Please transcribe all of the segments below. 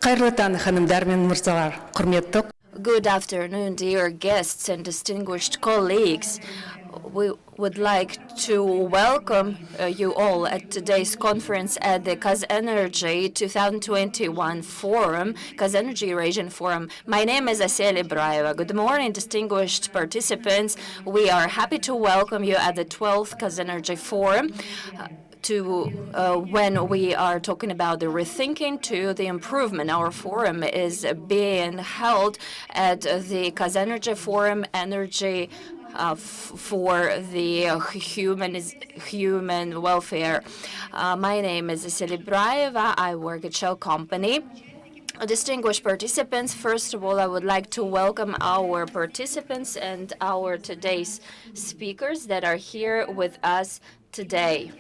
Good afternoon, dear guests and distinguished colleagues. We would like to welcome you all at today's conference at the Kazenergy 2021 Forum, Kazenergy Eurasian Forum. My name is Assel. Good morning, distinguished participants. We are happy to welcome you at the 12th Kazenergy Forum. When we are talking about the rethinking to the improvement. Our forum is being held at the Kazenergy Forum, Energy for the human welfare. My name is Assel. I work at Shell Company. Distinguished participants, first of all, I would like to welcome our participants and our today's speakers that are here with us today.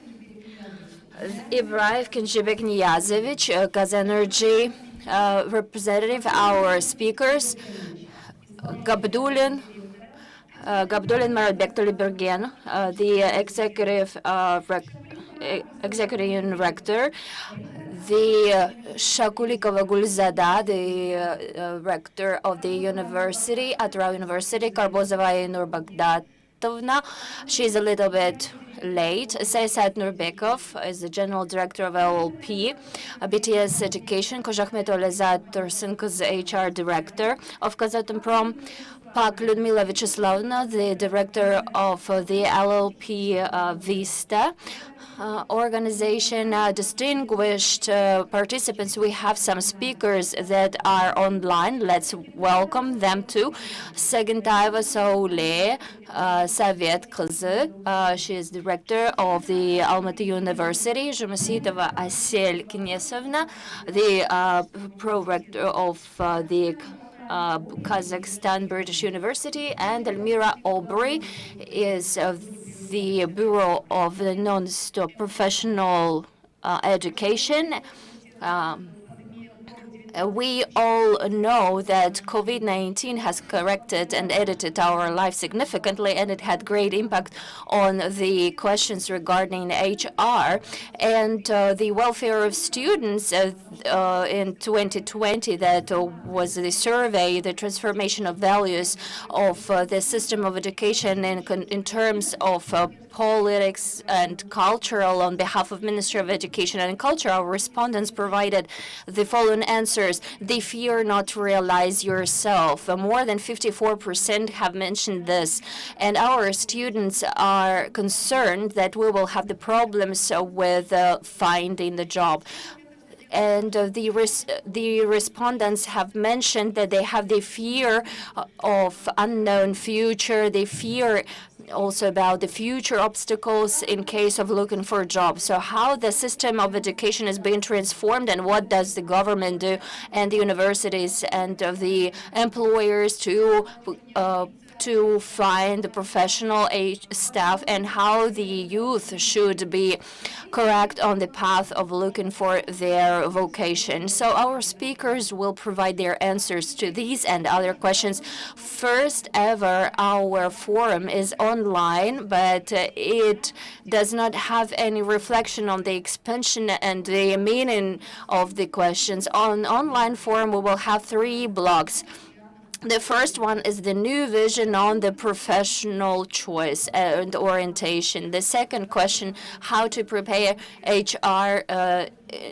Ibrahim Kinjibek-Niyazevich, Kazenergy representative, our speakers, Gabdullin Maratbek, the executive rector, the Shakulikova Gulzada, the rector of the university, Atrau University, Karbozova Nurbek. She's a little bit late. Sayasat Nurbekov is the general director of LLP, BTS Education, Kozhakhmet Olezat Tursinko's HR director of Kazatomprom, Pak Ludmila Vyacheslavna, the director of the LLP Vista organization. Distinguished participants, we have some speakers that are online. Let's welcome them too. Segentaeva Saule Savet Kızı, she is director of the Almaty University. Dzhumaseitova Assel Kinesovna, the pro-rector of the Kazakh-British University, and Elmira Obry is the Bureau of the Non-Stop Professional Education. We all know that COVID-19 has corrected and edited our life significantly, and it had great impact on the questions regarding HR and the welfare of students in 2020. That was the survey, the transformation of values of the system of education in terms of politics and cultural. On behalf of Ministry of Education and Culture, our respondents provided the following answers. They fear not to realize yourself. More than 54% have mentioned this. And our students are concerned that we will have the problems with finding the job. And the respondents have mentioned that they have the fear of unknown future. They fear also about the future obstacles in case of looking for a job. So how the system of education is being transformed, and what does the government do, and the universities and the employers to find the professional staff, and how the youth should be correct on the path of looking for their vocation. So our speakers will provide their answers to these and other questions. First ever, our forum is online, but it does not have any reflection on the expansion and the meaning of the questions. On online forum, we will have 3 blocks. The first one is the new vision on the professional choice and orientation. The second question, how to prepare HR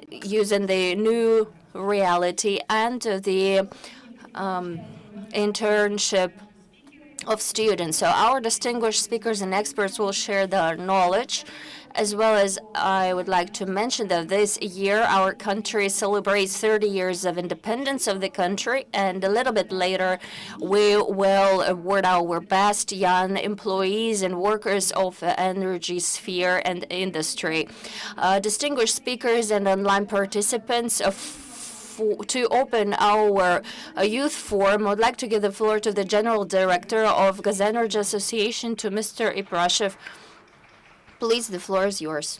using the new reality, and the internship of students. So our distinguished speakers and experts will share their knowledge. As well as, I would like to mention that this year our country celebrates 30 years of independence of the country, and a little bit later we will award our best young employees and workers of the energy sphere and industry. Distinguished speakers and online participants, to open our youth forum, I would like to give the floor to the General Director of Kazenergy Association, to Mr. Ibrashev. Please, the floor is yours.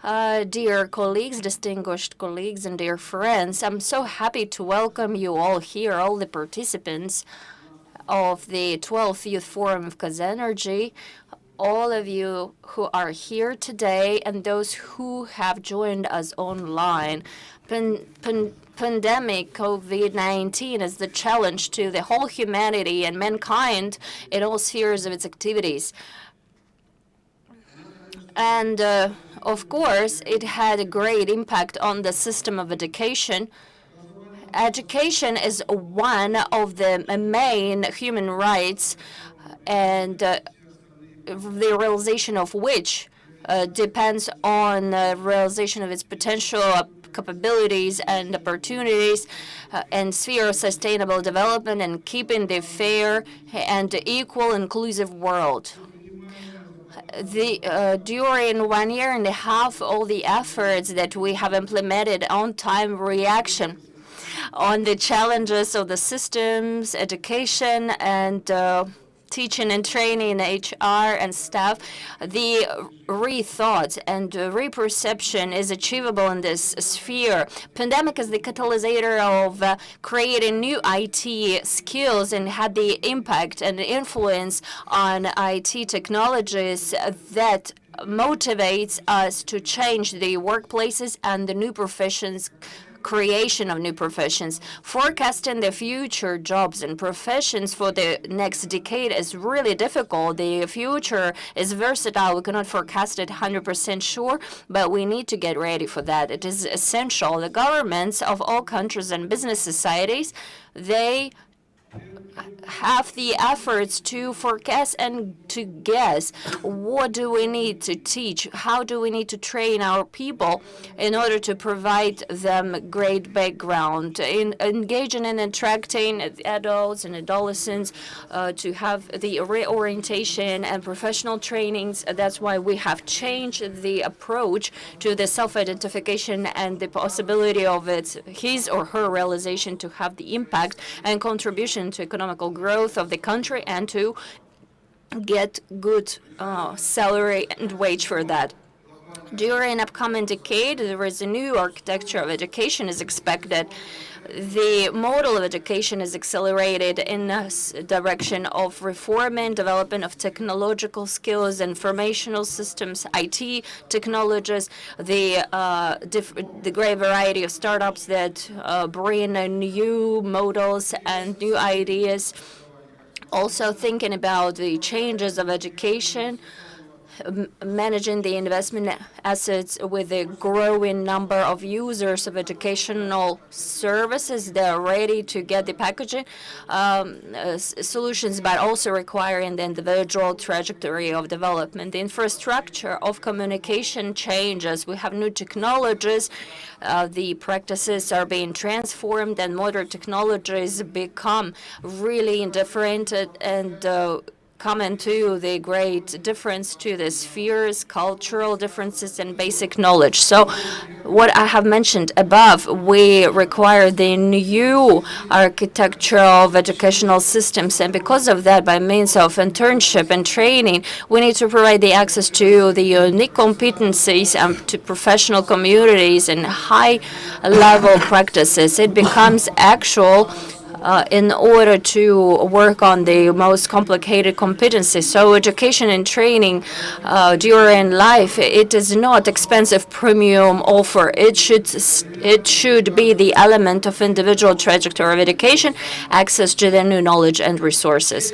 Dear colleagues, distinguished colleagues, and dear friends, I'm so happy to welcome you all here, all the participants of the 12th Youth Forum of Kazenergy. all of you who are here today and those who have joined us online. Pandemic COVID-19 is the challenge to the whole humanity and mankind in all spheres of its activities. And of course, it had a great impact on the system of education. Education is one of the main human rights, and the realization of which depends on the realization of its potential capabilities and opportunities and sphere of sustainable development and keeping the fair and equal inclusive world. During 1 year and a half, all the efforts that we have implemented on time reaction on the challenges of the systems, education, and teaching and training, HR and staff, the rethought and reperception is achievable in this sphere. Pandemic is the catalyst of creating new IT skills and had the impact and influence on IT technologies that motivates us to change the workplaces and the new professions, creation of new professions. Forecasting the future jobs and professions for the next decade is really difficult. The future is versatile. We cannot forecast it 100% sure, but we need to get ready for that. It is essential. The governments of all countries and business societies, they have the efforts to forecast and to guess what do we need to teach, how do we need to train our people in order to provide them great background, in engaging and attracting adults and adolescents to have the reorientation and professional trainings. That's why we have changed the approach to the self-identification and the possibility of his or her realization to have the impact and contribution to economical growth of the country and to get good salary and wage for that. During upcoming decade, there is a new architecture of education is expected. The model of education is accelerated in the direction of reform and development of technological skills, informational systems, IT technologies, the great variety of startups that bring new models and new ideas. Also thinking about the changes of education, managing the investment assets with a growing number of users of educational services. They're ready to get the packaging solutions, but also requiring the individual trajectory of development. The infrastructure of communication changes. We have new technologies. The practices are being transformed, and modern technologies become really different and comment to the great difference to the spheres, cultural differences, and basic knowledge. So what I have mentioned above, we require the new architecture of educational systems, and because of that, by means of internship and training, we need to provide the access to the unique competencies and to professional communities and high-level practices. It becomes actual in order to work on the most complicated competencies. So education and training during life, it is not expensive premium offer. It should be the element of individual trajectory of education, access to the new knowledge and resources.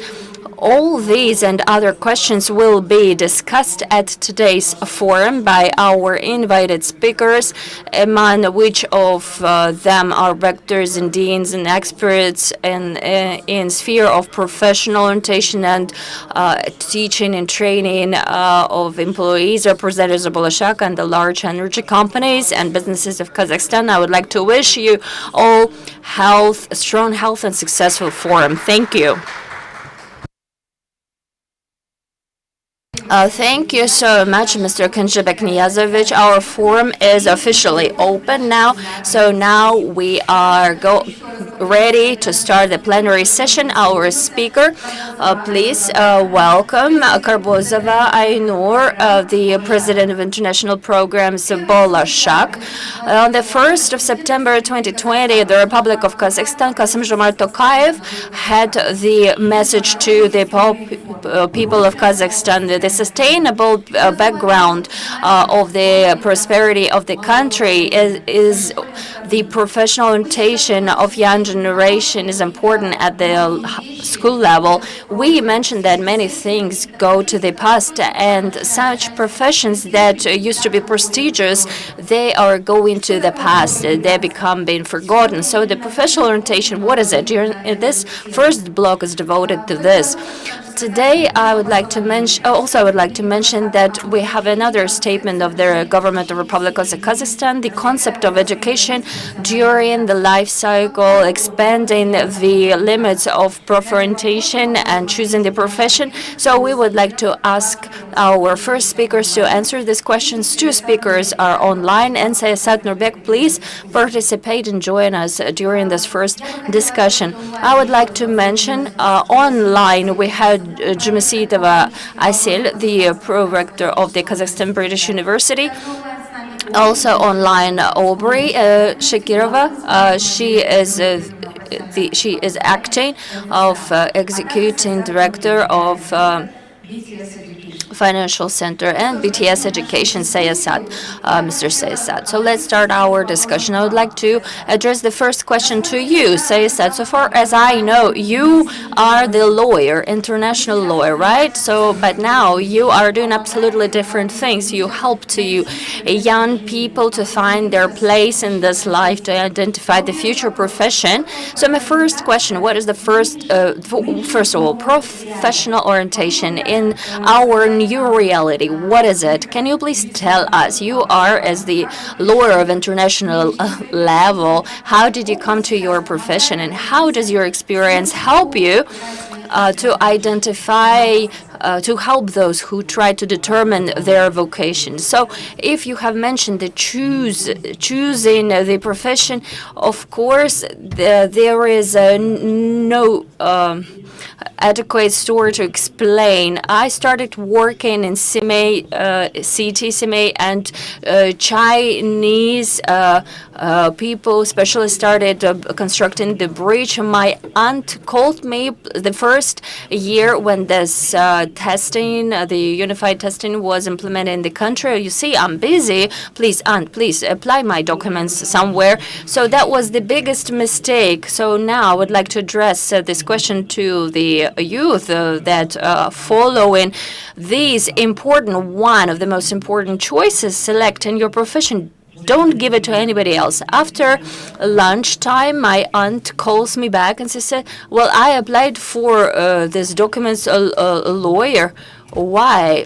All these and other questions will be discussed at today's forum by our invited speakers, among which of them are rectors and deans and experts in sphere of professional orientation and teaching and training of employees, representatives of Bolashak and the large energy companies and businesses of Kazakhstan. I would like to wish you all health, strong health, and successful forum. Thank you. Thank you so much, Mr. Kenzhebek-Niyazovich. Our forum is officially open now. So now we are ready to start the plenary session. Our speaker, please welcome Karbozova Aynur, the President of International Programs of Bolashak. On the 1st of September 2020, the Republic of Kazakhstan, Kassym-Jomart Tokayev, had the message to the people of Kazakhstan that the sustainable background of the prosperity of the country is the professional orientation of young generation is important at the school level. We mentioned that many things go to the past, and such professions that used to be prestigious, they are going to the past. They become being forgotten. So the professional orientation, what is it? This first block is devoted to this. Today, I would like to mention. Also, I would like to mention that we have another statement of the government of the Republic of Kazakhstan. The concept of education during the life cycle, expanding the limits of orientation and choosing the profession. So we would like to ask our first speakers to answer these questions. Two speakers are online, and Sayasat, Nurbek, please participate and join us during this first discussion. I would like to mention online we had Dzhumaseitova Assel, the pro-rector of the Kazakh-British University. Also online, Obry Shakirova. She is acting of executing director of Financial Center and BTS Education, Sayasat, Mr. Sayasat. So let's start our discussion. I would like to address the first question to you, Sayasat. So far as I know, you are the lawyer, international lawyer, right? So, but now you are doing absolutely different things. You help to young people to find their place in this life, to identify the future profession. So my first question, what is the first of all, professional orientation in our new reality? What is it? Can you please tell us? You are, as the lawyer of international level, how did you come to your profession, and how does your experience help you to identify, to help those who try to determine their vocation? So if you have mentioned the choosing the profession, of course, there is no adequate story to explain. I started working in CT, and Chinese people especially started constructing the bridge. My aunt called me the first year when this testing, the unified testing was implemented in the country. You see, I'm busy. Please, aunt, please apply my documents somewhere. So that was the biggest mistake. So now I would like to address this question to the youth that following these important, one of the most important choices, selecting your profession. Don't give it to anybody else. After lunchtime, my aunt calls me back and she said, well, I applied for this documents a lawyer. Why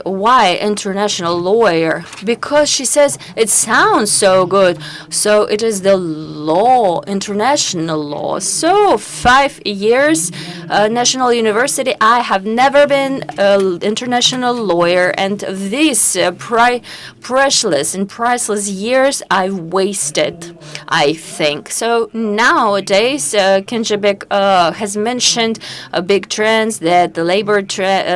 international lawyer? Because she says it sounds so good. So it is the law, international law. So 5 years, National University, I have never been an international lawyer, and these priceless years I wasted, I think. So nowadays, Kinjabek has mentioned big trends that the labor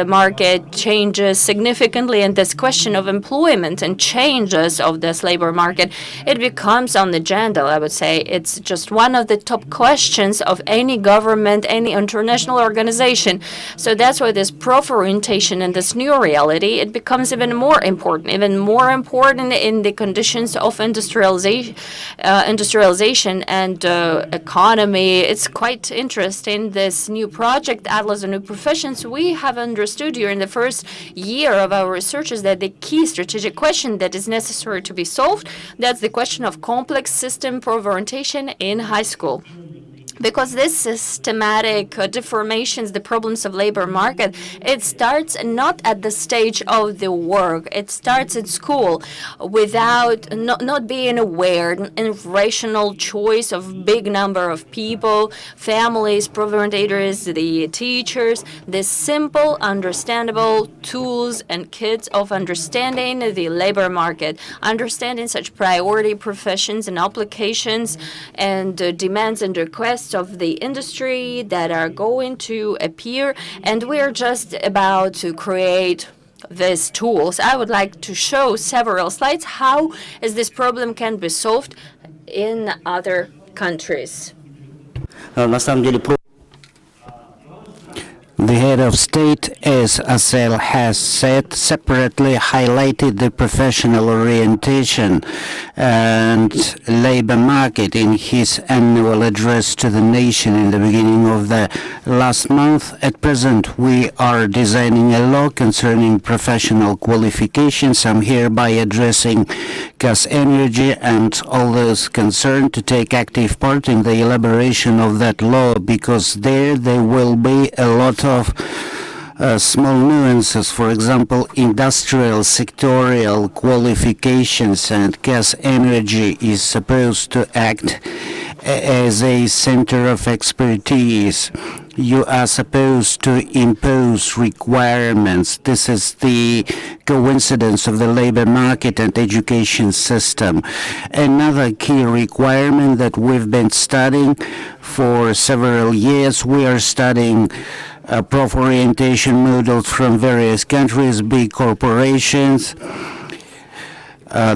market changes significantly, and this question of employment and changes of this labor market, it becomes on the agenda. I would say it's just one of the top questions of any government, any international organization. So that's why this orientation and this new reality, it becomes even more important in the conditions of industrialization and economy. It's quite interesting, this new project, Atlas of New Professions. We have understood during the first year of our research is that the key strategic question that is necessary to be solved, that's the question of complex system orientation in high school. Because this systematic deformations, the problems of labor market, it starts not at the stage of the work. It starts at school without not being aware and rational choice of big number of people, families, providers, the teachers, the simple, understandable tools and kits of understanding the labor market, understanding such priority professions and applications and demands and requests of the industry that are going to appear, and we're just about to create these tools. I would like to show several slides how is this problem can be solved in other countries. The head of state, as Assel has said, separately highlighted the professional orientation and labor market in his annual address to the nation in the beginning of the last month. At present, we are designing a law concerning professional qualifications. I'm hereby addressing Kazenergy and all those concerned to take active part in the elaboration of that law, because there will be a lot of small nuances. For example, industrial sectorial qualifications, and Kazenergy is supposed to act as a center of expertise. You are supposed to impose requirements. This is the coincidence of the labor market and education system. Another key requirement that we've been studying for several years, we are studying prof orientation models from various countries, big corporations.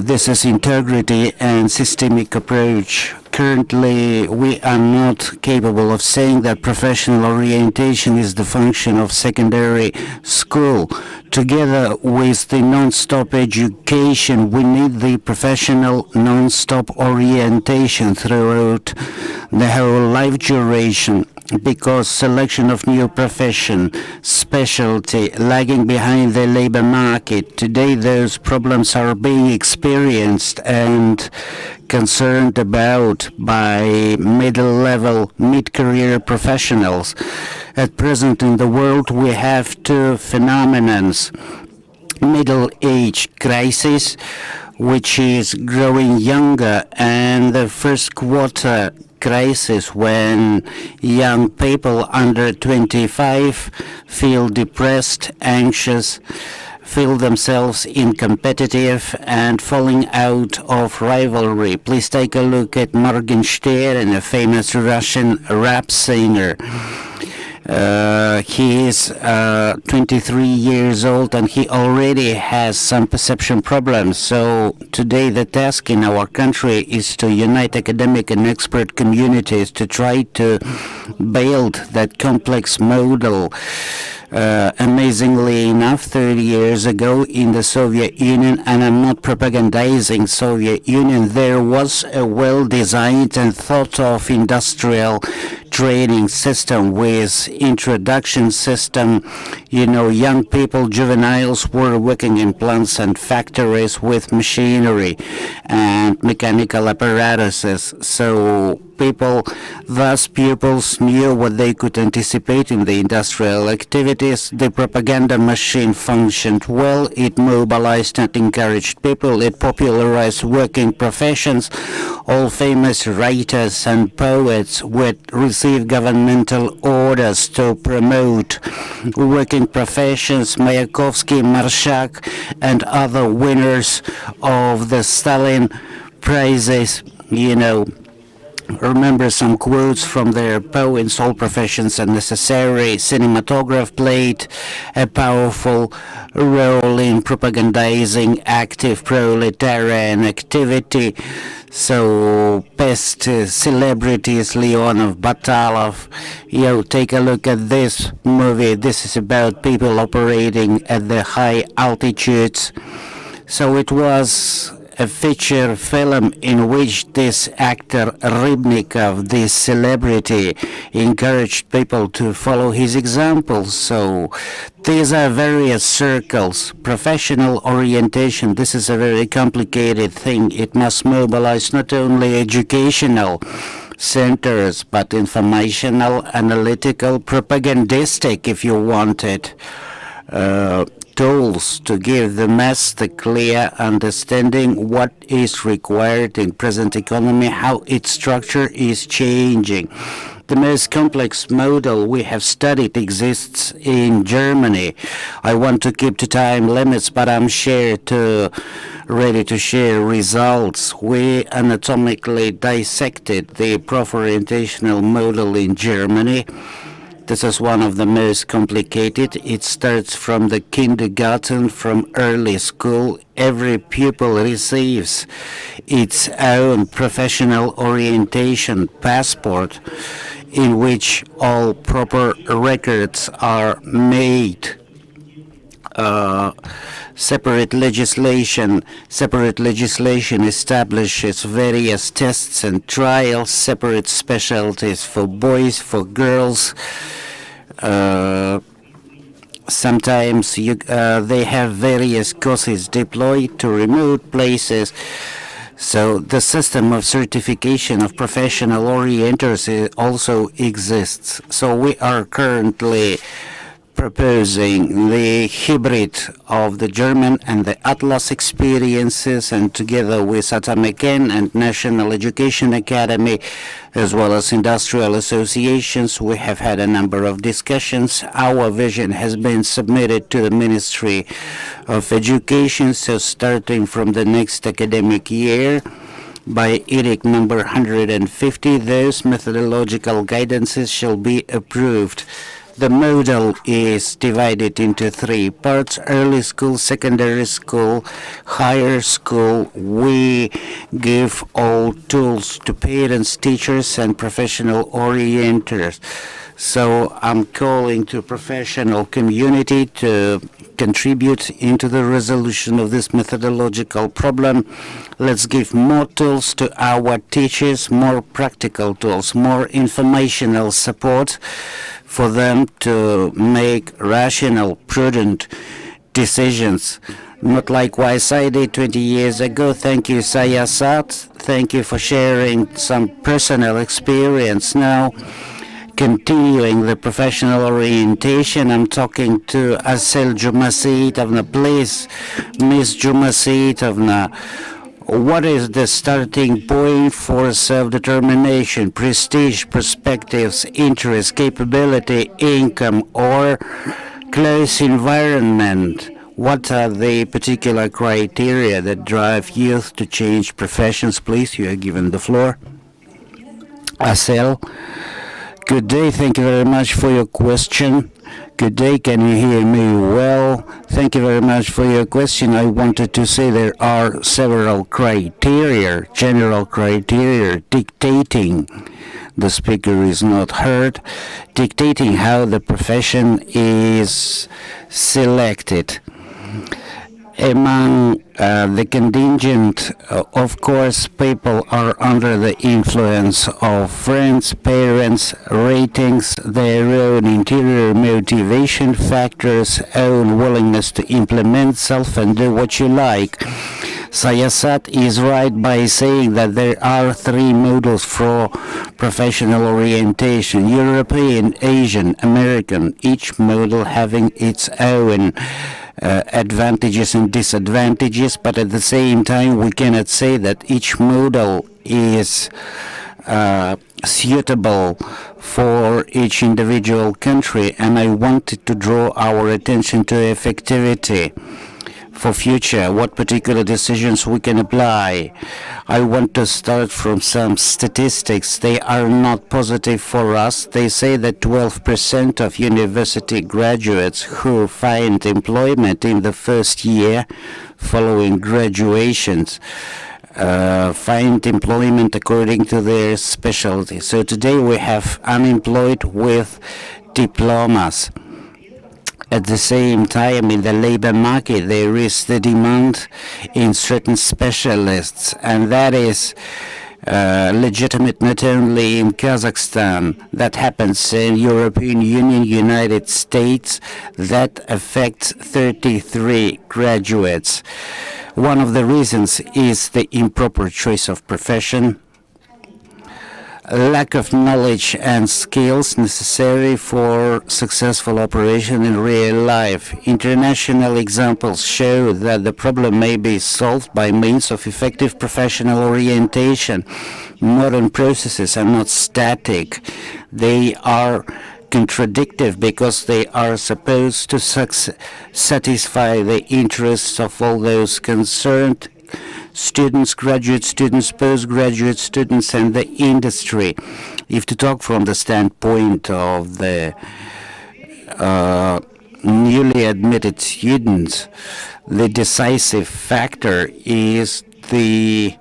This is integrity and systemic approach. Currently, we are not capable of saying that professional orientation is the function of secondary school. Together with the non-stop education, we need the professional non-stop orientation throughout the whole life duration, because selection of new profession, specialty, lagging behind the labor market. Today, those problems are being experienced and concerned about by middle-level, mid-career professionals. At present in the world, we have two phenomena: middle-age crisis, which is growing younger, and the first quarter crisis, when young people under 25 feel depressed, anxious, feel themselves incompetitive and falling out of rivalry. Please take a look at Morgenstern, a famous Russian rap singer. He is 23 years old and he already has some perception problems. So today the task in our country is to unite academic and expert communities to try to build that complex model. Amazingly enough, 30 years ago in the Soviet Union, and I'm not propagandizing Soviet Union, there was a well-designed and thought-of industrial training system with introduction system. You know, young people, juveniles, were working in plants and factories with machinery and mechanical apparatuses. So thus pupils knew what they could anticipate in the industrial activities. The propaganda machine functioned well. It mobilized and encouraged people. It popularized working professions. All famous writers and poets would receive governmental orders to promote working professions. Mayakovsky, Bolashak, and other winners of the Stalin prizes, you know, remember some quotes from their poems. All professions are necessary. Cinematograph played a powerful role in propagandizing active proletarian activity. So best celebrities, Leonov, Batalov, take a look at this movie. This is about people operating at the high altitudes. So it was a feature film in which this actor Rybnikov, this celebrity, encouraged people to follow his examples. So these are various circles. Professional orientation, this is a very complicated thing. It must mobilize not only educational centers, but informational, analytical, propagandistic, if you want it, tools to give the mass the clear understanding what is required in present economy, how its structure is changing. The most complex model we have studied exists in Germany. I want to keep to time limits, but I'm ready to share results. We anatomically dissected the prof-orientational model in Germany. This is one of the most complicated. It starts from the kindergarten, from early school. Every pupil receives its own professional orientation passport. in which all proper records are made. Separate legislation establishes various tests and trials, separate specialties for boys, for girls. Sometimes they have various courses deployed to remote places. So the system of certification of professional orienters also exists. So we are currently proposing the hybrid of the German and the Atlas experiences, and together with Atamaken and National Education Academy, as well as industrial associations, we have had a number of discussions. Our vision has been submitted to the Ministry of Education, so starting from the next academic year, by Edict number 150, those methodological guidances shall be approved. The model is divided into three parts: early school, secondary school, higher school. We give all tools to parents, teachers, and professional orienters. So I'm calling to professional community to contribute into the resolution of this methodological problem. Let's give more tools to our teachers, more practical tools, more informational support for them to make rational, prudent decisions. Not likewise I did 20 years ago. Thank you, Sayasat. Thank you for sharing some personal experience. Now, continuing the professional orientation, I'm talking to Assel Dzhumaseitova. Please, Miss Dzhumaseitova, what is the starting point for self-determination, prestige, perspectives, interest, capability, income, or close environment? What are the particular criteria that drive youth to change professions? Please, you are given the floor. Assel. Good day. Thank you very much for your question. Good day. Can you hear me well? Thank you very much for your question. I wanted to say there are several criteria, general criteria, dictating, the speaker is not heard, dictating how the profession is selected. Among the contingent, of course, people are under the influence of friends, parents, ratings, their own interior motivation factors, own willingness to implement self and do what you like. Sayasat is right by saying that there are three models for professional orientation: European, Asian, American, each model having its own advantages and disadvantages, but at the same time we cannot say that each model is suitable for each individual country, and I wanted to draw our attention to effectivity for future, what particular decisions we can apply. I want to start from some statistics. They are not positive for us. They say that 12% of university graduates who find employment in the first year following graduations find employment according to their specialty. So today we have unemployed with diplomas. At the same time, in the labor market, there is the demand in certain specialists, and that is legitimate not only in Kazakhstan, that happens in European Union, United States, that affects 33 graduates. One of the reasons is the improper choice of profession, lack of knowledge and skills necessary for successful operation in real life. International examples show that the problem may be solved by means of effective professional orientation. Modern processes are not static. They are contradictive because they are supposed to satisfy the interests of all those concerned: students, graduate students, postgraduate students, and the industry. If to talk from the standpoint of the newly admitted students, the decisive factor is the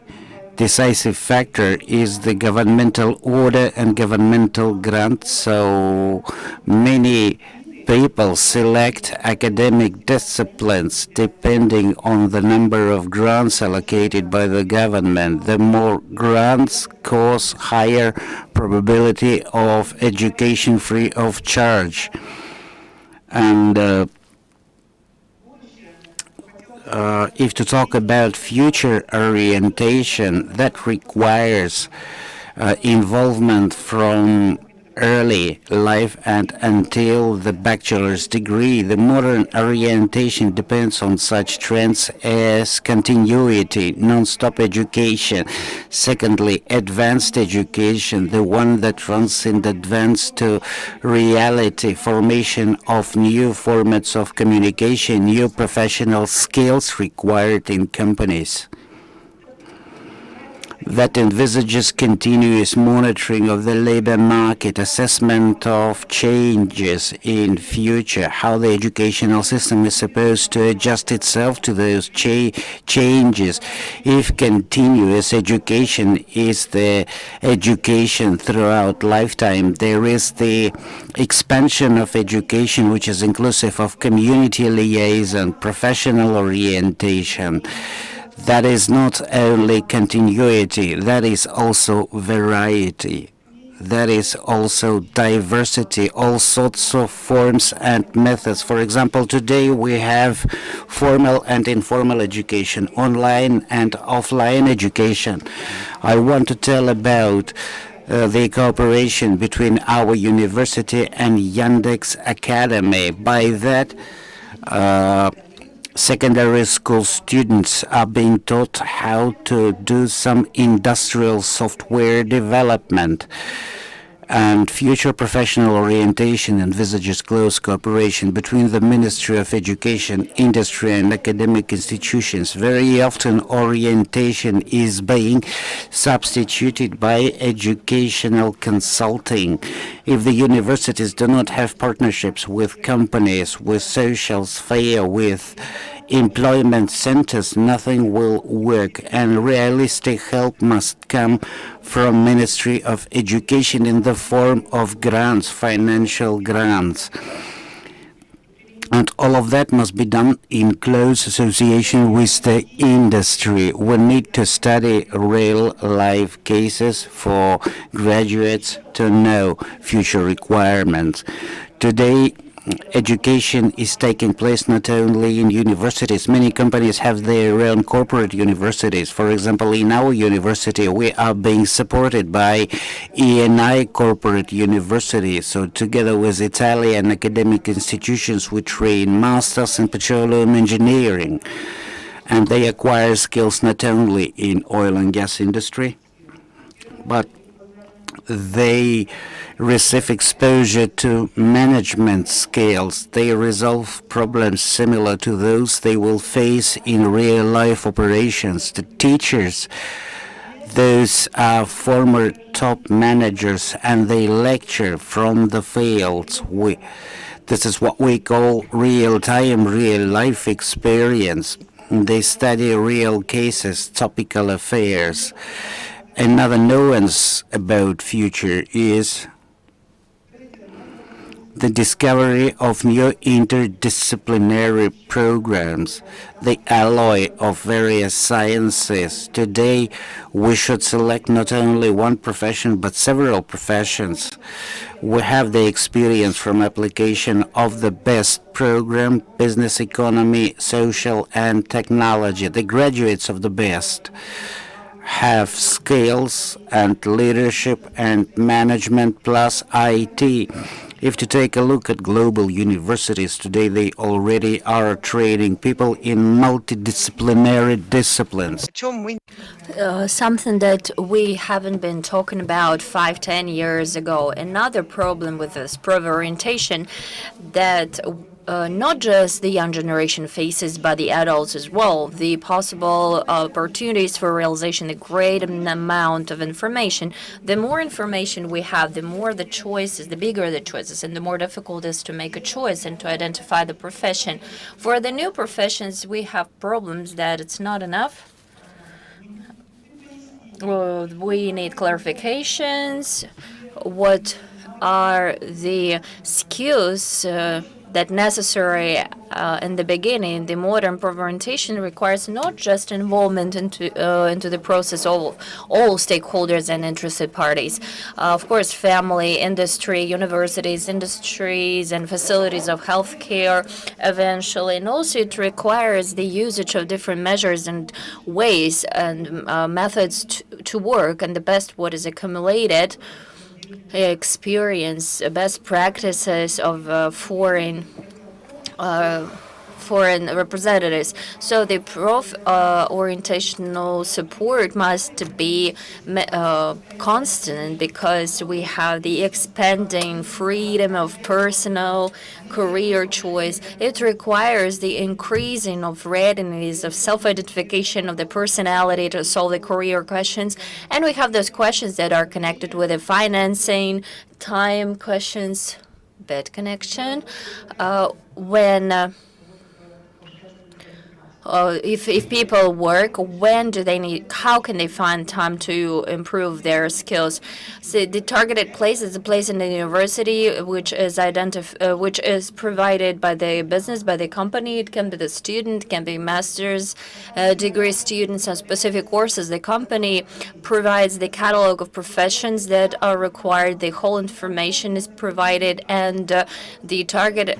decisive factor is the governmental order and governmental grants. So many people select academic disciplines depending on the number of grants allocated by the government. The more grants cause higher probability of education free of charge. And if to talk about future orientation, that requires involvement from early life and until the bachelor's degree. The modern orientation depends on such trends as continuity, non-stop education. Secondly, advanced education, the one that runs in advance to reality, formation of new formats of communication, new professional skills required in companies. That envisages continuous monitoring of the labor market, assessment of changes in future, how the educational system is supposed to adjust itself to those changes. If continuous education is the education throughout lifetime, there is the expansion of education which is inclusive of community liaison, professional orientation. That is not only continuity, that is also variety. That is also diversity, all sorts of forms and methods. For example, today we have formal and informal education, online and offline education. I want to tell about the cooperation between our university and Yandex Academy. By that, secondary school students are being taught how to do some industrial software development. And future professional orientation envisages close cooperation between the Ministry of Education, Industry and academic institutions. Very often orientation is being substituted by educational consulting. If the universities do not have partnerships with companies, with social sphere, with employment centers, nothing will work, and realistic help must come from Ministry of Education in the form of grants, financial grants. And all of that must be done in close association with the industry. We need to study real life cases for graduates to know future requirements. Today, education is taking place not only in universities. Many companies have their own corporate universities. For example, in our university, we are being supported by ENI Corporate University. So together with Italian academic institutions, we train masters in petroleum engineering. And they acquire skills not only in oil and gas industry, but they receive exposure to management skills. They resolve problems similar to those they will face in real-life operations. The teachers, those are former top managers, and they lecture from the fields. This is what we call real-time, real-life experience. They study real cases, topical affairs. Another nuance about future is the discovery of new interdisciplinary programs, the alloy of various sciences. Today, we should select not only one profession, but several professions. We have the experience from application of the best program, business economy, social and technology, the graduates of the best have skills and leadership and management plus IT. If to take a look at global universities today, they already are training people in multidisciplinary disciplines. Something that we haven't been talking about 5-10 years ago. Another problem with this orientation that not just the young generation faces, but the adults as well. The possible opportunities for realization, the great amount of information. The more information we have, the more the choices, the bigger the choices, and the more difficult it is to make a choice and to identify the profession. For the new professions, we have problems that it's not enough. we need clarifications. What are the skills that necessary in the beginning? The modern presentation requires not just involvement into the process of all stakeholders and interested parties. Of course, family, industry, universities, industries, and facilities of healthcare eventually. And also it requires the usage of different measures and ways and methods to work, and the best what is accumulated experience, best practices of foreign representatives. So the orientational support must be constant, because we have the expanding freedom of personal career choice. It requires the increasing of readiness of self-identification of the personality to solve the career questions. And we have those questions that are connected with the financing, time questions, bed connection. If people work, when do they need? How can they find time to improve their skills? So the targeted place is a place in the university which is provided by the business, by the company. It can be the student, can be master's degree students on specific courses. The company provides the catalog of professions that are required. The whole information is provided, and the target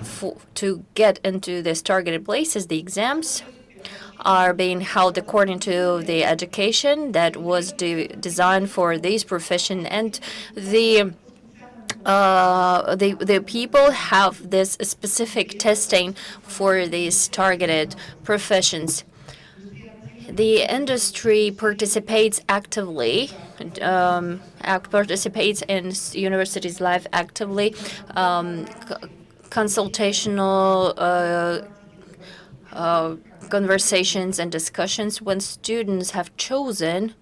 to get into this targeted places, the exams are being held according to the education that was designed for this profession, and the people have this specific testing for these targeted professions. The industry participates actively, participates in universities' life actively, consultational conversations and discussions. When students have chosen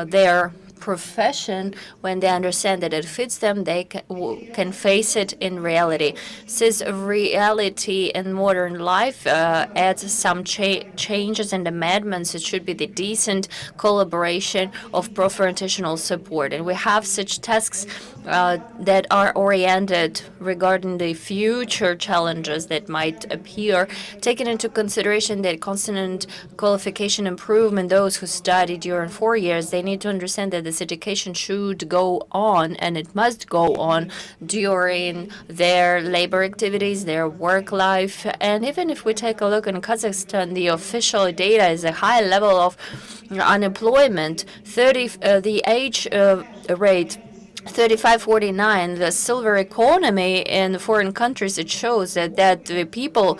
their profession, when they understand that it fits them, they can face it in reality. Since reality in modern life adds some changes and amendments, it should be the decent collaboration of professional support. And we have such tasks that are oriented regarding the future challenges that might appear, taking into consideration that constant qualification improvement. Those who study during 4 years, they need to understand that this education should go on, and it must go on during their labor activities, their work life. And even if we take a look in Kazakhstan, the official data is a high level of unemployment. The age rate 35-49, the silver economy in foreign countries, it shows that the people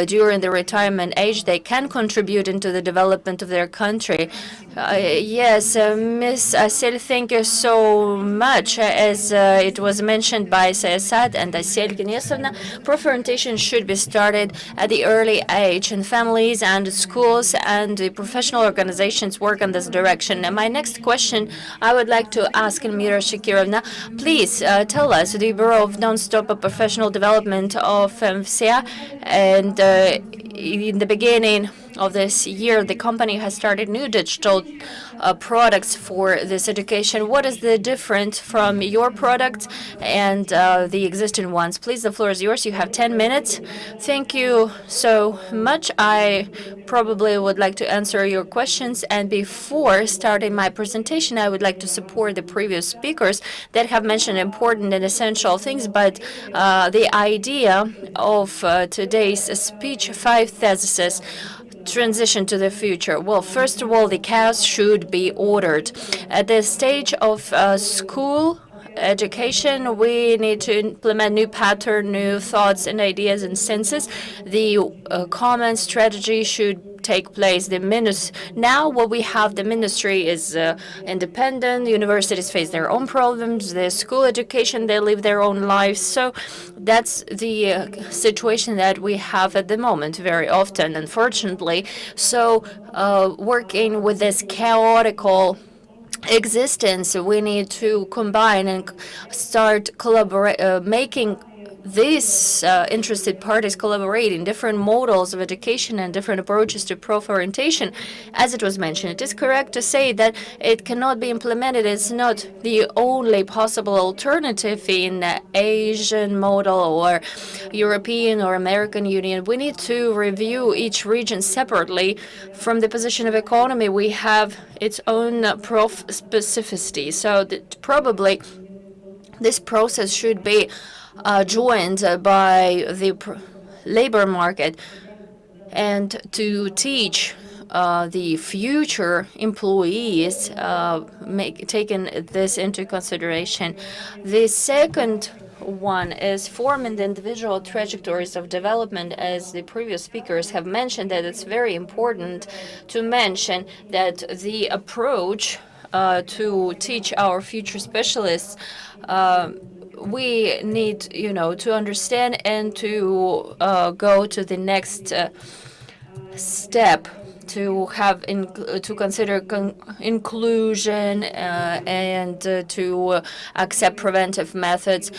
during the retirement age, they can contribute into the development of their country. Yes, Ms. Assel, thank you so much. As it was mentioned by Sayasat and Assel Genesovna, preferentation should be started at the early age, and families and schools and the professional organizations work in this direction. And my next question, I would like to ask Elmira Shakirovna, please tell us, the Bureau of Non-Stop Professional Development of FMCA, and in the beginning of this year, the company has started new digital products for this education. What is the difference from your products and the existing ones? Please, the floor is yours. You have 10 minutes. Thank you so much. I probably would like to answer your questions. And before starting my presentation, I would like to support the previous speakers that have mentioned important and essential things. But the idea of today's speech, 5 theses, transition to the future. Well, first of all, the chaos should be ordered. At the stage of school education, we need to implement new pattern, new thoughts and ideas and senses. The common strategy should take place. Now what we have, the ministry is independent. Universities face their own problems. The school education, they live their own lives. So that's the situation that we have at the moment very often, unfortunately. So working with this chaotical existence, we need to combine and start making these interested parties collaborate in different models of education and different approaches to prof-orientation, as it was mentioned, it is correct to say that it cannot be implemented. It's not the only possible alternative in the Asian model or European or American Union. We need to review each region separately. From the position of economy, we have its own prof specificity. So that probably this process should be joined by the labor market, and to teach the future employees, taking this into consideration. The second one is forming the individual trajectories of development. As the previous speakers have mentioned, that it's very important to mention that the approach to teach our future specialists, we need, to understand and to go to the next step, to have to consider inclusion and to accept preventive methods,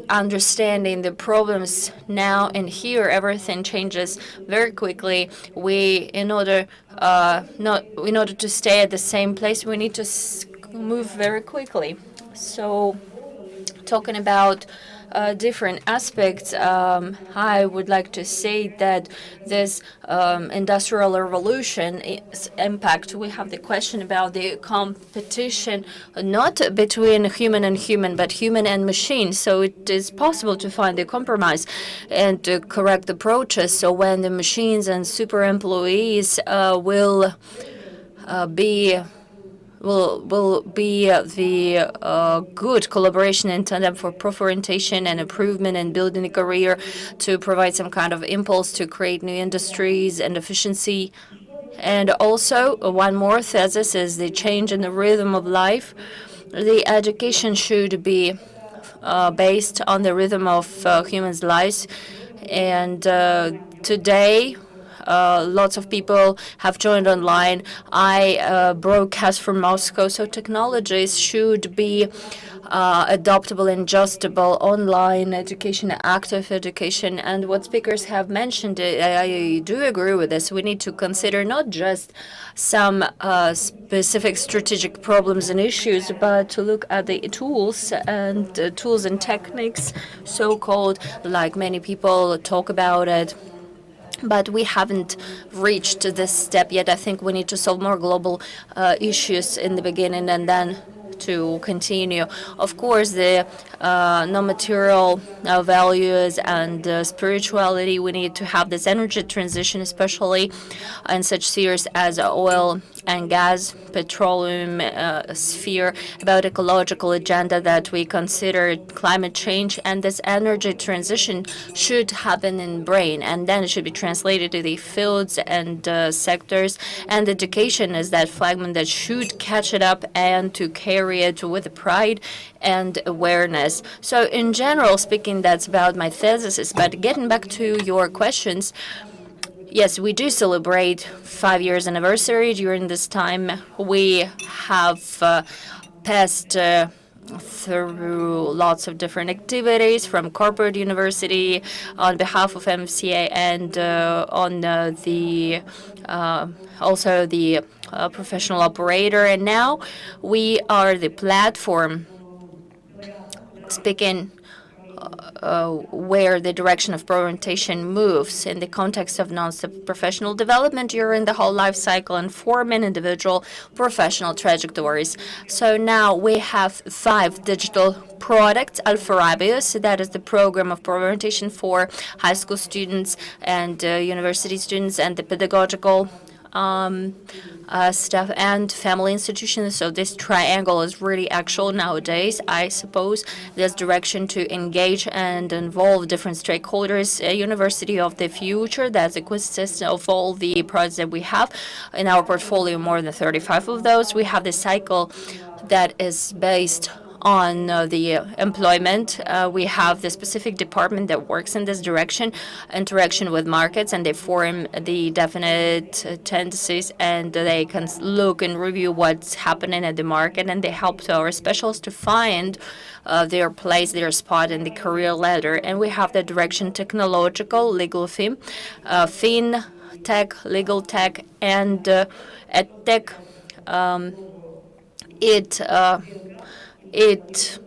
understanding the problems now and here. Everything changes very quickly. In order to stay at the same place, we need to move very quickly. So, talking about different aspects, I would like to say that this industrial revolution impact, we have the question about the competition, not between human and human, but human and machine. So it is possible to find a compromise and to correct approaches. So when the machines and super employees will be the good collaboration in tandem for prof-orientation and improvement and building a career, to provide some kind of impulse to create new industries and efficiency. And also, one more thesis is the change in the rhythm of life. The education should be based on the rhythm of humans' lives. And today, lots of people have joined online. I broadcast from Moscow, so technologies should be adoptable and adjustable, online education, active education. And what speakers have mentioned, I do agree with this. We need to consider not just some specific strategic problems and issues, but to look at the tools and techniques, so-called, like many people talk about it. But we haven't reached this step yet. I think we need to solve more global issues in the beginning and then to continue. Of course, the non-material values and spirituality, we need to have this energy transition, especially in such spheres as oil and gas, petroleum sphere, about ecological agenda, that we consider climate change, and this energy transition should happen in brain, and then it should be translated to the fields and sectors. And education is that fragment that should catch it up and to carry it with pride and awareness. So in general speaking, that's about my thesis. But getting back to your questions, yes, we do celebrate 5 years anniversary. During this time, we have passed through lots of different activities, from corporate university on behalf of MCA and on the also the professional operator. And now we are the platform speaking where the direction of orientation moves in the context of non-stop professional development during the whole life cycle and forming individual professional trajectories. So now we have 5 digital products. Alpha-Rabius, that is the program of orientation for high school students and university students, and the pedagogical staff and family institutions. So this triangle is really actual nowadays. I suppose this direction to engage and involve different stakeholders, a university of the future. That's a consistent of all the projects that we have in our portfolio, more than 35 of those. We have the cycle that is based on the employment. We have the specific department that works in this direction, interaction with markets, and they form the definite tendencies, and they can look and review what's happening at the market, and they help to our specialists to find their place, their spot in the career ladder. And we have the direction technological, legal fin, tech, legal tech, and edtech. It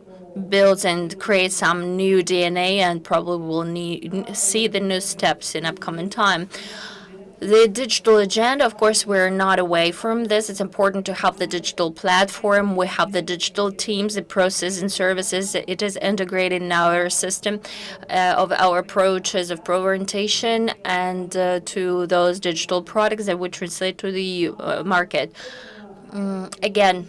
builds and creates some new DNA, and probably will see the new steps in upcoming time. The digital agenda, of course, we're not away from this. It's important to have the digital platform. We have the digital teams, the process and services. It is integrated in our system of our approaches of pro-orientation and to those digital products that we translate to the market. Again,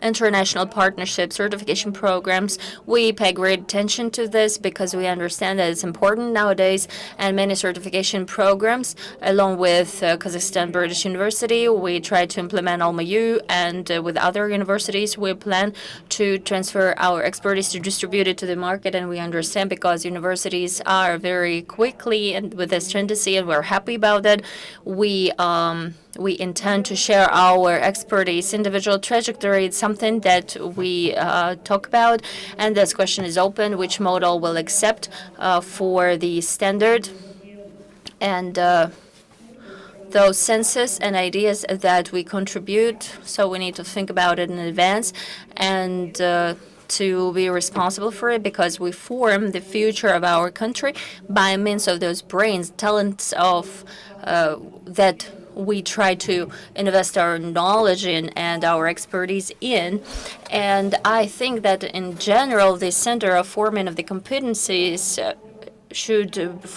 international partnership, certification programs. We pay great attention to this because we understand that it's important nowadays, and many certification programs, along with Kazakhstan-British University, we try to implement ALMA-U, and with other universities, we plan to transfer our expertise to distribute it to the market, and we understand because universities are very quickly and with this tendency, and we're happy about that. We intend to share our expertise, individual trajectory. It's something that we talk about, and this question is open: which model will accept for the standard, and those senses and ideas that we contribute. So we need to think about it in advance and to be responsible for it, because we form the future of our country by means of those brains, talents of that we try to invest our knowledge in and our expertise in. And I think that in general, the center of forming of the competencies should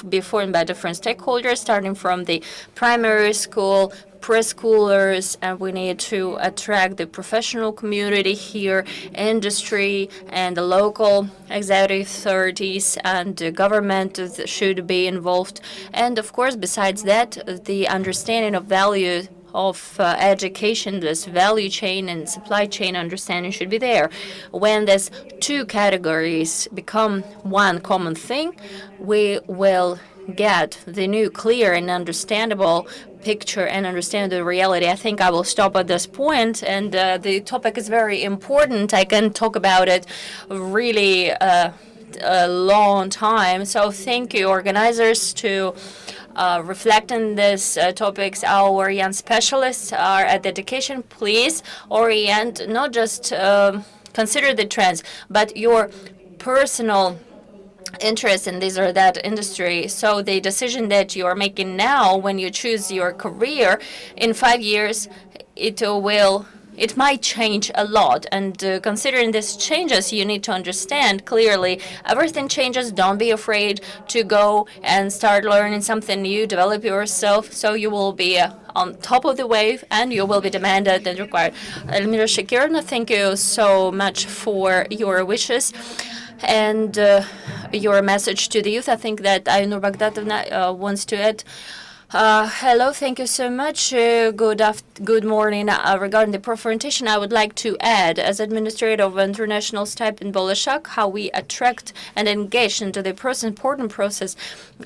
be formed by different stakeholders, starting from the primary school, preschoolers, and we need to attract the professional community here, industry, and the local executive authorities, and the government should be involved. And of course, besides that, the understanding of value of education, this value chain and supply chain understanding should be there. When these two categories become one common thing, we will get the new clear and understandable picture and understand the reality. I think I will stop at this point, and the topic is very important. I can talk about it really a long time. So thank you, organizers, to reflect on these topics. Our young specialists are at education. Please orient, not just consider the trends, but your personal interest in this or that industry. So the decision that you are making now when you choose your career, in 5 years, it might change a lot. And considering these changes, you need to understand clearly everything changes. Don't be afraid to go and start learning something new, develop yourself, so you will be on top of the wave and you will be demanded and required. Elmira Shakirna, thank you so much for your wishes and your message to the youth. I think that Nurbek wants to add. Hello, thank you so much. Good morning. Regarding the pro-orientation, I would like to add, as administrator of international step in Bolashak, how we attract and engage into the important process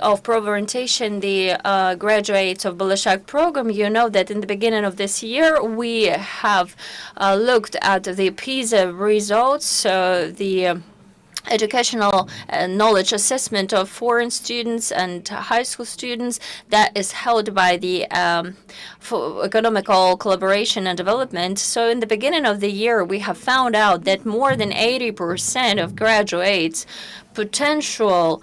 of pro-orientation the graduates of Bolashak program. You know that in the beginning of this year, we have looked at the PISA results, the educational knowledge assessment of foreign students and high school students that is held by the for economical collaboration and development. So in the beginning of the year, we have found out that more than 80% of graduates, potential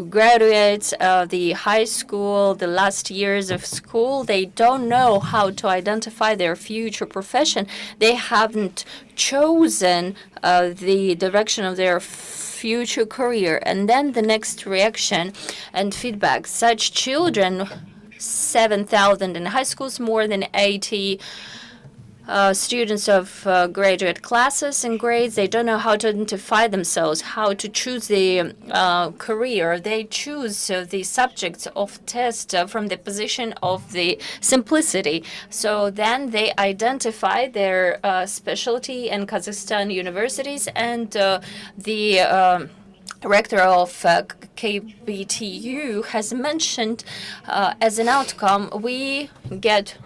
graduates of the high school, the last years of school, they don't know how to identify their future profession. They haven't chosen the direction of their future career. And then the next reaction and feedback. Such children, 7,000 in high schools, more than 80 students of graduate classes and grades, they don't know how to identify themselves, how to choose the career. They choose the subjects of test from the position of the simplicity. So then they identify their specialty in Kazakhstan universities, and the Rector of KBTU has mentioned as an outcome, we get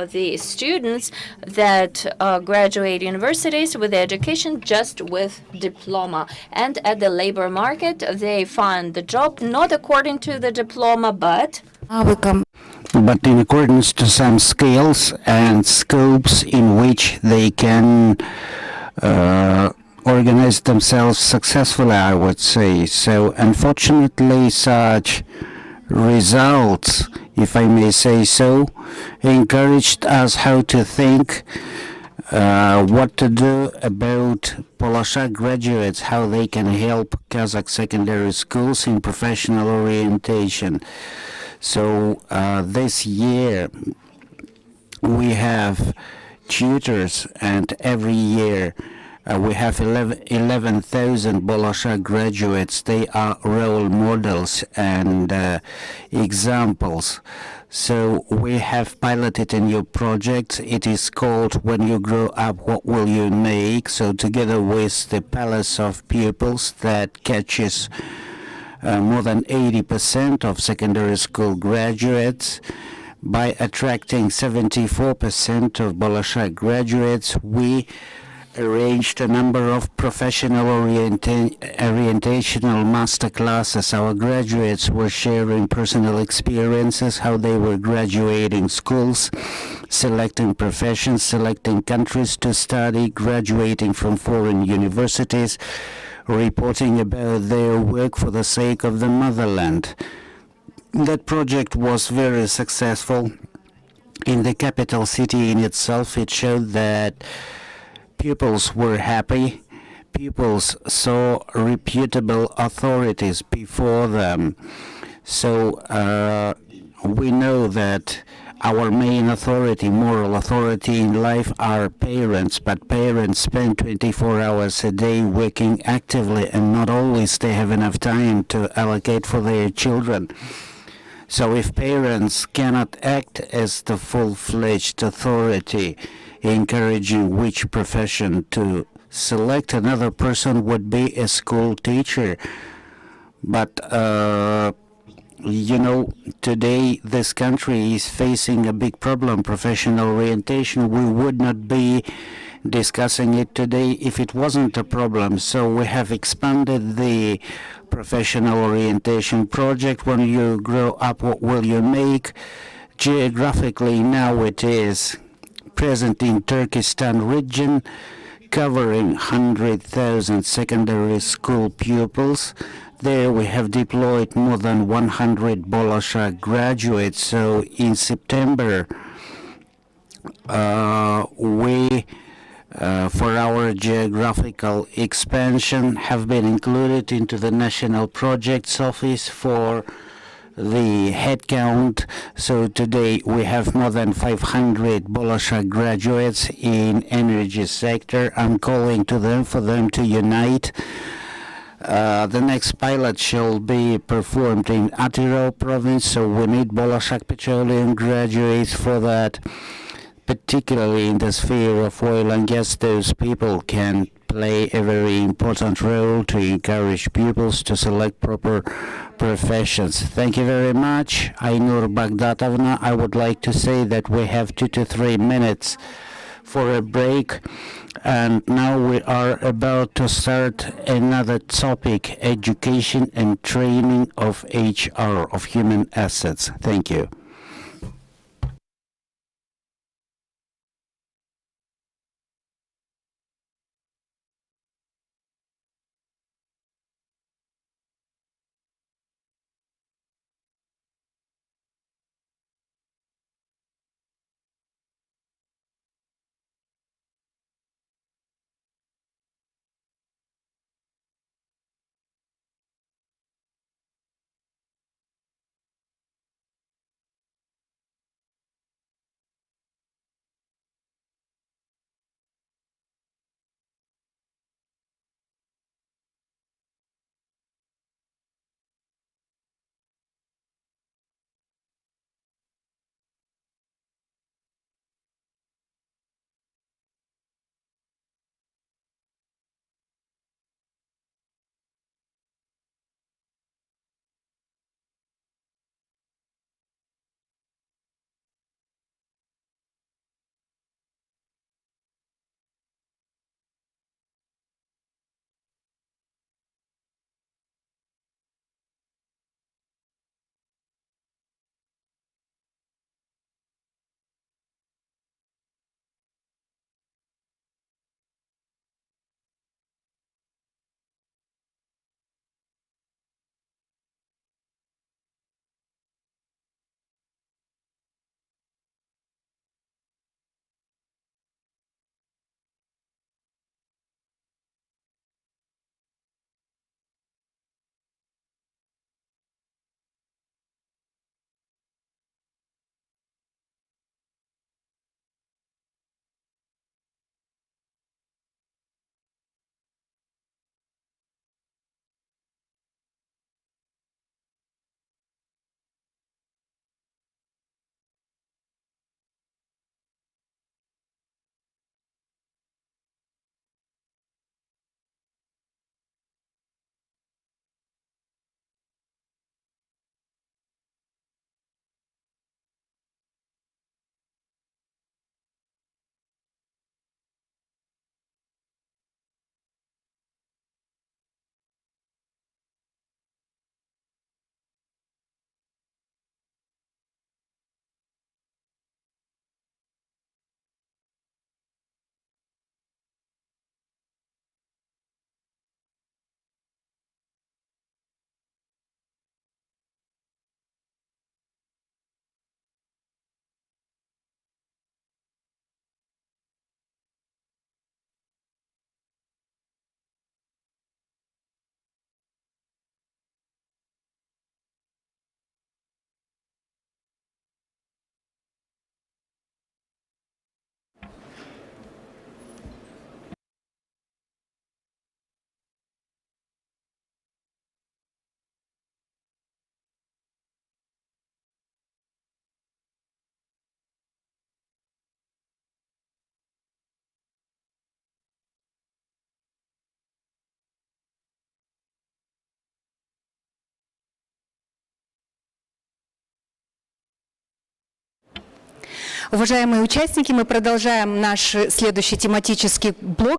the students that graduate universities with education just with diploma. And at the labor market, they find the job not according to the diploma, but in accordance to some skills and scopes in which they can organize themselves successfully, I would say. So unfortunately, such results, if I may say so, encouraged us how to think what to do about Bolashak graduates, how they can help Kazakh secondary schools in professional orientation. So this year we have tutors, and every year we have 11,000 Bolashak graduates. They are role models and examples. So we have piloted a new project. It is called When You Grow Up, What Will You Make? So together with the Palace of Pupils that catches more than 80% of secondary school graduates, by attracting 74% of Bolashak graduates, we arranged a number of professional orientational master classes. Our graduates were sharing personal experiences, how they were graduating schools, selecting professions, selecting countries to study, graduating from foreign universities, reporting about their work for the sake of the motherland. That project was very successful. In the capital city in itself, it showed that pupils were happy. Pupils saw reputable authorities before them. So we know that our main authority, moral authority in life are parents, but parents spend 24 hours a day working actively, and not always they have enough time to allocate for their children. So if parents cannot act as the full-fledged authority, encouraging which profession to select, another person would be a school teacher. But today this country is facing a big problem, professional orientation. We would not be discussing it today if it wasn't a problem. So we have expanded the professional orientation project. When you grow up, what will you make? Geographically, now it is present in Turkestan region, covering 100,000 secondary school pupils. There we have deployed more than 100 Bolashak graduates. So in September, we for our geographical expansion have been included into the National Projects Office for the headcount. So today we have more than 500 Bolashak graduates in energy sector. I'm calling to them for them to unite. The next pilot shall be performed in Atyrau province, so we need Bolashak petroleum graduates for that. Particularly in the sphere of oil and gas, those people can play a very important role to encourage pupils to select proper professions. Thank you very much, Ainur Bagdatovna. I would like to say that we have 2 to 3 minutes for a break, and now we are about to start another topic, education and training of HR, of human assets. Thank you. Уважаемые участники, мы продолжаем наш следующий тематический блок.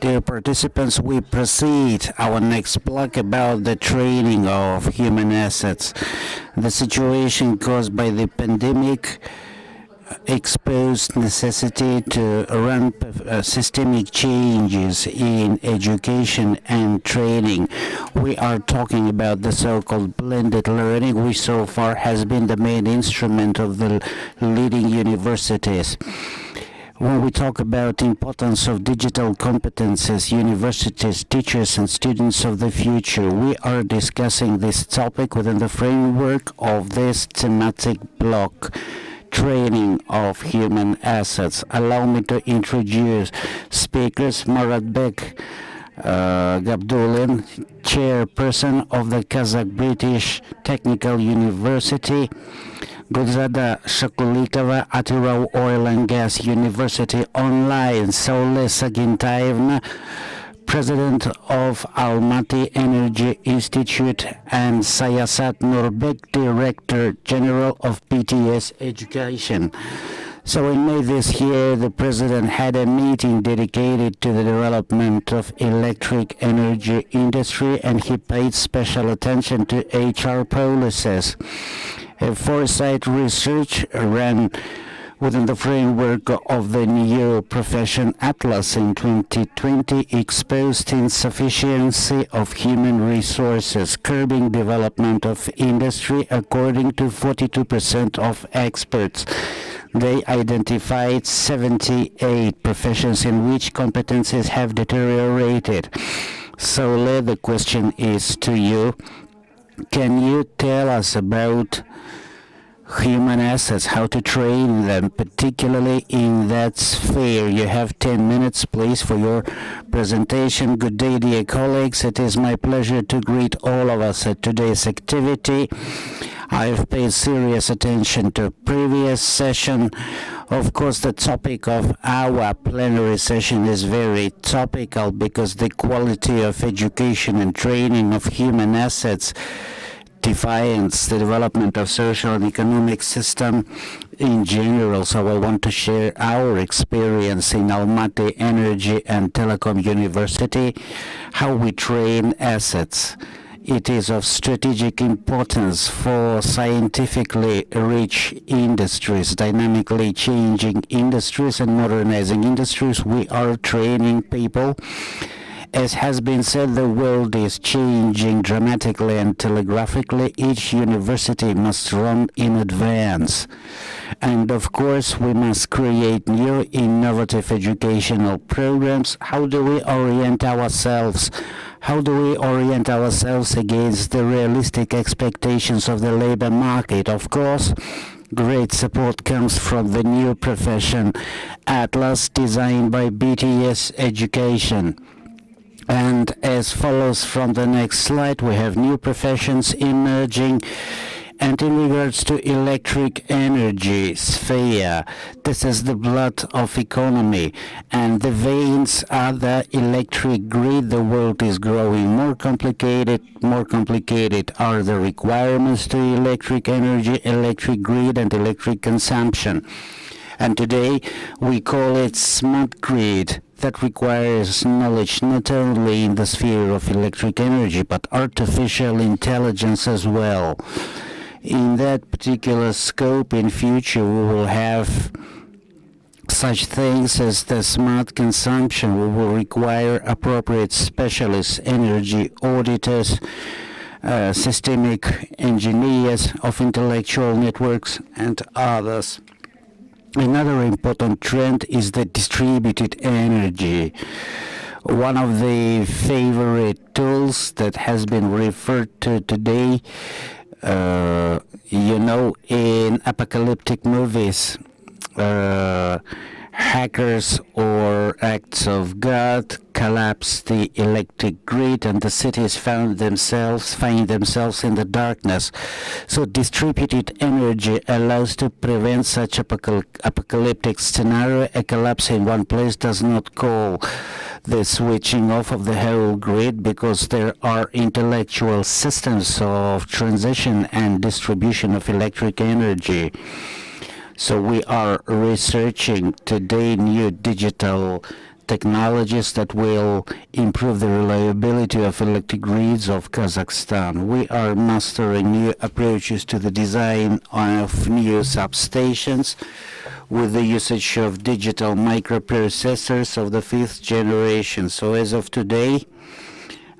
Dear participants, we proceed our next block about the training of human assets. The situation caused by the pandemic exposed necessity to run systemic changes in education and training. We are talking about the so-called blended learning, which so far has been the main instrument of the leading universities. When we talk about the importance of digital competences, universities, teachers and students of the future, we are discussing this topic within the framework of this thematic block, training of human assets. Allow me to introduce speakers: Maratbek, Gabdullin, chairperson of the Kazakh-British Technical University; Gulzada Shakulikova, Atirau Oil and Gas University Online; Saule Sagintaevna, President of Almaty Energy Institute; and Sayasat Nurbek, Director General of PTS Education. So in May this year, the President had a meeting dedicated to the development of electric energy industry, and he paid special attention to HR policies. A foresight research ran within the framework of the new profession Atlas in 2020 exposed insufficiency of human resources, curbing development of industry according to 42% of experts. They identified 78 professions in which competencies have deteriorated. So the question is to you: can you tell us about human assets, how to train them, particularly in that sphere? You have 10 minutes, please, for your presentation. Good day, dear colleagues. It is my pleasure to greet all of us at today's activity. I have paid serious attention to previous session. Of course, the topic of our plenary session is very topical because the quality of education and training of human assets defines the development of social and economic system in general. So I want to share our experience in Almaty Energy and Telecom University, how we train assets. It is of strategic importance for scientifically rich industries, dynamically changing industries and modernizing industries. We are training people. As has been said, the world is changing dramatically and telegraphically. Each university must run in advance. And of course, we must create new innovative educational programs. How do we orient ourselves? How do we orient ourselves against the realistic expectations of the labor market? Of course, great support comes from the new profession Atlas, designed by BTS Education. And as follows from the next slide, we have new professions emerging. And in regards to electric energy sphere, this is the blood of economy, and the veins are the electric grid. The world is growing more complicated are the requirements to electric energy, electric grid, and electric consumption. And today we call it smart grid. That requires knowledge not only in the sphere of electric energy, but artificial intelligence as well. In that particular scope, in future, we will have such things as the smart consumption. We will require appropriate specialists, energy auditors, systemic engineers of intellectual networks, and others. Another important trend is the distributed energy. One of the favorite tools that has been referred to today, in apocalyptic movies, hackers or acts of God collapse the electric grid and the cities find themselves in the darkness. So distributed energy allows to prevent such apocalyptic scenario. A collapse in one place does not call the switching off of the whole grid, because there are intellectual systems of transition and distribution of electric energy. So we are researching today new digital technologies that will improve the reliability of electric grids of Kazakhstan. We are mastering new approaches to the design of new substations with the usage of digital microprocessors of the 5th generation. So as of today,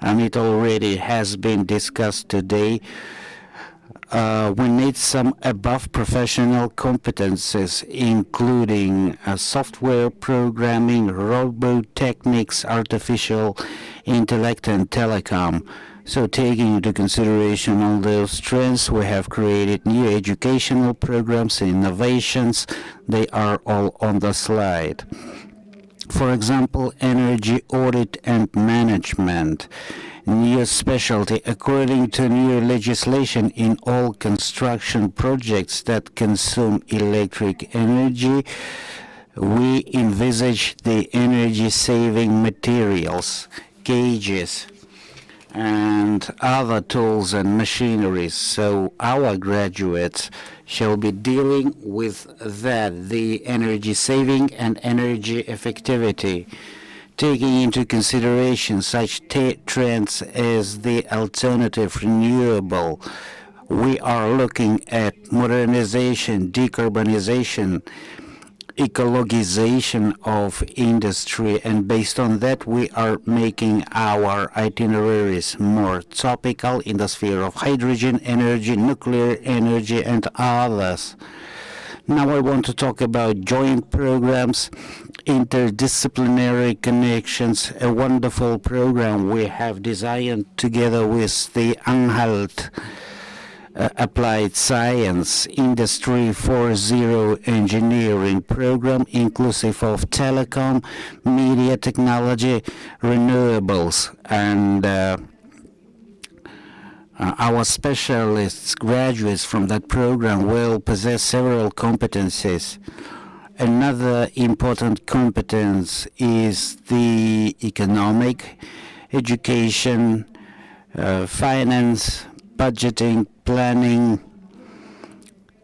and it already has been discussed today, we need some above professional competences, including software programming, robotechnics, artificial intellect, and telecom. So taking into consideration all those trends, we have created new educational programs and innovations. They are all on the slide. For example, energy audit and management. New specialty according to new legislation in all construction projects that consume electric energy. We envisage the energy saving materials, gauges, and other tools and machineries. So our graduates shall be dealing with that, the energy saving and energy effectivity, taking into consideration such trends as the alternative renewable. We are looking at modernization, decarbonization, ecologization of industry, and based on that we are making our itineraries more topical in the sphere of hydrogen energy, nuclear energy, and others. Now I want to talk about joint programs, interdisciplinary connections, a wonderful program we have designed together with the Anhalt Applied Science Industry 4.0 Engineering Program, inclusive of telecom, media technology, renewables, and our specialists, graduates from that program, will possess several competencies. Another important competence is the economic, education, finance, budgeting, planning,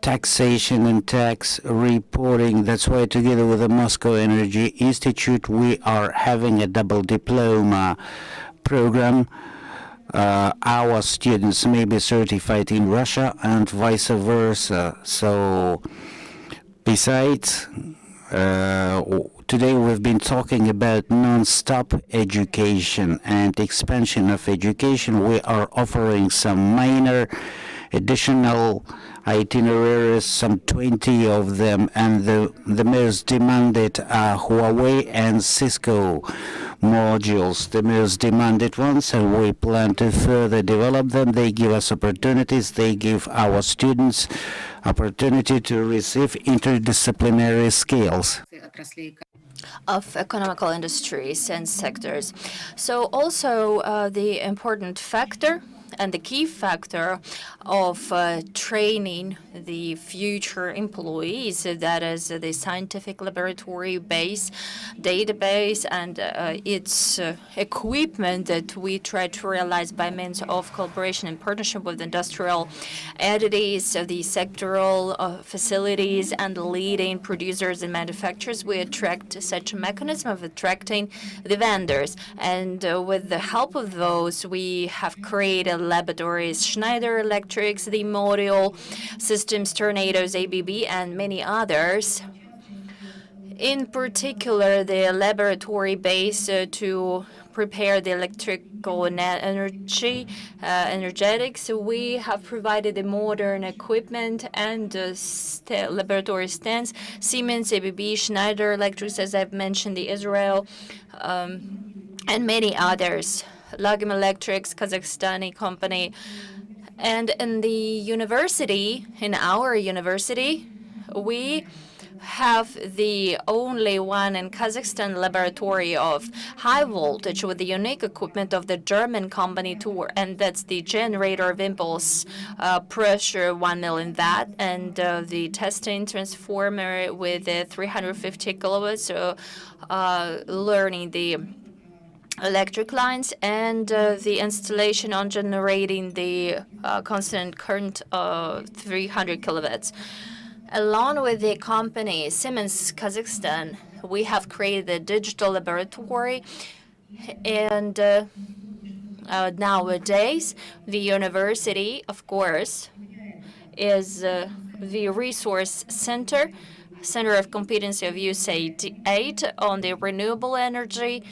taxation and tax reporting. That's why together with the Moscow Energy Institute we are having a double diploma program. Our students may be certified in Russia and vice versa. So besides, today we've been talking about non-stop education and expansion of education. We are offering some minor additional itineraries, some 20 of them, and the most demanded are Huawei and Cisco modules, the most demanded ones, and we plan to further develop them. They give us opportunities, they give our students opportunity to receive interdisciplinary skills of economical industries and sectors. So also the important factor and the key factor of training the future employees, that is the scientific laboratory base, database, and its equipment that we try to realize by means of collaboration and partnership with industrial entities, the sectoral facilities, and leading producers and manufacturers. We attract such a mechanism of attracting the vendors. And with the help of those, we have created laboratories, Schneider Electrics, the Model Systems, Tornadoes, ABB, and many others. In particular, the laboratory base to prepare the electrical energetics. We have provided the modern equipment and laboratory stands. Siemens, ABB, Schneider Electric, as I've mentioned, the Israel, and many others. Lagim Electrics, Kazakhstani company. And in the university, in our university, we have the only one in Kazakhstan laboratory of high voltage with the unique equipment of the German company Tour, and that's the generator of impulse pressure 1 million watt, and the testing transformer with 350 kilowatts, so learning the electric lines, and the installation on generating the constant current of 300 kilowatts. Along with the company Siemens Kazakhstan, we have created a digital laboratory, and nowadays the university, of course, is the resource center of competency of USA8 on the renewable energy.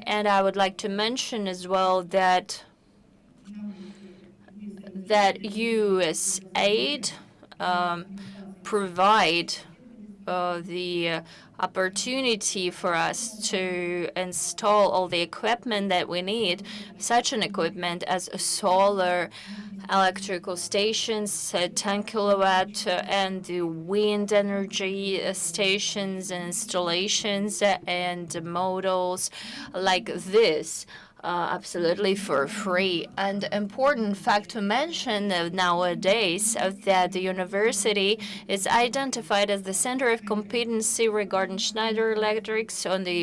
And I would like to mention as well that US8 provide the opportunity for us to install all the equipment that we need, such an equipment as solar electrical stations, 10 kilowatt, and the wind energy stations and installations and models like this. Absolutely for free. And important fact to mention nowadays that the university is identified as the center of competency regarding Schneider Electrics on the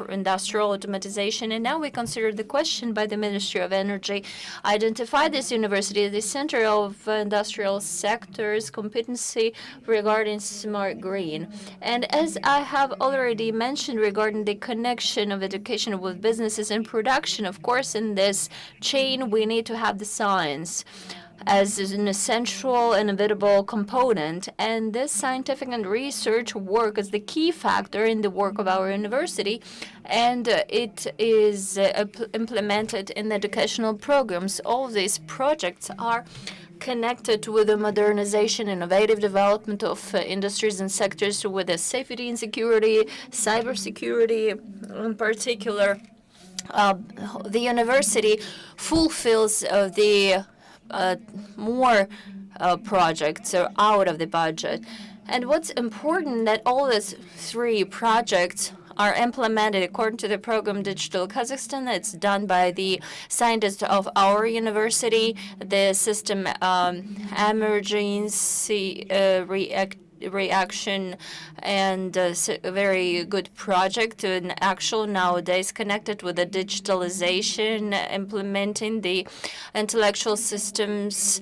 industrial automatization. And now we consider the question by the Ministry of Energy, identify this university as the center of industrial sectors competency regarding smart green. And as I have already mentioned regarding the connection of education with businesses and production, of course, in this chain, we need to have the science as an essential and inevitable component. And this scientific and research work is the key factor in the work of our university, and it is implemented in educational programs. All these projects are connected with the modernization, innovative development of industries and sectors with the safety and security, cybersecurity in particular. The university fulfills the more projects are out of the budget. And what's important that all these three projects are implemented according to the program Digital Kazakhstan. It's done by the scientists of our university. The system emergency reaction and a very good project and actual nowadays connected with the digitalization, implementing the intellectual systems.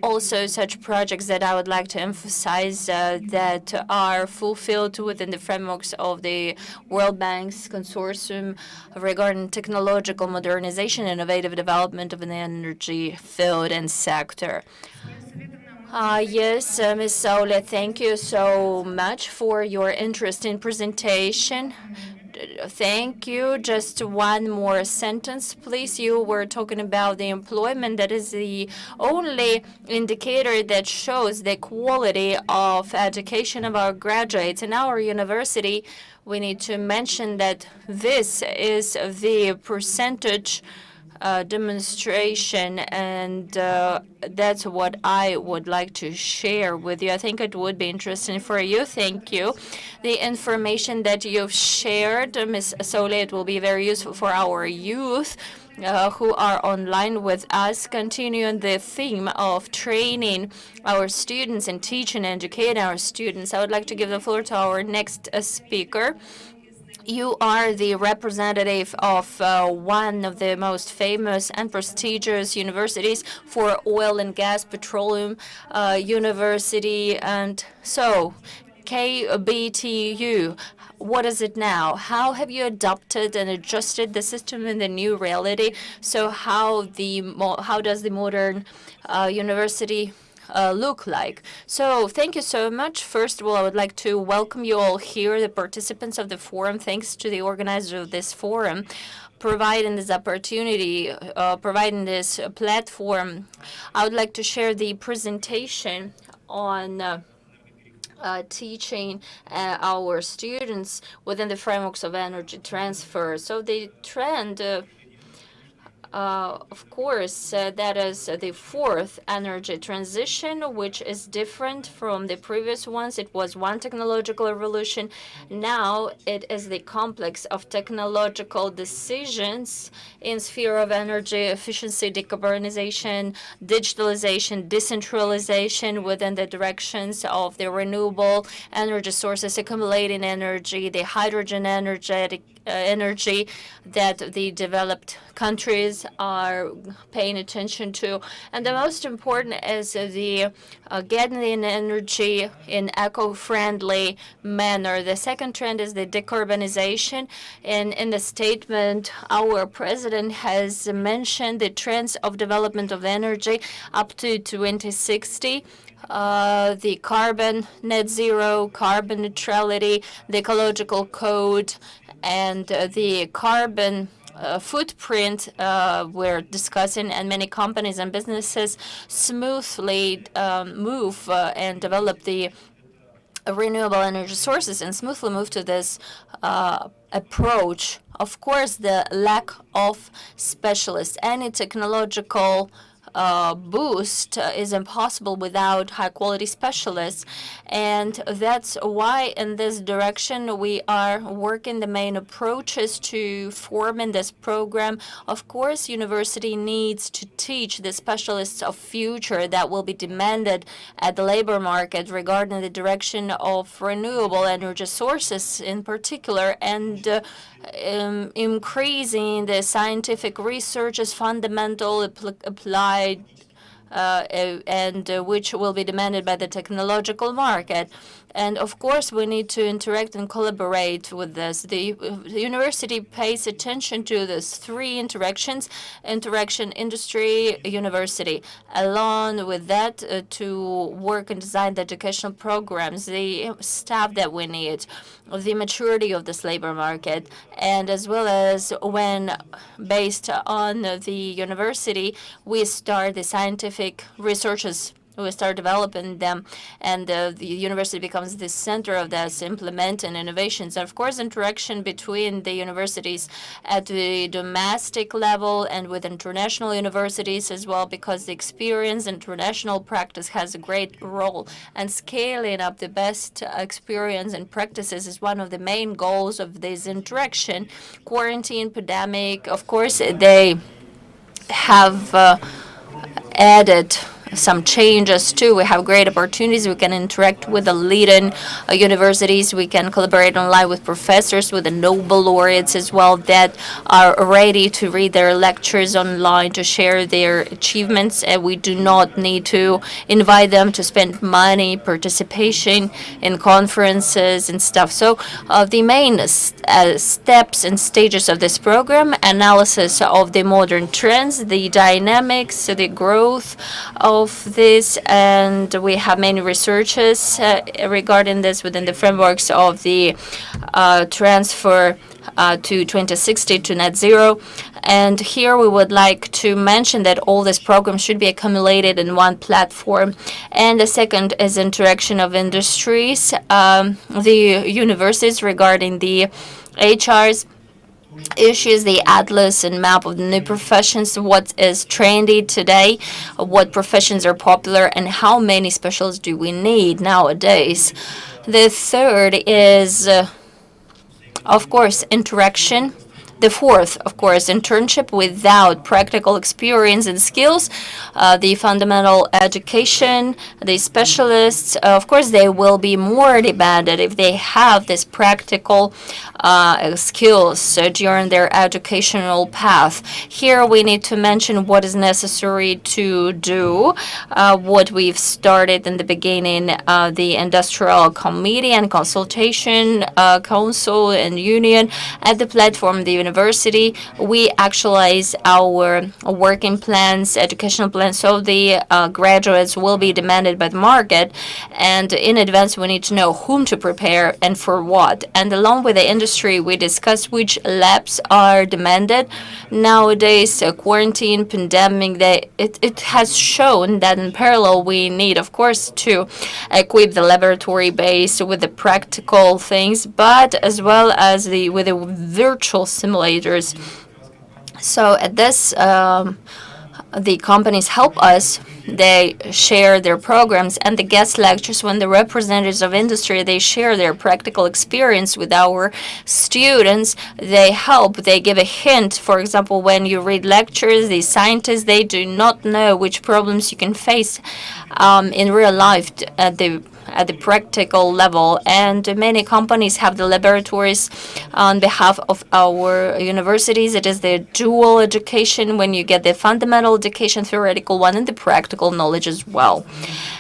Also such projects that I would like to emphasize that are fulfilled within the frameworks of the World Bank's consortium regarding technological modernization and innovative development of an energy field and sector. Yes, Ms. Saule, thank you so much for your interesting presentation. Thank you. Just one more sentence, please. You were talking about the employment. That is the only indicator that shows the quality of education of our graduates. In our university, we need to mention that this is the percentage demonstration, and that's what I would like to share with you. I think it would be interesting for you. Thank you. The information that you've shared, Ms. Saule, it will be very useful for our youth who are online with us. Continuing the theme of training our students and teaching and educating our students, I would like to give the floor to our next speaker. You are the representative of one of the most famous and prestigious universities for oil and gas, petroleum university. And so, KBTU, what is it now? How have you adopted and adjusted the system in the new reality? So how does the modern university look like? So thank you so much. First of all, I would like to welcome you all here, the participants of the forum. Thanks to the organizer of this forum providing this opportunity, providing this platform. I would like to share the presentation on teaching our students within the frameworks of energy transfer. So the trend of course, that is the fourth energy transition, which is different from the previous ones. It was one technological revolution. Now it is the complex of technological decisions in sphere of energy efficiency, decarbonization, digitalization, decentralization within the directions of the renewable energy sources, accumulating energy, the hydrogen energy that the developed countries are paying attention to. And the most important is the getting energy in eco-friendly manner. The second trend is the decarbonization. And in the statement, our president has mentioned the trends of development of energy up to 2060. The carbon net zero, carbon neutrality, the ecological code, and the carbon footprint we're discussing, and many companies and businesses smoothly move and develop the renewable energy sources and smoothly move to this approach. Of course, the lack of specialists, any technological boost is impossible without high-quality specialists, and that's why in this direction we are working. The main approaches to forming this program. Of course, university needs to teach the specialists of future that will be demanded at the labor market regarding the direction of renewable energy sources in particular, and increasing the scientific research is fundamental, applied, and which will be demanded by the technological market. And of course, we need to interact and collaborate with this. The university pays attention to these three interactions: interaction, industry, university. Along with that, to work and design the educational programs, the staff that we need, the maturity of this labor market, and as well as when, based on the university, we start the scientific researches. We start developing them, and the university becomes the center of this, implementing innovations. And of course, interaction between the universities at the domestic level and with international universities as well, because the experience, international practice has a great role. And scaling up the best experience and practices is one of the main goals of this interaction. Quarantine, pandemic, of course, they have added some changes too. We have great opportunities. We can interact with the leading universities. We can collaborate online with professors, with the Nobel laureates as well, that are ready to read their lectures online, to share their achievements. And we do not need to invite them to spend money, participation in conferences and stuff. So the main steps and stages of this program: analysis of the modern trends, the dynamics, the growth of this, and we have many researches regarding this within the frameworks of the transfer to 2060 to net zero. And here we would like to mention that all these programs should be accumulated in one platform. And the second is interaction of industries, the universities regarding the HRs issues, the atlas and map of the new professions, what is trendy today, what professions are popular, and how many specialists do we need nowadays. The third is, of course, interaction. The fourth, of course, internship without practical experience and skills, the fundamental education, the specialists, of course, they will be more demanded if they have this practical skills during their educational path. Here we need to mention what is necessary to do, what we've started in the beginning, the industrial committee and consultation council and union at the platform, the university. We actualize our working plans, educational plans, so the graduates will be demanded by the market, and in advance we need to know whom to prepare and for what. And along with the industry, we discuss which labs are demanded. Nowadays, quarantine, pandemic, it has shown that in parallel we need, of course, to equip the laboratory base with the practical things, but as well as with the virtual simulators. So at this, the companies help us they share their programs, and the guest lectures, when the representatives of industry, they share their practical experience with our students. They help, they give a hint. For example, when you read lectures, the scientists, they do not know which problems you can face in real life at the practical level, and many companies have the laboratories on behalf of our universities. It is the dual education, when you get the fundamental education, theoretical one, and the practical knowledge as well.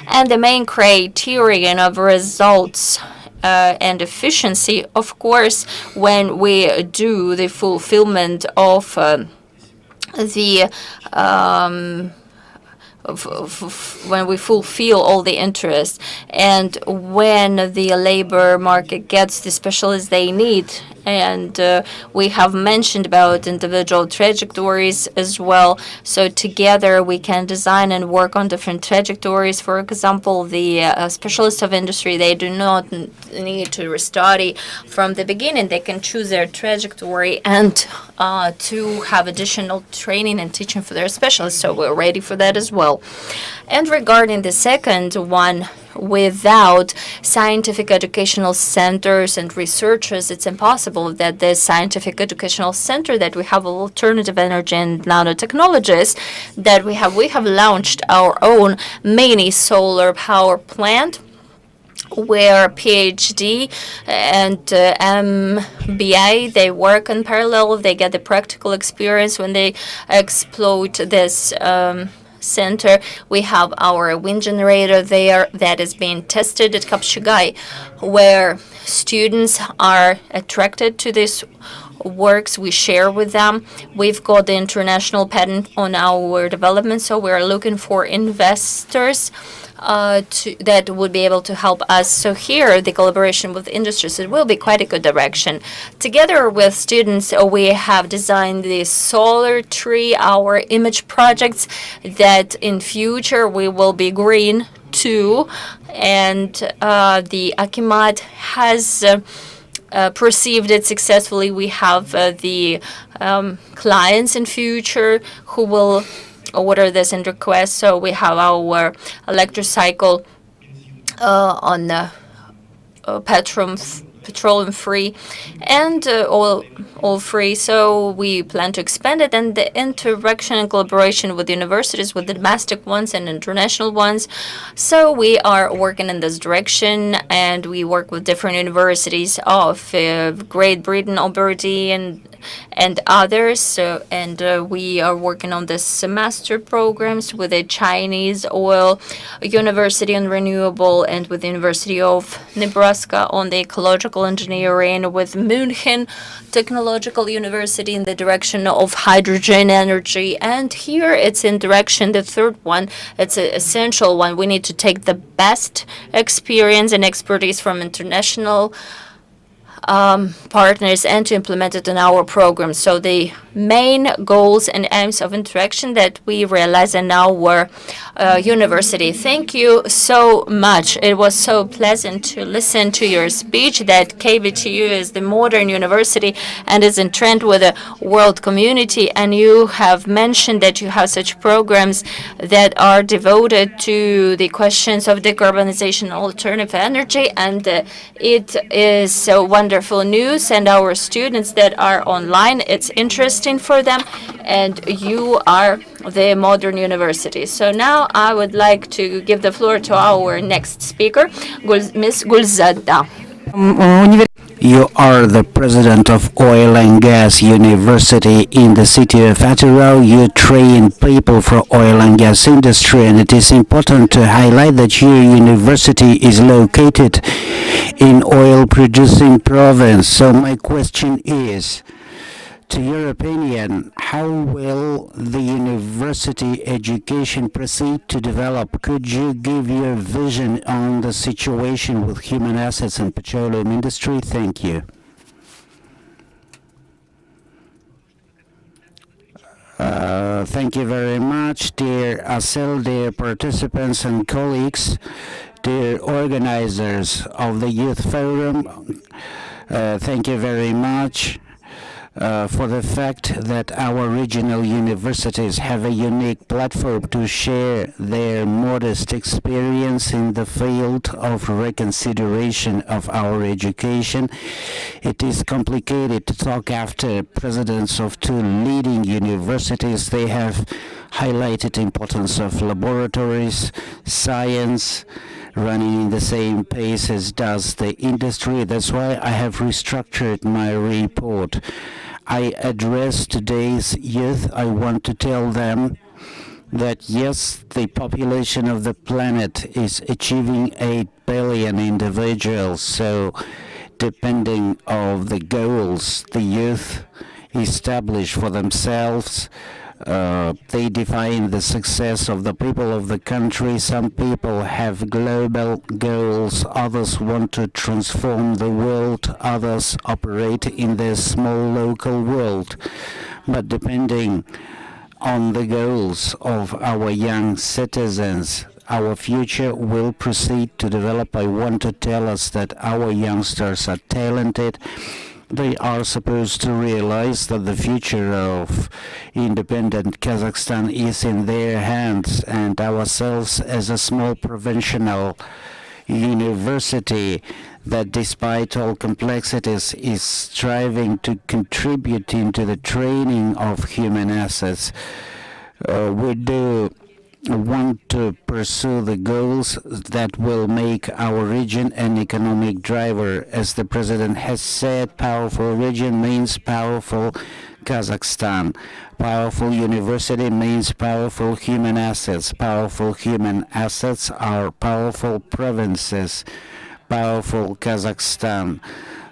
And the main criterion of results and efficiency, of course, when we do the fulfillment of the when we fulfill all the interests, and when the labor market gets the specialists they need. And we have mentioned about individual trajectories as well. So together we can design and work on different trajectories. For example, the specialists of industry, they do not need to study from the beginning. They can choose their trajectory and to have additional training and teaching for their specialists. So we're ready for that as well. And regarding the second one, without scientific educational centers and researchers, it's impossible that the scientific educational center that we have, alternative energy and nanotechnologies that we have launched our own mini solar power plant, where PhD and MBA, they work in parallel. They get the practical experience when they exploit this center. We have our wind generator there that is being tested at Kapshigai, where students are attracted to this works. We share with them. We've got the international patent on our development, so we're looking for investors that would be able to help us. So here, the collaboration with industries, it will be quite a good direction. Together with students, we have designed the solar tree, our image projects, that in future we will be green too. And the Akimat has perceived it successfully. We have the clients in future who will order this and request. So we have our electrocycle on petroleum free and oil free. So we plan to expand it, and the interaction and collaboration with universities, with the domestic ones and international ones. So we are working in this direction, and we work with different universities of Great Britain, Obry, and others. And we are working on the semester programs with the Chinese Oil University on renewable, and with the University of Nebraska on the ecological engineering, with München Technological University in the direction of hydrogen energy. And here it's in direction, the third one, it's an essential one. We need to take the best experience and expertise from international partners and to implement it in our program. So the main goals and aims of interaction that we realize in our university. Thank you so much. It was so pleasant to listen to your speech that KBTU is the modern university and is in trend with the world community. And you have mentioned that you have such programs that are devoted to the questions of decarbonization and alternative energy. And it is so wonderful news. And our students that are online, it's interesting for them, and you are the modern university. So now I would like to give the floor to our next speaker, Ms. Gulzada. You are the president of Oil and Gas University in the city of Atyrau. You train people for oil and gas industry, and it is important to highlight that your university is located in oil-producing province. So my question is, to your opinion, how will the university education proceed to develop? Could you give your vision on the situation with human assets and petroleum industry? Thank you. Thank you very much, dear Assel, dear participants and colleagues, dear organizers of the Youth Forum. Thank you very much. for the fact that our regional universities have a unique platform to share their modest experience in the field of reconsideration of our education. It is complicated to talk after presidents of two leading universities. They have highlighted the importance of laboratories, science, running in the same pace as does the industry. That's why I have restructured my report. I address today's youth. I want to tell them that yes, the population of the planet is achieving 8 billion individuals. So depending on the goals the youth establish for themselves, they define the success of the people of the country. Some people have global goals, others want to transform the world, others operate in their small local world. But depending on the goals of our young citizens, our future will proceed to develop. I want to tell us that our youngsters are talented. They are supposed to realize that the future of independent Kazakhstan is in their hands, and ourselves as a small provincial university that despite all complexities is striving to contribute into the training of human assets. We do want to pursue the goals that will make our region an economic driver. As the president has said, powerful region means powerful Kazakhstan. Powerful university means powerful human assets. Powerful human assets are powerful provinces. Powerful Kazakhstan.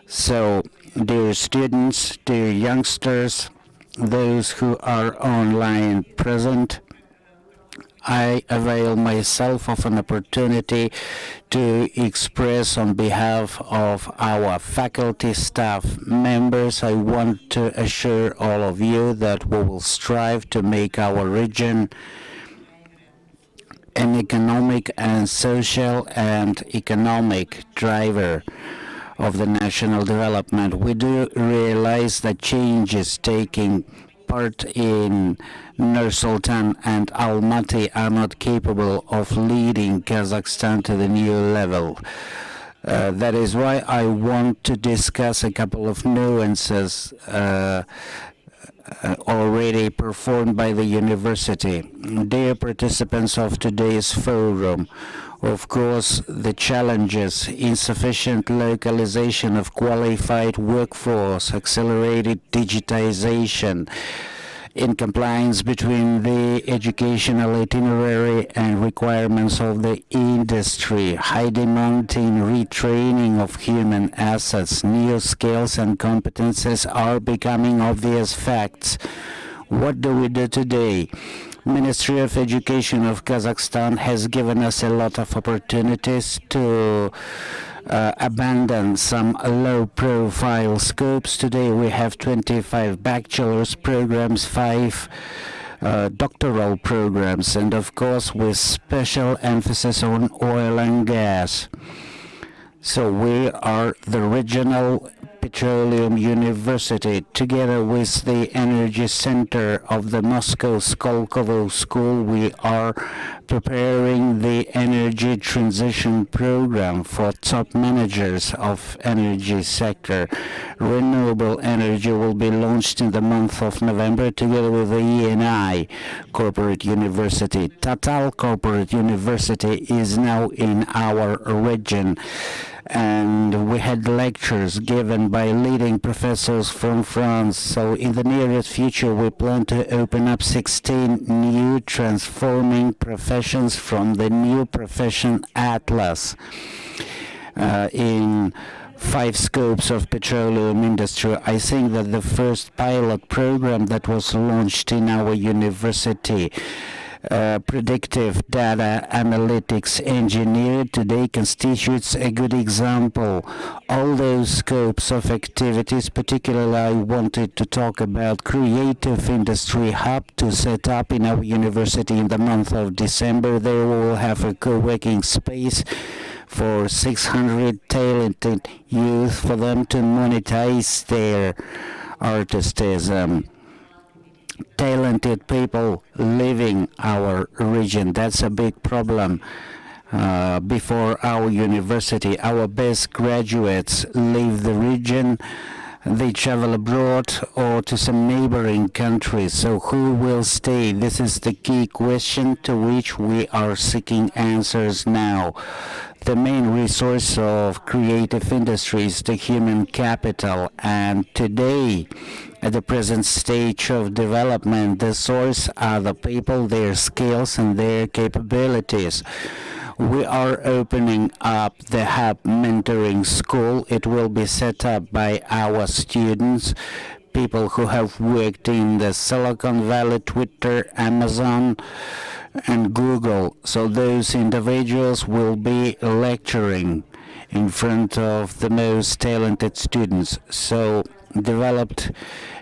So, dear students, dear youngsters, those who are online present, I avail myself of an opportunity to express on behalf of our faculty, staff, members. I want to assure all of you that we will strive to make our region an economic and social and economic driver of the national development. We do realize that change is taking part in Nur-Sultan and Almaty are not capable of leading Kazakhstan to the new level. That is why I want to discuss a couple of nuances already performed by the university. Dear participants of today's forum, of course, the challenges, insufficient localization of qualified workforce, accelerated digitization, in compliance between the educational itinerary and requirements of the industry, high demand in retraining of human assets, new skills and competences are becoming obvious facts. What do we do today? Ministry of Education of Kazakhstan has given us a lot of opportunities to abandon some low-profile scopes. Today we have 25 bachelor's programs, 5 doctoral programs, and of course with special emphasis on oil and gas. So we are the regional petroleum university, together with the energy center of the Moscow Skolkovo School. We are preparing the energy transition program for top managers of energy sector. Renewable energy will be launched in the month of November together with the ENI Corporate University. Total Corporate University is now in our region, and we had lectures given by leading professors from France. So in the nearest future we plan to open up 16 new transforming professions from the new profession atlas in 5 scopes of petroleum industry. I think that the first pilot program that was launched in our university, predictive data analytics engineer, today constitutes a good example. All those scopes of activities, particularly I wanted to talk about creative industry hub to set up in our university in the month of December. There we will have a co-working space for 600 talented youth for them to monetize their artistism, talented people leaving our region. That's a big problem. Before our university, our best graduates leave the region. They travel abroad or to some neighboring countries. So who will stay? This is the key question to which we are seeking answers now. The main resource of creative industry is the human capital, and today, at the present stage of development, the source are the people, their skills and their capabilities. We are opening up the Hub Mentoring School. It will be set up by our students, people who have worked in the Silicon Valley, Twitter, Amazon, and Google. So those individuals will be lecturing in front of the most talented students. So developed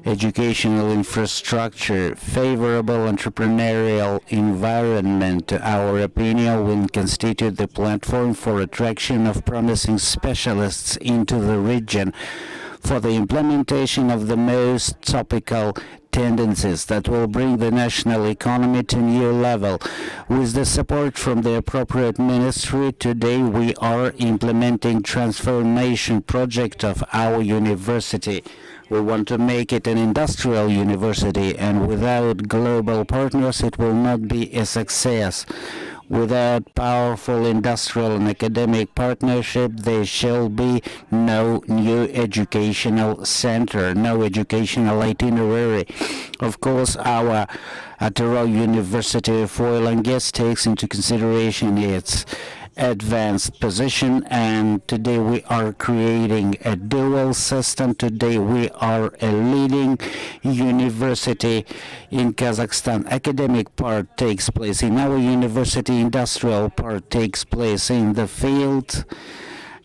educational infrastructure, favorable entrepreneurial environment, to our opinion, will constitute the platform for attraction of promising specialists into the region for the implementation of the most topical tendencies that will bring the national economy to a new level. With the support from the appropriate ministry, today we are implementing transformation project of our university. We want to make it an industrial university, and without global partners it will not be a success. Without powerful industrial and academic partnership, there shall be no new educational center, no educational itinerary. Of course, our Ataro University of Oil and Gas takes into consideration its advanced position, and today we are creating a dual system. Today we are a leading university in Kazakhstan. Academic part takes place in our university, industrial part takes place in the field,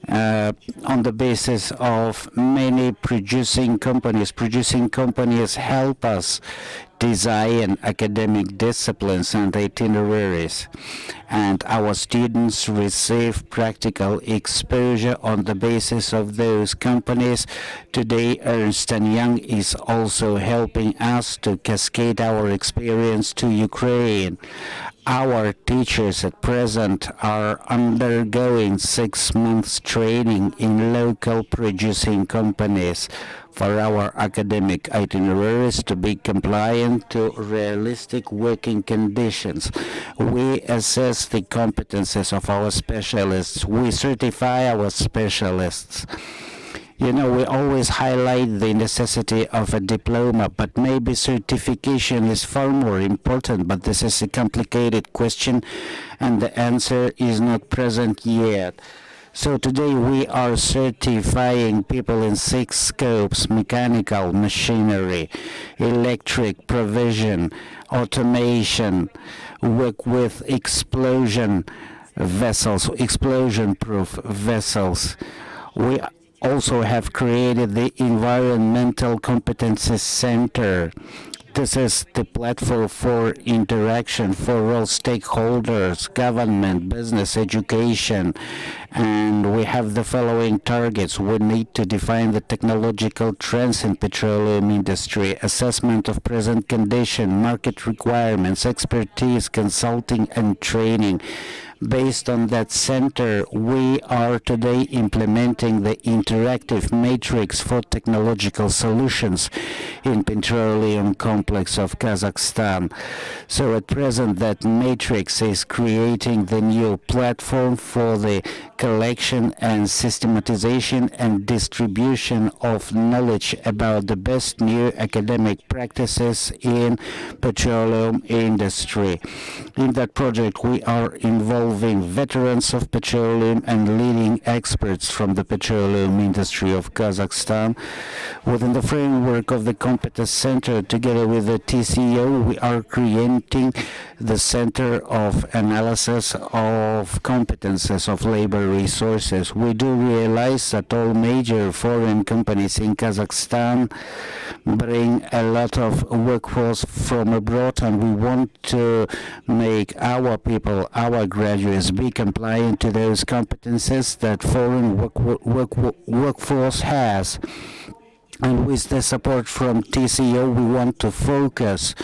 on the basis of many producing companies. Producing companies help us design academic disciplines and itineraries, and our students receive practical exposure on the basis of those companies. Today, Ernst & Young is also helping us to cascade our experience to Ukraine. Our teachers at present are undergoing 6 months training in local producing companies for our academic itineraries to be compliant to realistic working conditions. We assess the competences of our specialists. We certify our specialists. You know, we always highlight the necessity of a diploma, but maybe certification is far more important, but this is a complicated question and the answer is not present yet. So today we are certifying people in 6 scopes: mechanical, machinery, electric provision, automation, work with explosion vessels, explosion-proof vessels. We also have created the Environmental Competencies Center. This is the platform for interaction for all stakeholders, government, business, education, and we have the following targets. We need to define the technological trends in petroleum industry, assessment of present condition, market requirements, expertise, consulting, and training. Based on that center, we are today implementing the interactive matrix for technological solutions in petroleum complex of Kazakhstan. So at present, that matrix is creating the new platform for the collection and systematization and distribution of knowledge about the best new academic practices in petroleum industry. In that project, we are involving veterans of petroleum and leading experts from the petroleum industry of Kazakhstan. Within the framework of the Competence Center, together with the TCO, we are creating the Center of Analysis of Competences of Labor Resources. We do realize that all major foreign companies in Kazakhstan bring a lot of workforce from abroad, and we want to make our people, our graduates, be compliant to those competences that foreign workforce has. And with the support from TCO, we want to focus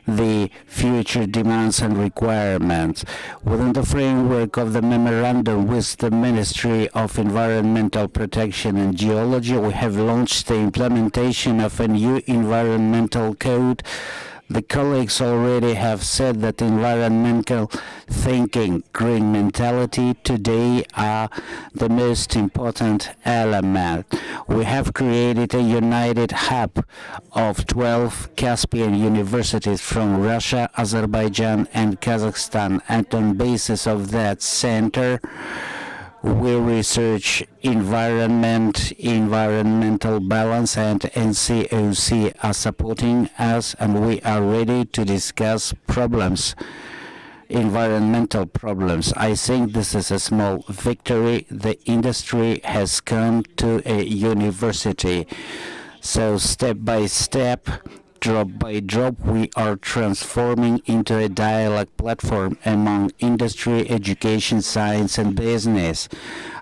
the future demands and requirements. Within the framework of the memorandum with the Ministry of Environmental Protection and Geology, we have launched the implementation of a new environmental code. The colleagues already have said that environmental thinking, green mentality today are the most important element. We have created a united hub of 12 Caspian universities from Russia, Azerbaijan, and Kazakhstan, and on basis of that center, we research environment, environmental balance, and NCOC are supporting us, and we are ready to discuss problems, environmental problems. I think this is a small victory. The industry has come to a university. So step by step, drop by drop, we are transforming into a dialogue platform among industry, education, science, and business.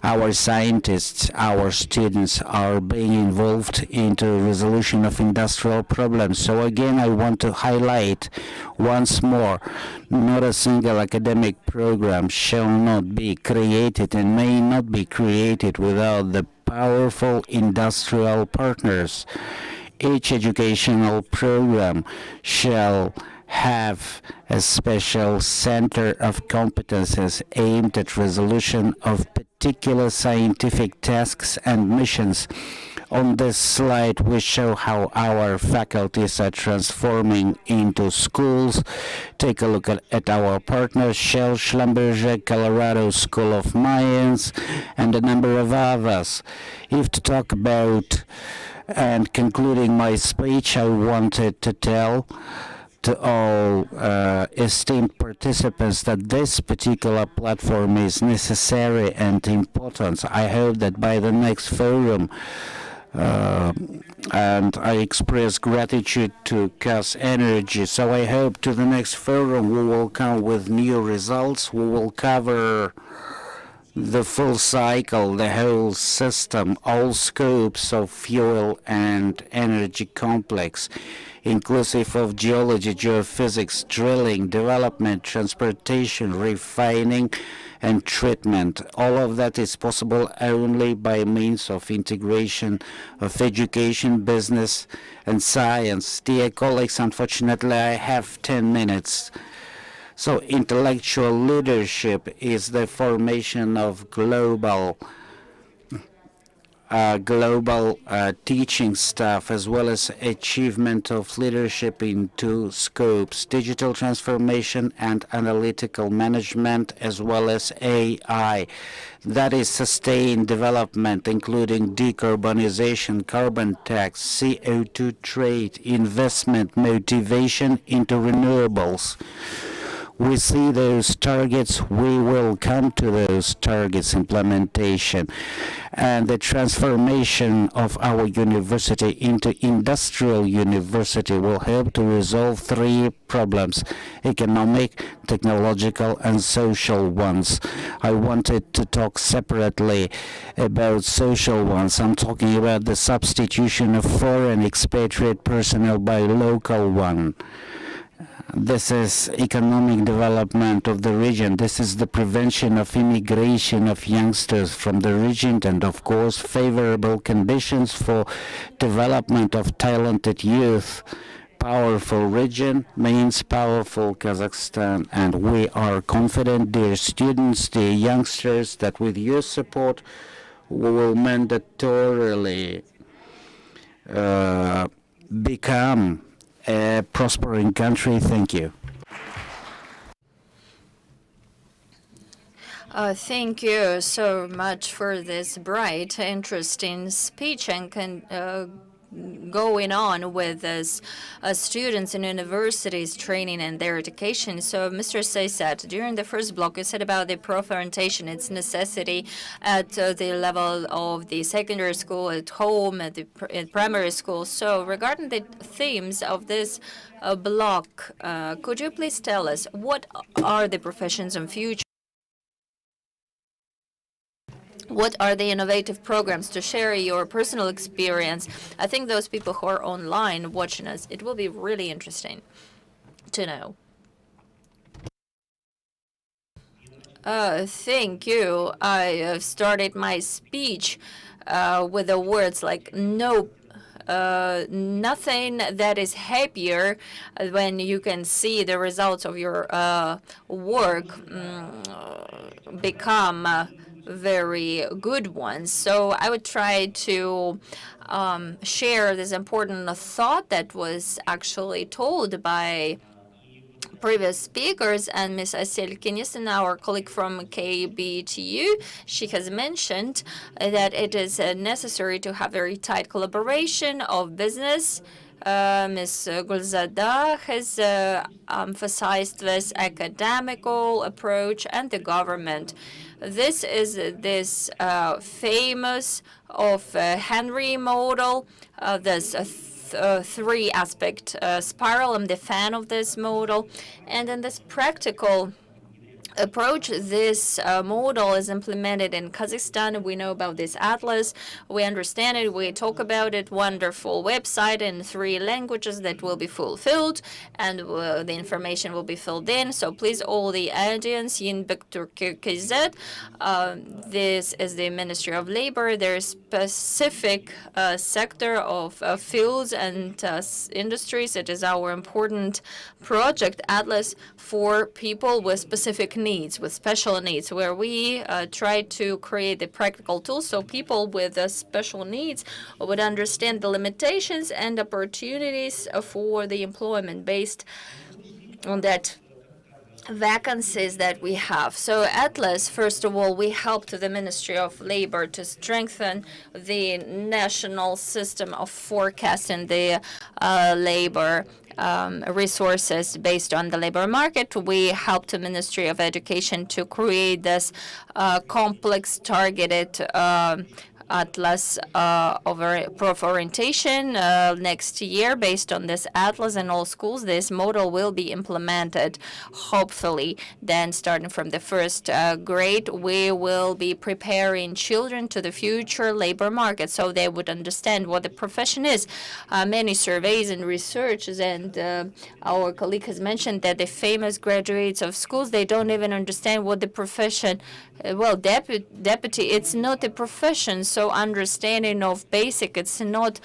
Our scientists, our students are being involved into resolution of industrial problems. So again, I want to highlight once more, not a single academic program shall not be created and may not be created without the powerful industrial partners. Each educational program shall have a special center of competences aimed at resolution of particular scientific tasks and missions. On this slide, we show how our faculties are transforming into schools. Take a look at our partners, Shell, Schlumberger, Colorado School of Mines, and a number of others. If to talk about and concluding my speech, I wanted to tell to all esteemed participants that this particular platform is necessary and important. I hope that by the next forum, and I express gratitude to Kazenergy. So I hope to the next forum we will come with new results. We will cover the full cycle, the whole system, all scopes of fuel and energy complex, inclusive of geology, geophysics, drilling, development, transportation, refining, and treatment. All of that is possible only by means of integration of education, business, and science. Dear colleagues, unfortunately, I have 10 minutes. So intellectual leadership is the formation of global teaching staff, as well as achievement of leadership in two scopes: digital transformation and analytical management, as well as AI. That is sustained development, including decarbonization, carbon tax, CO2 trade, investment, motivation into renewables. We see those targets, we will come to those targets implementation. And the transformation of our university into industrial university will help to resolve three problems: economic, technological, and social ones. I wanted to talk separately about social ones. I'm talking about the substitution of foreign expatriate personnel by local one. This is economic development of the region. This is the prevention of immigration of youngsters from the region, and of course favorable conditions for development of talented youth. Powerful region means powerful Kazakhstan, and we are confident, dear students, dear youngsters, that with your support we will mandatorily become a prospering country. Thank you. Thank you so much for this bright, interesting speech, and going on with this students in universities training and their education. So, Mr. Sayasat, during the first block, you said about the pro-orientation, its necessity at the level of the secondary school, at home, at the primary school. So, regarding the themes of this block, could you please tell us what are the professions and future? What are the innovative programs to share your personal experience? I think those people who are online watching us, it will be really interesting to know. Thank you. I started my speech with the words like no. Nothing that is happier when you can see the results of your work become very good ones. So I would try to share this important thought that was actually told by previous speakers, and Ms. Assel, our colleague from KBTU, she has mentioned that it is necessary to have very tight collaboration of business. Ms. Gulzada has emphasized this academical approach and the government. This is this famous of Henry model, this three-aspect spiral. I'm the fan of this model. And in this practical approach, this model is implemented in Kazakhstan. We know about this atlas. We understand it. We talk about it. Wonderful website in 3 languages that will be fulfilled, and the information will be filled in. So please, all the audience, Yinbek this is the Ministry of Labor. There's specific sector of fields and industries. It is our important project atlas for people with specific needs, with special needs, where we try to create the practical tools so people with special needs would understand the limitations and opportunities for the employment based on that vacancies that we have. So Atlas, first of all, we helped the Ministry of Labor to strengthen the national system of forecasting the labor resources based on the labor market. We helped the Ministry of Education to create this complex targeted atlas of orientation next year. Based on this atlas in all schools, this model will be implemented, hopefully. Then starting from the first grade, we will be preparing children to the future labor market so they would understand what the profession is. Many surveys and researches, and our colleague has mentioned that the famous graduates of schools, they don't even understand what the profession, well, deputy, it's not a profession. So understanding of basic, it's not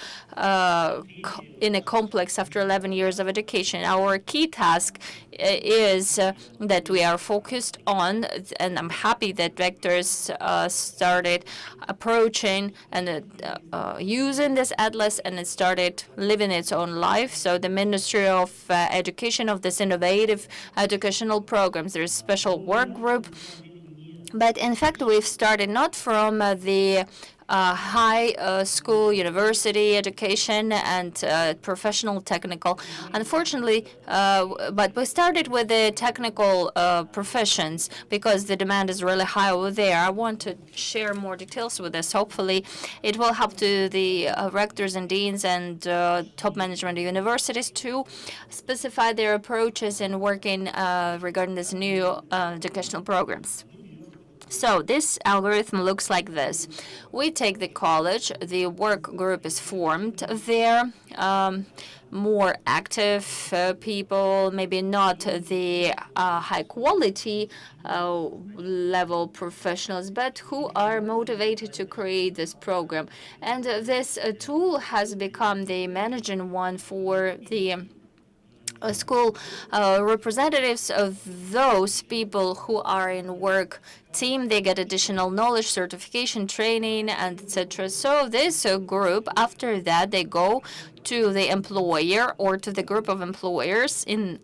in a complex after 11 years of education. Our key task is that we are focused on, and I'm happy that rectors started approaching and using this atlas, and it started living its own life. So the Ministry of Education of this innovative educational programs, there's a special work group. But in fact, we've started not from the high school, university education, and professional technical. Unfortunately, but we started with the technical professions because the demand is really high over there. I want to share more details with us. Hopefully, it will help to the rectors and deans and top management of universities to specify their approaches in working regarding these new educational programs. So this algorithm looks like this. We take the college, the work group is formed there, more active people, maybe not the high quality level professionals, but who are motivated to create this program. And this tool has become the managing one for the school representatives of those people who are in work team. They get additional knowledge, certification, training, and etc. So this group, after that, they go to the employer or to the group of employers. In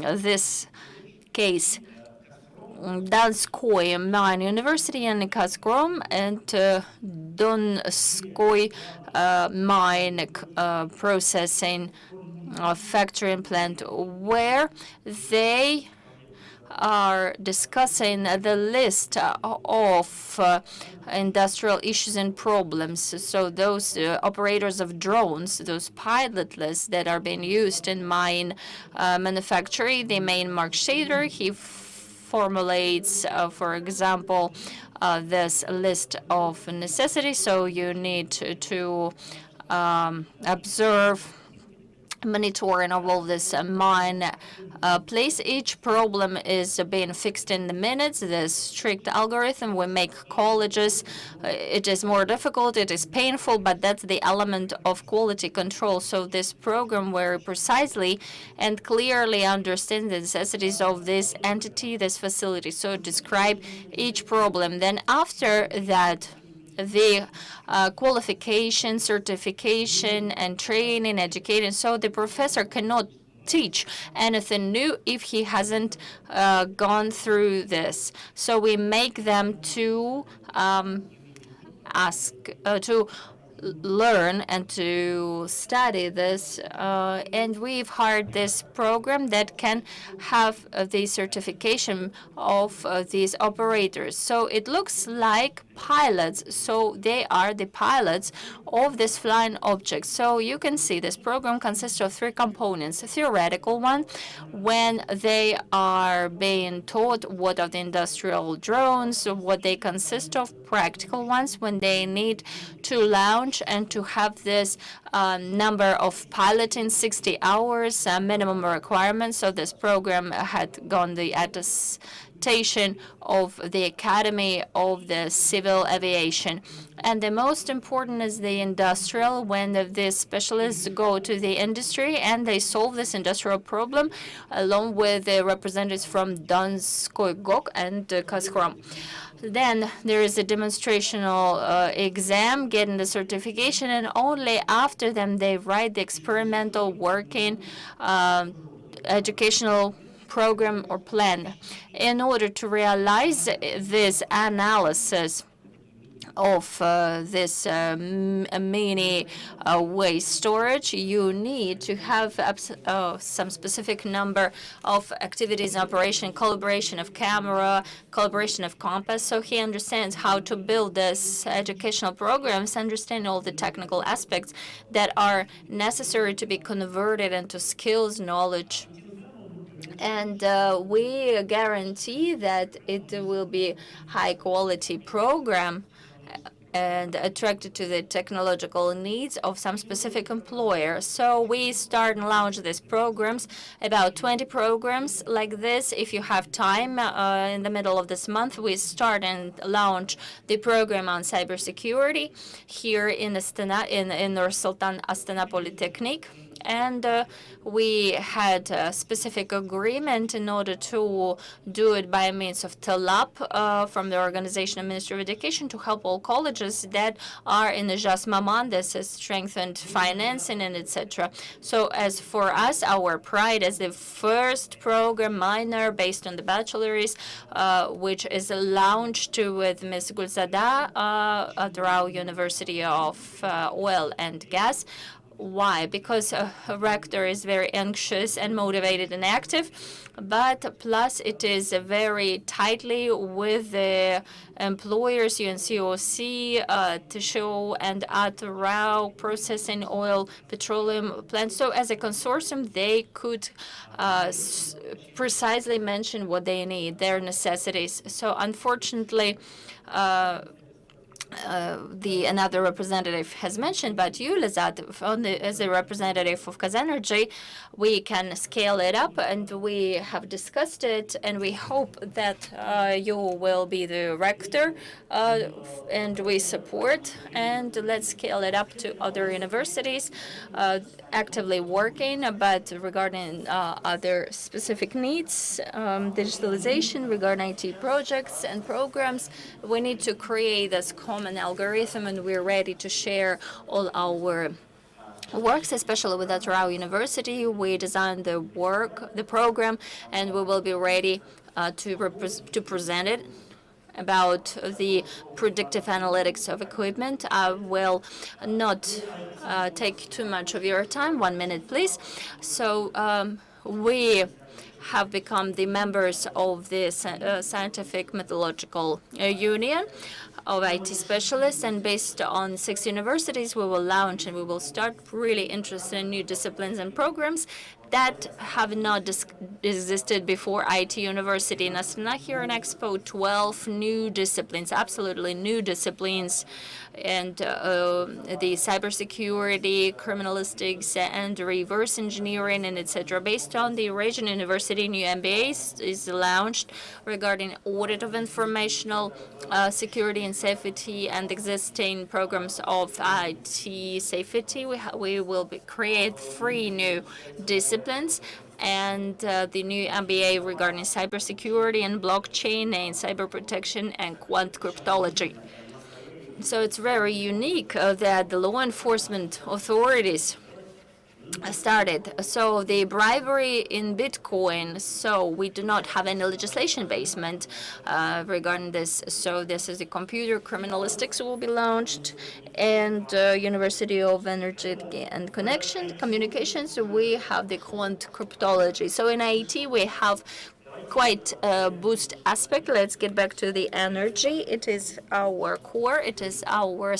this case, Donskoy Mine University and Kazakh and Donskoy Mine Processing Factory and Plant, where they are discussing the list of industrial issues and problems. So those operators of drones, those pilotless that are being used in mine manufacturing, the main Mark Shader, he formulates, for example, this list of necessities. So you need to observe, monitoring of all this mine place. Each problem is being fixed in the minutes. There's strict algorithm. We make colleges. It is more difficult. It is painful, but that's the element of quality control. So this program very precisely and clearly understands the necessities of this entity, this facility. So describe each problem. Then after that, the qualification, certification, and training, educating. So the professor cannot teach anything new if he hasn't gone through this. So we make them to to learn and to study this, and we've hired this program that can have the certification of these operators. So it looks like pilots, so they are the pilots of this flying object. So you can see this program consists of three components. A theoretical one, when they are being taught what are the industrial drones, what they consist of. Practical ones, when they need to launch and to have this number of piloting, 60 hours minimum requirements. So this program had gone the attestation of the Academy of the Civil Aviation. And the most important is the industrial, when the specialists go to the industry and they solve this industrial problem along with the representatives from Donskoy and Kazakh. Then there is a demonstrational exam, getting the certification, and only after them they write the experimental working educational program or plan. In order to realize this analysis of this mini waste storage, you need to have some specific number of activities in operation, calibration of camera, calibration of compass. So he understands how to build this educational programs, understand all the technical aspects that are necessary to be converted into skills, knowledge. And we guarantee that it will be high-quality program and attracted to the technological needs of some specific employer. So we start and launch these programs, about 20 programs like this. If you have time, in the middle of this month, we start and launch the program on cybersecurity here in Astana, in Nur-Sultan Astana Polytechnic. And we had a specific agreement in order to do it by means of TELAP from the Organization of Ministry of Education to help all colleges that are in the Jasmaman. This is strengthened financing and etc. So as for us, our pride is the first program minor based on the bachelor's, which is launched with Ms. Gulzada at Rao University of Oil and Gas. Why? Because Rector is very anxious and motivated and active, but plus it is very tightly with the employers, UNCOC, Tisho, and Rao processing oil, petroleum plants. So as a consortium, they could precisely mention what they need, their necessities. So unfortunately, another representative has mentioned, but you, Lazat, as a representative of Kazenergy, we can scale it up, and we have discussed it, and we hope that you will be the rector, and we support, and let's scale it up to other universities, actively working, but regarding other specific needs, digitalization, regarding IT projects and programs, we need to create this common algorithm, and we're ready to share all our works, especially with Rao University. We designed the program, and we will be ready to present it. About the predictive analytics of equipment, I will not take too much of your time. 1 minute, please. So we have become the members of the Scientific Methodological Union of IT specialists, and based on 6 universities, we will launch and we will start really interesting new disciplines and programs that have not existed before IT University in Astana. Here in Expo, 12 new disciplines, absolutely new disciplines, and the cybersecurity, criminalistics, and reverse engineering, and etc. Based on the Eurasian University, new MBA is launched regarding audit of informational security and safety, and existing programs of IT safety. We will create 3 new disciplines, and the new MBA regarding cybersecurity and blockchain and cyber protection and quant cryptology. So it's very unique that the law enforcement authorities started. So the bribery in Bitcoin, so we do not have any legislation basement regarding this. So this is the computer criminalistics will be launched, and University of Energy and Communications, we have the quant cryptology. So in IT, we have quite a boost aspect. Let's get back to the energy. It is our core. It is our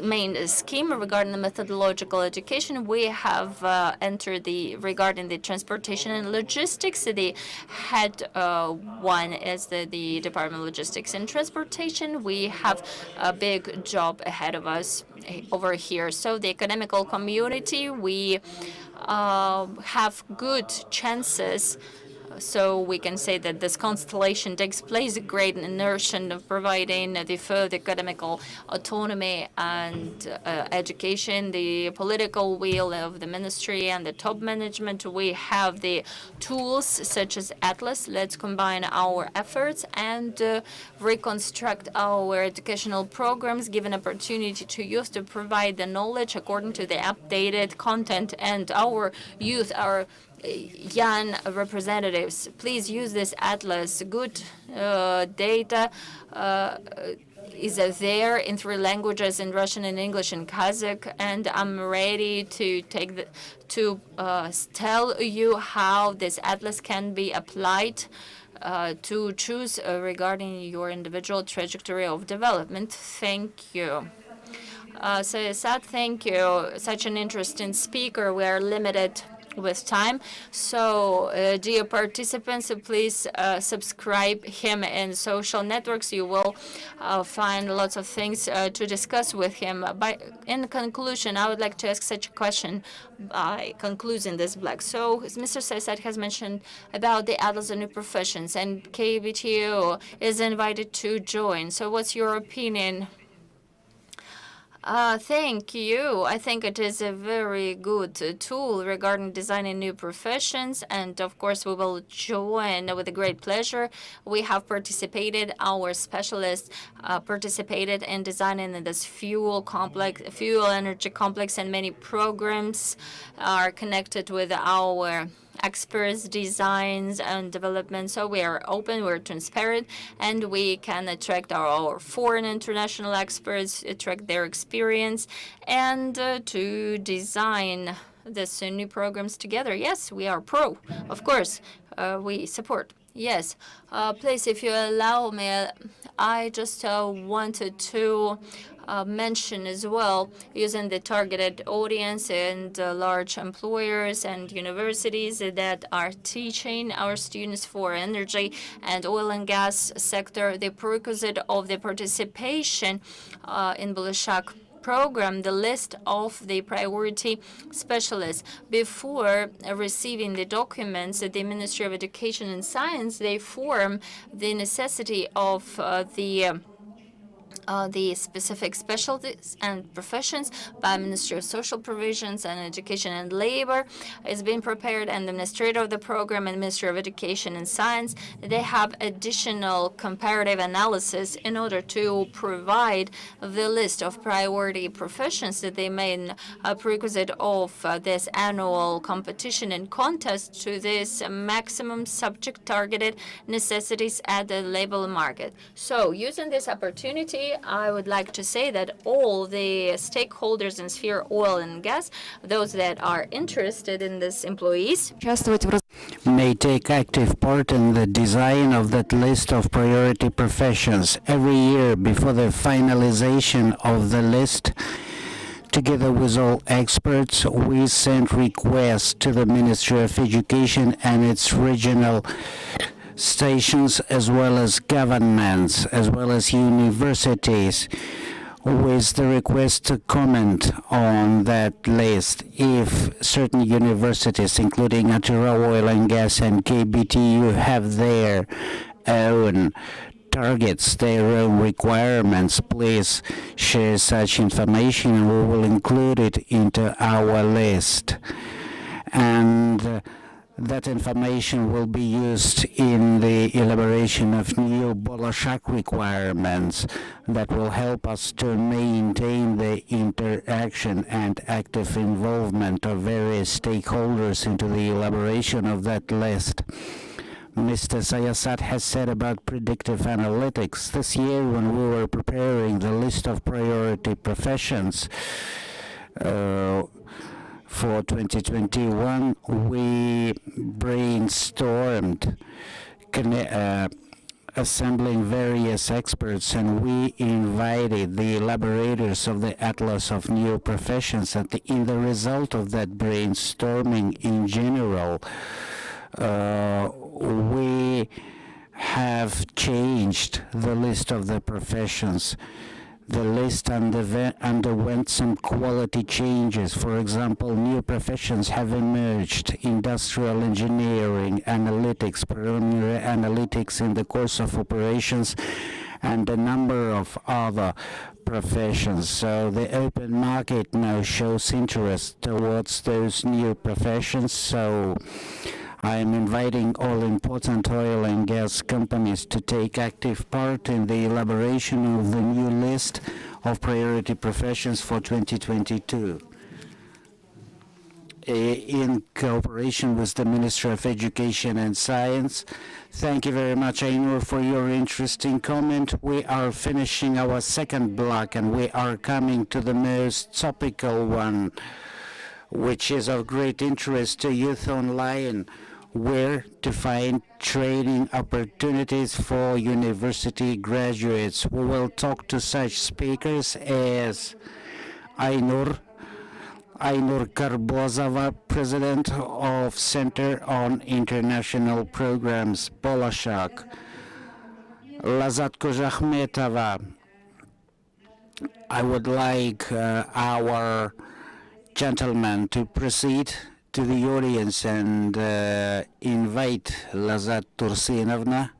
main scheme regarding the methodological education. We have entered regarding the transportation and logistics. The head one is the Department of Logistics and Transportation. We have a big job ahead of us over here. So the academical community, we have good chances. So we can say that this constellation takes place a great inertia of providing the further academical autonomy and education, the political will of the ministry and the top management. We have the tools such as Atlas. Let's combine our efforts and reconstruct our educational programs, give an opportunity to youth to provide the knowledge according to the updated content, and our youth, our young representatives, please use this atlas. Good data is there in 3 languages, in Russian and English and Kazakh, and I'm ready to tell you how this atlas can be applied to choose regarding your individual trajectory of development. Thank you. Sayasat, thank you. Such an interesting speaker. We are limited with time. So, dear participants, please subscribe him in social networks. You will find lots of things to discuss with him. In conclusion, I would like to ask such a question by concluding this block. So, Mr. Sayasat has mentioned about the Atlas of New Professions, and KBTU is invited to join. So, what's your opinion? Thank you. I think it is a very good tool regarding designing new professions, and of course we will join with a great pleasure. We have participated, our specialists participated in designing this fuel energy complex, and many programs are connected with our experts, designs, and development. So we are open, we're transparent, and we can attract our foreign international experts, attract their experience, and to design this new programs together. Yes, we are pro, of course. We support. Yes, please, if you allow me, I just wanted to mention as well, using the targeted audience and large employers and universities that are teaching our students for energy and oil and gas sector, the prerequisite of the participation in Bolashak program, the list of the priority specialists. Before receiving the documents, the Ministry of Education and Science, they form the necessity of the specific specialties and professions by Ministry of Social Provisions and Education and Labor is being prepared, and the administrator of the program and Ministry of Education and Science, they have additional comparative analysis in order to provide the list of priority professions that they made a prerequisite of this annual competition and contest to this maximum subject targeted necessities at the labor market. So using this opportunity, Finally, I would like to say that all the stakeholders in sphere oil and gas, those that are interested in this employees, may take active part in the design of that list of priority professions. Every year before the finalization of the list, together with all experts, we send requests to the Ministry of Education and its regional stations, as well as governments, as well as universities, with the request to comment on that list. If certain universities, including Atira Oil and Gas and KBTU, have their own targets, their own requirements, please share such information and we will include it into our list. And that information will be used in the elaboration of new Bolashak requirements that will help us to maintain the interaction and active involvement of various stakeholders into the elaboration of that list. Mr. Sayasat has said about predictive analytics. This year, when we were preparing the list of priority professions, for 2021, we brainstormed assembling various experts, and we invited the elaborators of the Atlas of New Professions. And in the result of that brainstorming in general, we have changed the list of the professions. The list underwent some quality changes. For example, new professions have emerged: industrial engineering, analytics, preliminary analytics in the course of operations, and a number of other professions. So the open market now shows interest towards those new professions. So I am inviting all important oil and gas companies to take active part in the elaboration of the new list of priority professions for 2022. In cooperation with the Ministry of Education and Science. Thank you very much, Ainur, for your interesting comment. We are finishing our second block and we are coming to the most topical one, which is of great interest to youth online: where to find training opportunities for university graduates. We will talk to such speakers as Ainur Karbozova, President of Center on International Programs, Bolashak; Lazat Kozhakhmetova. I would like our gentleman to proceed to the audience and invite Lazat Tursinovna.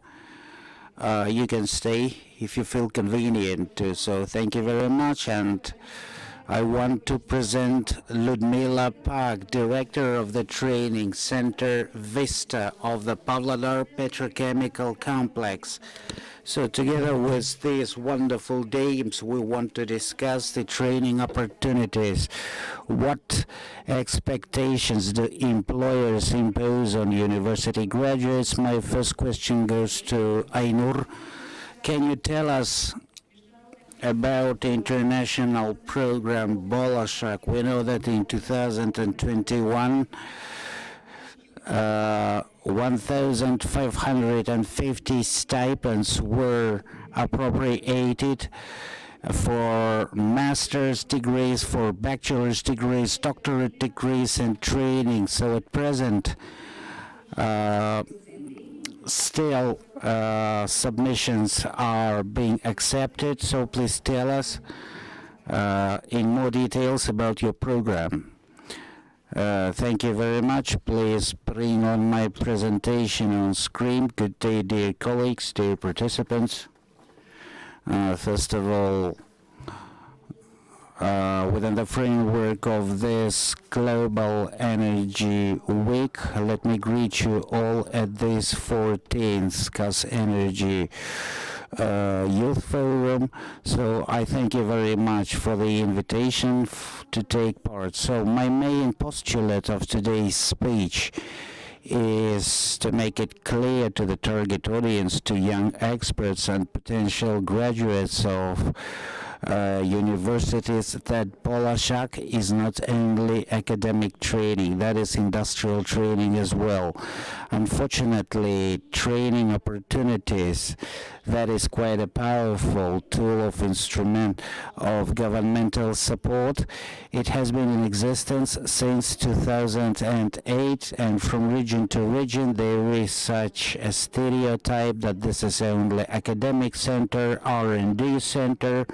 You can stay if you feel convenient to. So thank you very much. And I want to present Ludmila Pak, Director of the Training Center Vista of the Pavlodar Petrochemical Complex. So together with these wonderful dames, we want to discuss the training opportunities. What expectations do employers impose on university graduates? My first question goes to Ainur. Can you tell us about the international program Bolashak? We know that in 2021, 1,550 stipends were appropriated for master's degrees, for bachelor's degrees, doctorate degrees, and training. So at present, still submissions are being accepted. So please tell us in more details about your program. Thank you very much. Please bring on my presentation on screen. Good day, dear colleagues, dear participants. First of all, within the framework of this Global Energy Week, let me greet you all at this 14th Kazenergy Youth Forum. So I thank you very much for the invitation to take part. So my main postulate of today's speech is to make it clear to the target audience, to young experts and potential graduates of universities, that Bolashak is not only academic training, that is industrial training as well. Unfortunately, training opportunities, that is quite a powerful tool of instrument of governmental support. It has been in existence since 2008, and from region to region there is such a stereotype that this is only academic center, R&D center.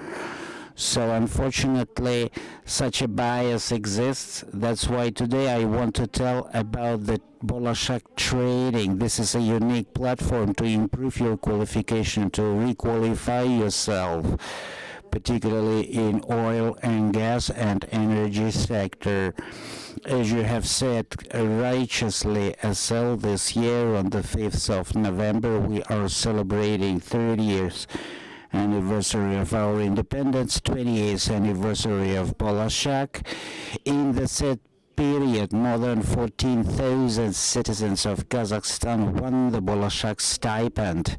So unfortunately, such a bias exists. That's why today I want to tell about the Bolashak training. This is a unique platform to improve your qualification, to re-qualify yourself, particularly in oil and gas and energy sector. As you have said righteously, Assel, this year on the 5th of November, we are celebrating 30 years anniversary of our independence, 20th anniversary of Bolashak. In the said period, more than 14,000 citizens of Kazakhstan won the Bolashak stipend,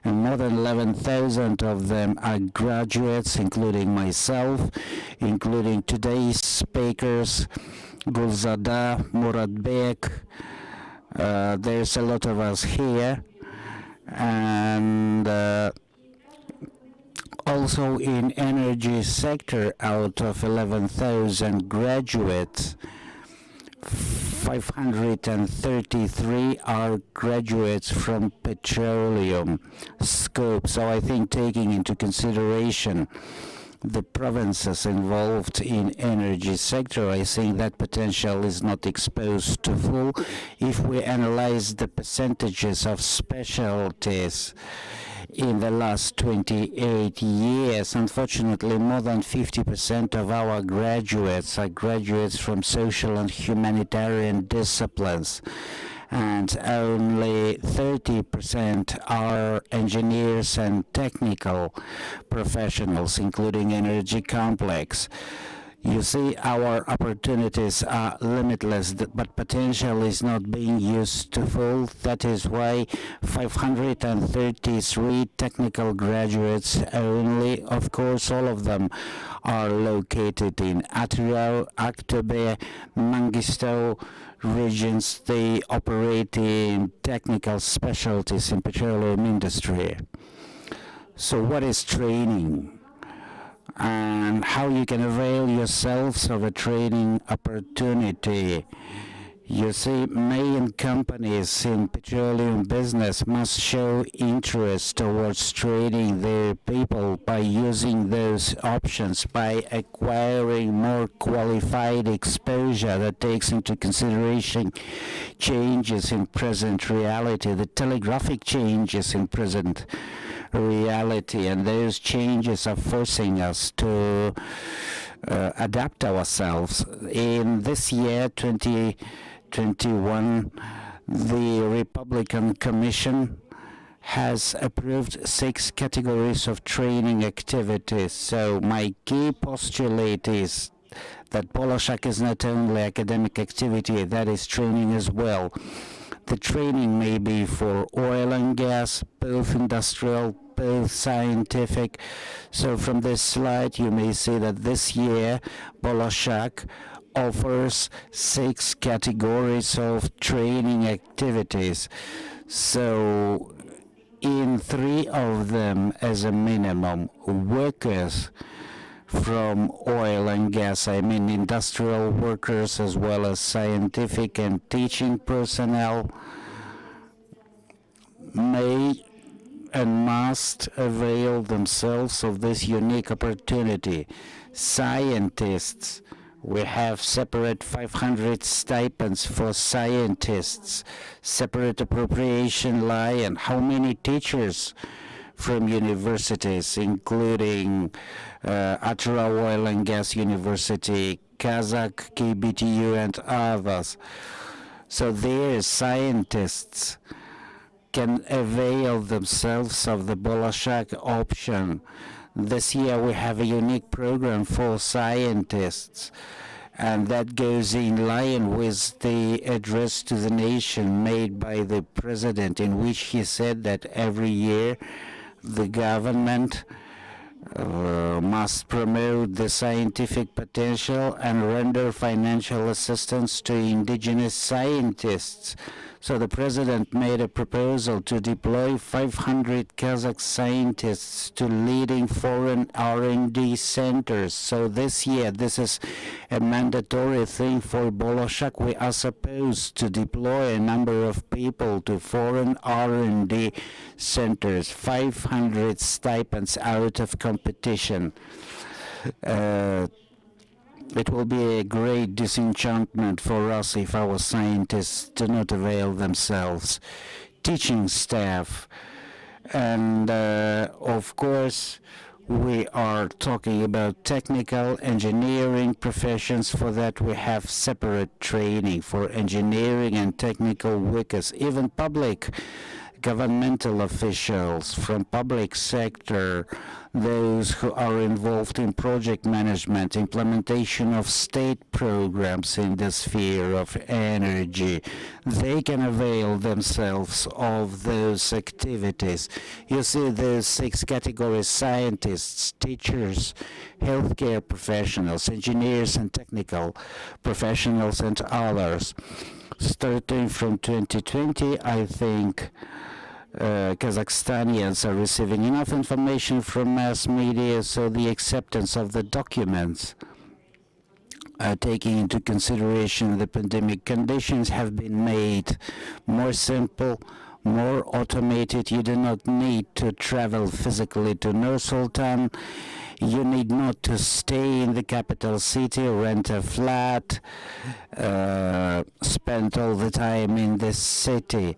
and more than 11,000 of them are graduates, including myself, including today's speakers, Gulzada, Maratbek. There's a lot of us here, and also in energy sector, out of 11,000 graduates, 533 are graduates from petroleum scope. So I think, taking into consideration the provinces involved in energy sector, I think that potential is not exposed to full. If we analyze the percentages of specialties in the last 28 years, unfortunately, more than 50% of our graduates are graduates from social and humanitarian disciplines, and only 30% are engineers and technical professionals, including energy complex. You see, our opportunities are limitless, but potential is not being used to full. That is why 533 technical graduates only, of course, all of them are located in Atrao, Aktobe, Mangisto regions. They operate in technical specialties in petroleum industry. So what is training? And how you can avail yourselves of a training opportunity? You see, main companies in petroleum business must show interest towards training their people by using those options, by acquiring more qualified exposure that takes into consideration changes in present reality, the telegraphic changes in present reality, and those changes are forcing us to adapt ourselves. In this year, 2021, the Republican Commission has approved 6 categories of training activities. So my key postulate is that Bolashak is not only academic activity, that is training as well. The training may be for oil and gas, both industrial, both scientific. So from this slide you may see that this year Bolashak offers 6 categories of training activities. So in 3 of them, as a minimum, workers from oil and gas, I mean industrial workers as well as scientific and teaching personnel, may and must avail themselves of this unique opportunity. Scientists, we have separate 500 stipends for scientists, separate appropriation lie, and how many teachers from universities, including Atrao Oil and Gas University, Kazakh, KBTU, and others. So their scientists can avail themselves of the Bolashak option. This year we have a unique program for scientists, And that goes in line with the address to the nation made by the president, in which he said that every year the government must promote the scientific potential and render financial assistance to indigenous scientists. So the president made a proposal to deploy 500 Kazakh scientists to leading foreign R&D centers. So this year, this is a mandatory thing for Bolashak. We are supposed to deploy a number of people to foreign R&D centers, 500 stipends out of competition. It will be a great disenchantment for us if our scientists do not avail themselves. Teaching staff, and of course we are talking about technical engineering professions. For that we have separate training for engineering and technical workers. Even public governmental officials from public sector, those who are involved in project management, implementation of state programs in the sphere of energy, they can avail themselves of those activities. You see those 6 categories: scientists, teachers, healthcare professionals, engineers and technical professionals, and others. Starting from 2020, I think Kazakhstanians are receiving enough information from mass media, so the acceptance of the documents taking into consideration the pandemic conditions have been made more simple, more automated. You do not need to travel physically to Nur-Sultan. You need not to stay in the capital city, rent a flat, spend all the time in this city.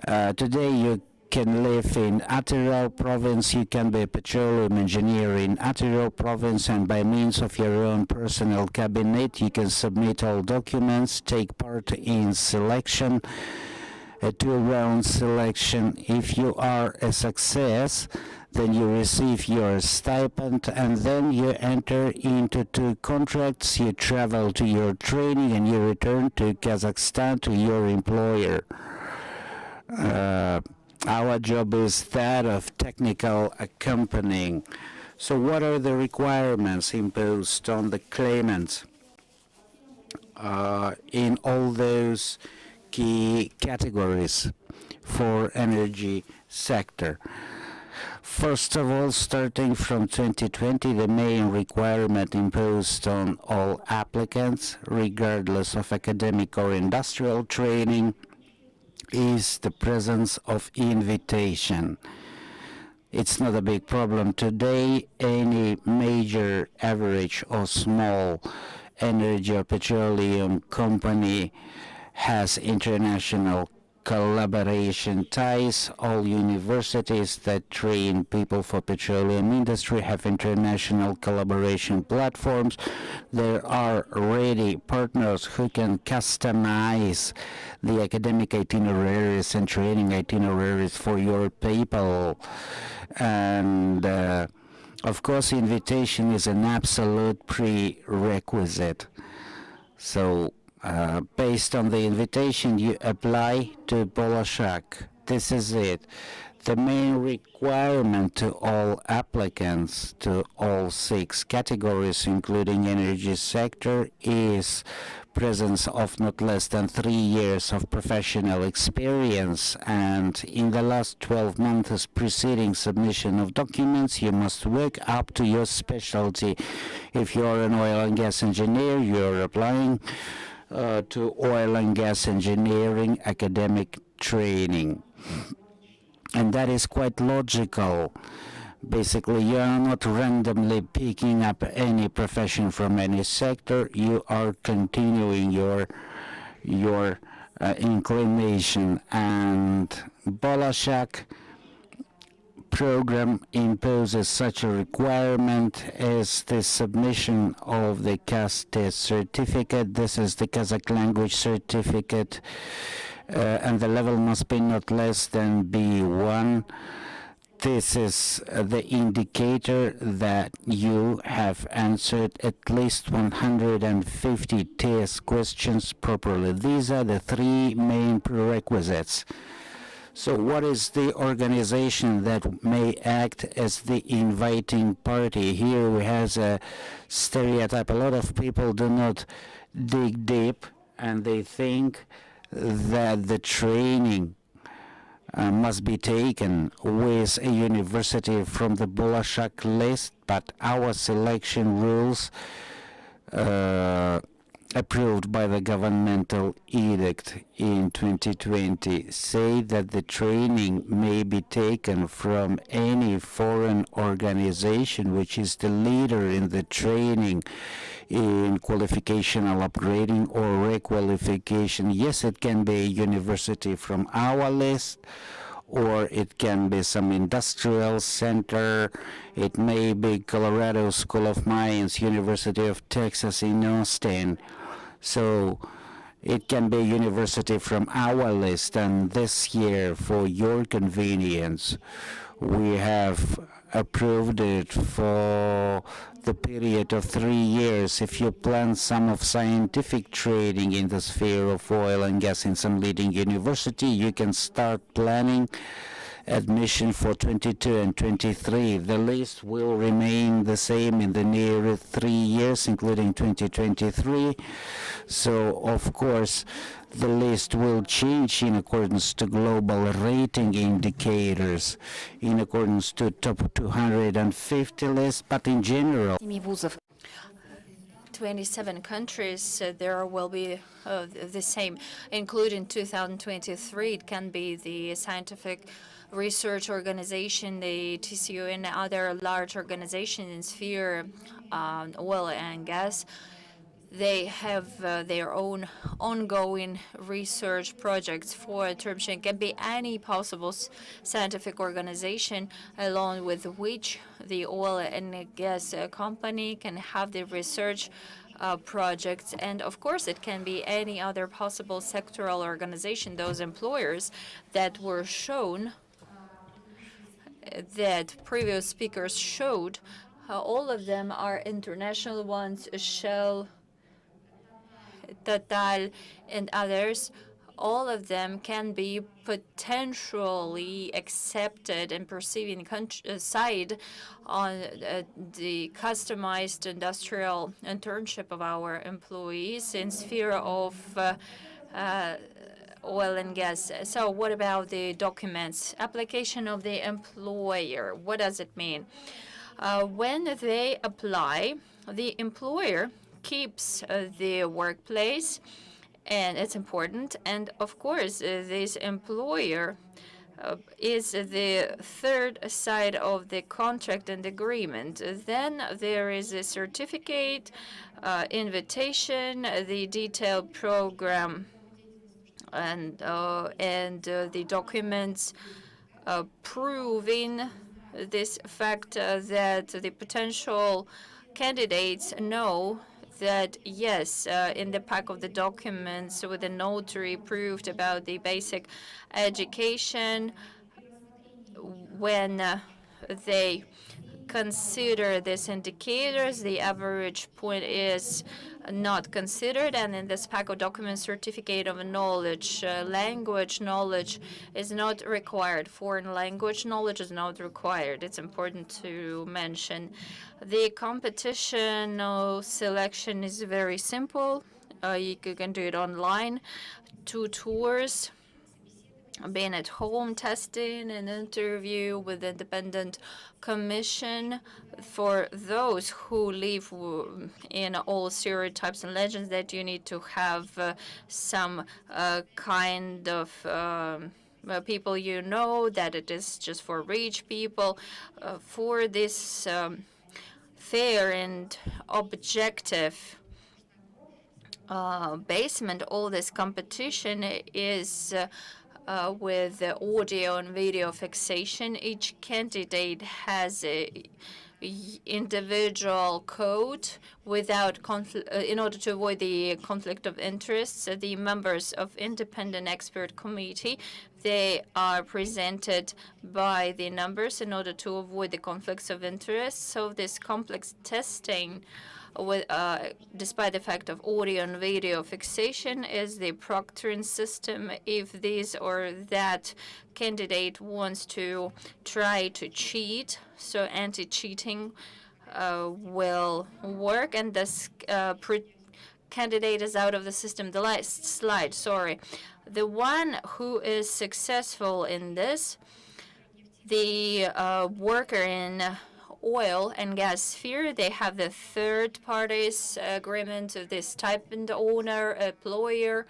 Today you can live in Atyrau province, you can be a petroleum engineer in Atyrau province, and by means of your own personal cabinet you can submit all documents, take part in selection, a 2-round selection. If you are a success, then you receive your stipend, and then you enter into 2 contracts. You travel to your training and you return to Kazakhstan to your employer. Our job is that of technical accompanying. So what are the requirements imposed on the claimants in all those key categories for energy sector? First of all, starting from 2020, the main requirement imposed on all applicants, regardless of academic or industrial training, is the presence of invitation. It's not a big problem today. Any major, average or small energy or petroleum company has international collaboration ties. All universities that train people for petroleum industry have international collaboration platforms. There are already partners who can customize the academic itineraries and training itineraries for your people. And of course, invitation is an absolute prerequisite. So based on the invitation, you apply to Bolashak. This is it. The main requirement to all applicants to all 6 categories, including energy sector, is presence of not less than 3 years of professional experience, and in the last 12 months preceding submission of documents, you must work up to your specialty. If you are an oil and gas engineer, you are applying to oil and gas engineering academic training. And that is quite logical. Basically, you are not randomly picking up any profession from any sector. You are continuing your inclination. And Bolashak program imposes such a requirement as the submission of the Kaz test certificate. This is the Kazakh language certificate, and the level must be not less than B1. This is the indicator that you have answered at least 150 test questions properly. These are the three main prerequisites. So what is the organization that may act as the inviting party? Here we have a stereotype. A lot of people do not dig deep, and they think that the training must be taken with a university from the Bolashak list, but our selection rules approved by the governmental edict in 2020 say that the training may be taken from any foreign organization which is the leader in the training in qualificational upgrading or requalification. Yes, it can be a university from our list, or it can be some industrial center. It may be Colorado School of Mines, University of Texas in Austin. So it can be a university from our list, and this year, for your convenience, we have approved it for the period of 3 years. If you plan some of scientific training in the sphere of oil and gas in some leading university, you can start planning admission for 22 and 23. The list will remain the same in the near 3 years, including 2023. So, of course, the list will change in accordance to global rating indicators, in accordance to top 250 list, but in general, 27 countries, there will be the same, including 2023. It can be the scientific research organization, the TCU, and other large organizations in sphere oil and gas. They have their own ongoing research projects for terms. It can be any possible scientific organization along with which the oil and gas company can have the research projects. And of course, it can be any other possible sectoral organization, those employers that were shown, that previous speakers showed. All of them are international ones, Shell, Total, and others. All of them can be potentially accepted and perceived in side on the customized industrial internship of our employees in sphere of oil and gas. So what about the documents? Application of the employer. What does it mean? When they apply, the employer keeps the workplace, and it's important. And of course, this employer is the third side of the contract and agreement. Then there is a certificate, invitation, the detailed program, and the documents proving this fact that the potential candidates know that, yes, in the pack of the documents with the notary proved about the basic education, when they consider these indicators, the average point is not considered. And in this pack of documents, certificate of knowledge, language knowledge is not required. Foreign language knowledge is not required. It's important to mention. The competition selection is very simple. You can do it online. 2 tours, being at home, testing, an interview with independent commission. For those who live in all stereotypes and legends that you need to have some kind of people you know, that it is just for rich people. For this fair and objective basement, all this competition is with the audio and video fixation. Each candidate has a individual code without in order to avoid the conflict of interests. The members of independent expert committee, they are presented by the numbers in order to avoid the conflicts of interest. So this complex testing, with, despite the fact of audio and video fixation, is the proctoring system. If this or that candidate wants to try to cheat, so anti-cheating will work, and this candidate is out of the system. The last slide, sorry. The one who is successful in this, the worker in oil and gas sphere, they have the third parties agreement of this stipend owner, employer,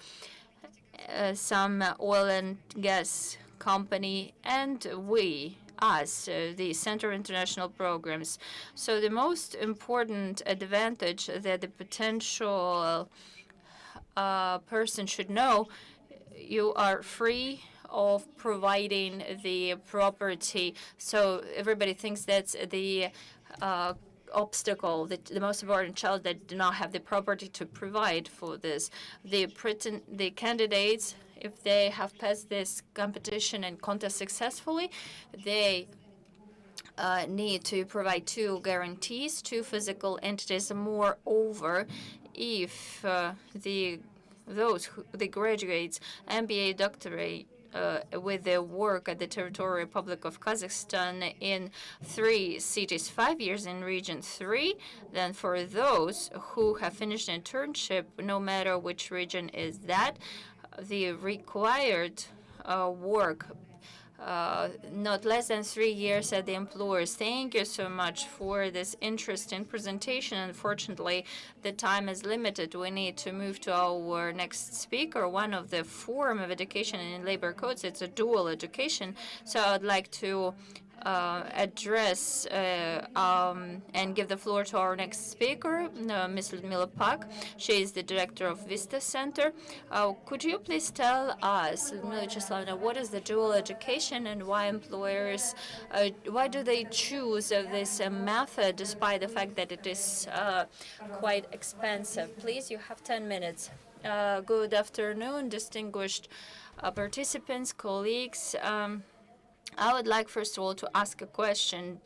some oil and gas company, and we, us, the Center of International Programs. So the most important advantage that the potential person should know, you are free of providing the property. So everybody thinks that's the obstacle, the most important child that do not have the property to provide for this. The candidates, if they have passed this competition and contest successfully, they need to provide 2 guarantees, 2 physical entities. Moreover, if the graduates, MBA, doctorate, with their work at the Territorial Republic of Kazakhstan in 3 cities, 5 years in Region 3. Then for those who have finished internship, no matter which region is that, the required work not less than 3 years at the employers. Thank you so much for this interesting presentation. Unfortunately, the time is limited. We need to move to our next speaker. One of the form of education in labor codes, it's a dual education. So I'd like to address and give the floor to our next speaker, Ms. Ludmila Pak. She is the director of Vista Center. Could you please tell us, Ludmila Vячеславовna, what is the dual education and why employers, why do they choose this method despite the fact that it is quite expensive? Please, you have 10 minutes. Good afternoon, distinguished participants, colleagues. I would like, first of all, to ask a question.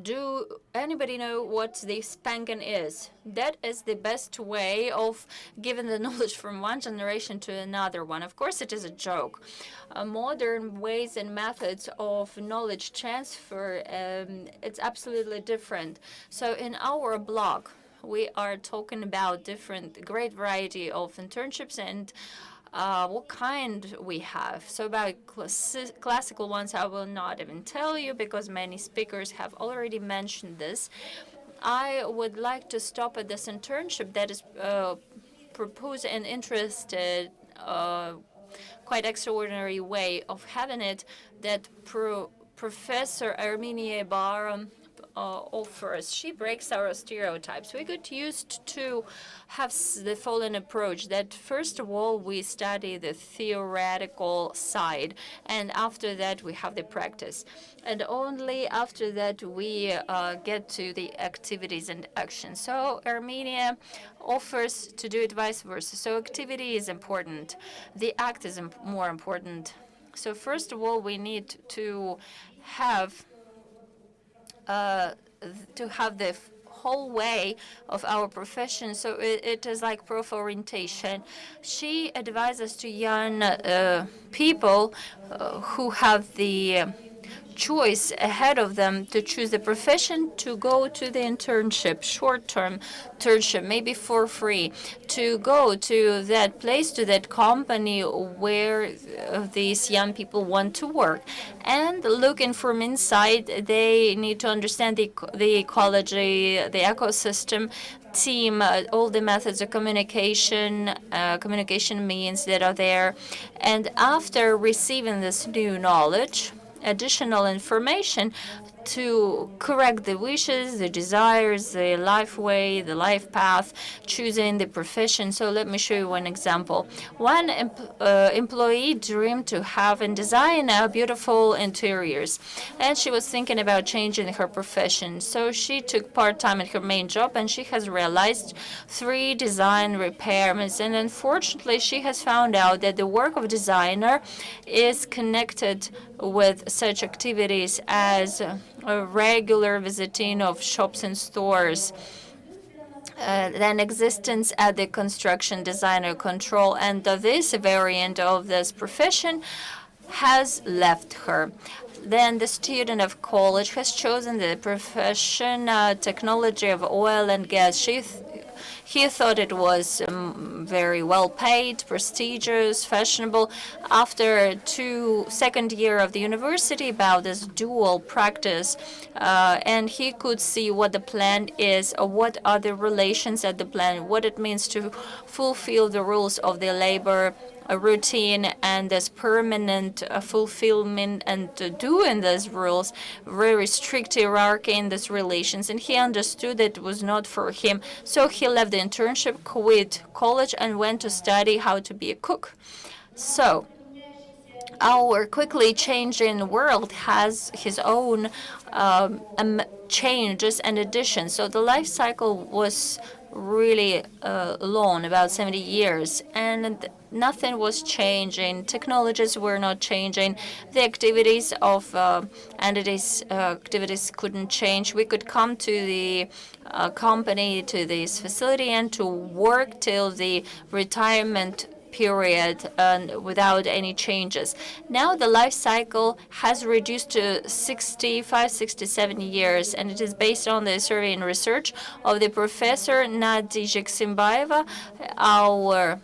Do anybody know what the spanking is? That is the best way of giving the knowledge from one generation to another one. Of course, it is a joke. Modern ways and methods of knowledge transfer, it's absolutely different. So in our blog, we are talking about great variety of internships and what kind we have. So about classical ones, I will not even tell you because many speakers have already mentioned this. I would like to stop at this internship that is proposed and interested, quite extraordinary way of having it, that Professor Armenia Baram offers. She breaks our stereotypes. We got used to have the following approach, that first of all we study the theoretical side, and after that we have the practice, and only after that we get to the activities and actions. So Armenia offers to do it vice versa. So activity is important. The act is more important. So first of all, we need to have the whole way of our profession. So it is like prof orientation. She advises to young people who have the choice ahead of them to choose the profession, to go to the internship, short-term internship, maybe for free, to go to that place, to that company where these young people want to work. And looking from inside, they need to understand the ecology, the ecosystem, team, all the methods of communication, communication means that are there. And after receiving this new knowledge, additional information, to correct the wishes, the desires, the life way, the life path, choosing the profession. So let me show you one example. One employee dreamed to have and design beautiful interiors, and she was thinking about changing her profession. So she took part-time at her main job, and she has realized 3 design repairments. And unfortunately, she has found out that the work of designer is connected with such activities as a regular visiting of shops and stores, then existence at the construction designer control, and this variant of this profession has left her. Then the student of college has chosen the profession technology of oil and gas. He thought it was very well paid, prestigious, fashionable. After second year of the university, about this dual practice, and he could see what the plan is, or what are the relations at the plan, what it means to fulfill the rules of the labor routine, and this permanent fulfillment, and doing these rules, very strict hierarchy in these relations. And he understood that it was not for him. So he left the internship, quit college, and went to study how to be a cook. So our quickly changing world has his own changes and additions. So the life cycle was really long, about 70 years, and nothing was changing. Technologies were not changing. The activities of entities activities couldn't change. We could come to the company, to this facility, and to work till the retirement period without any changes. Now the life cycle has reduced to 65, 67 years, and it is based on the survey and research of the professor Dzhumaseitova, our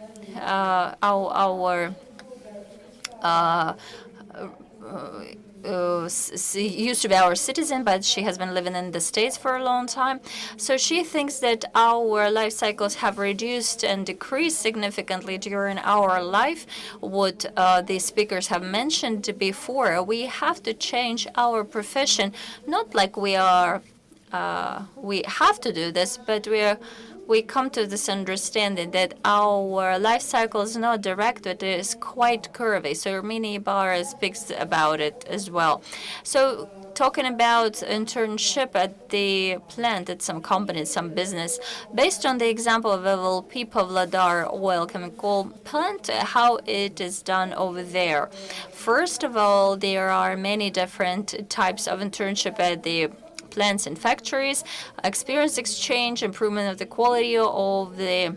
used to be our citizen, but she has been living in the States for a long time. So she thinks that our life cycles have reduced and decreased significantly during our life. What the speakers have mentioned before, we have to change our profession, not like we have to do this, but we come to this understanding that our life cycle is not direct, it is quite curvy. So Mini Bar speaks about it as well. So talking about internship at the plant, at some company, some business, based on the example of LLP Pavlodar oil chemical plant, how it is done over there. First of all, there are many different types of internship at the plants and factories, experience exchange, improvement of the quality of the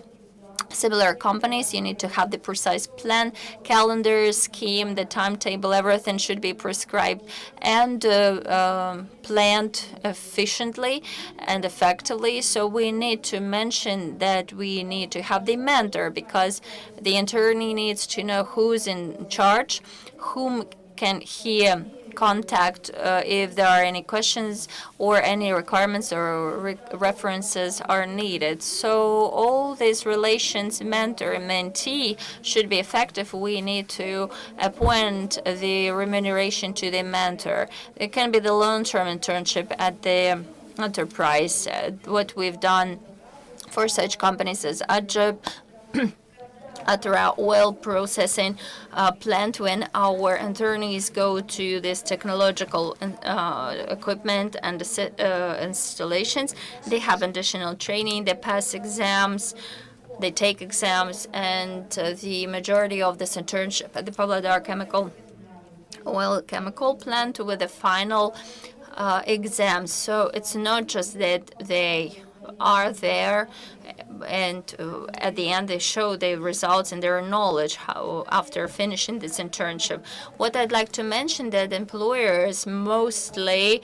similar companies. You need to have the precise plan, calendar, scheme, the timetable, everything should be prescribed and planned efficiently and effectively. So we need to mention that we need to have the mentor, because the internee needs to know who's in charge, whom can he contact if there are any questions or any requirements or references are needed. So all these relations, mentor and mentee, should be effective. We need to appoint the remuneration to the mentor. It can be the long-term internship at the enterprise. What we've done for such companies as Ajab, Atara oil processing plant, when our internees go to this technological equipment and installations, they have additional training, they pass exams, they take exams, and the majority of this internship at the Pavlodar oil chemical plant with the final exams. So it's not just that they are there and at the end they show their results and their knowledge after finishing this internship. What I'd like to mention that employers mostly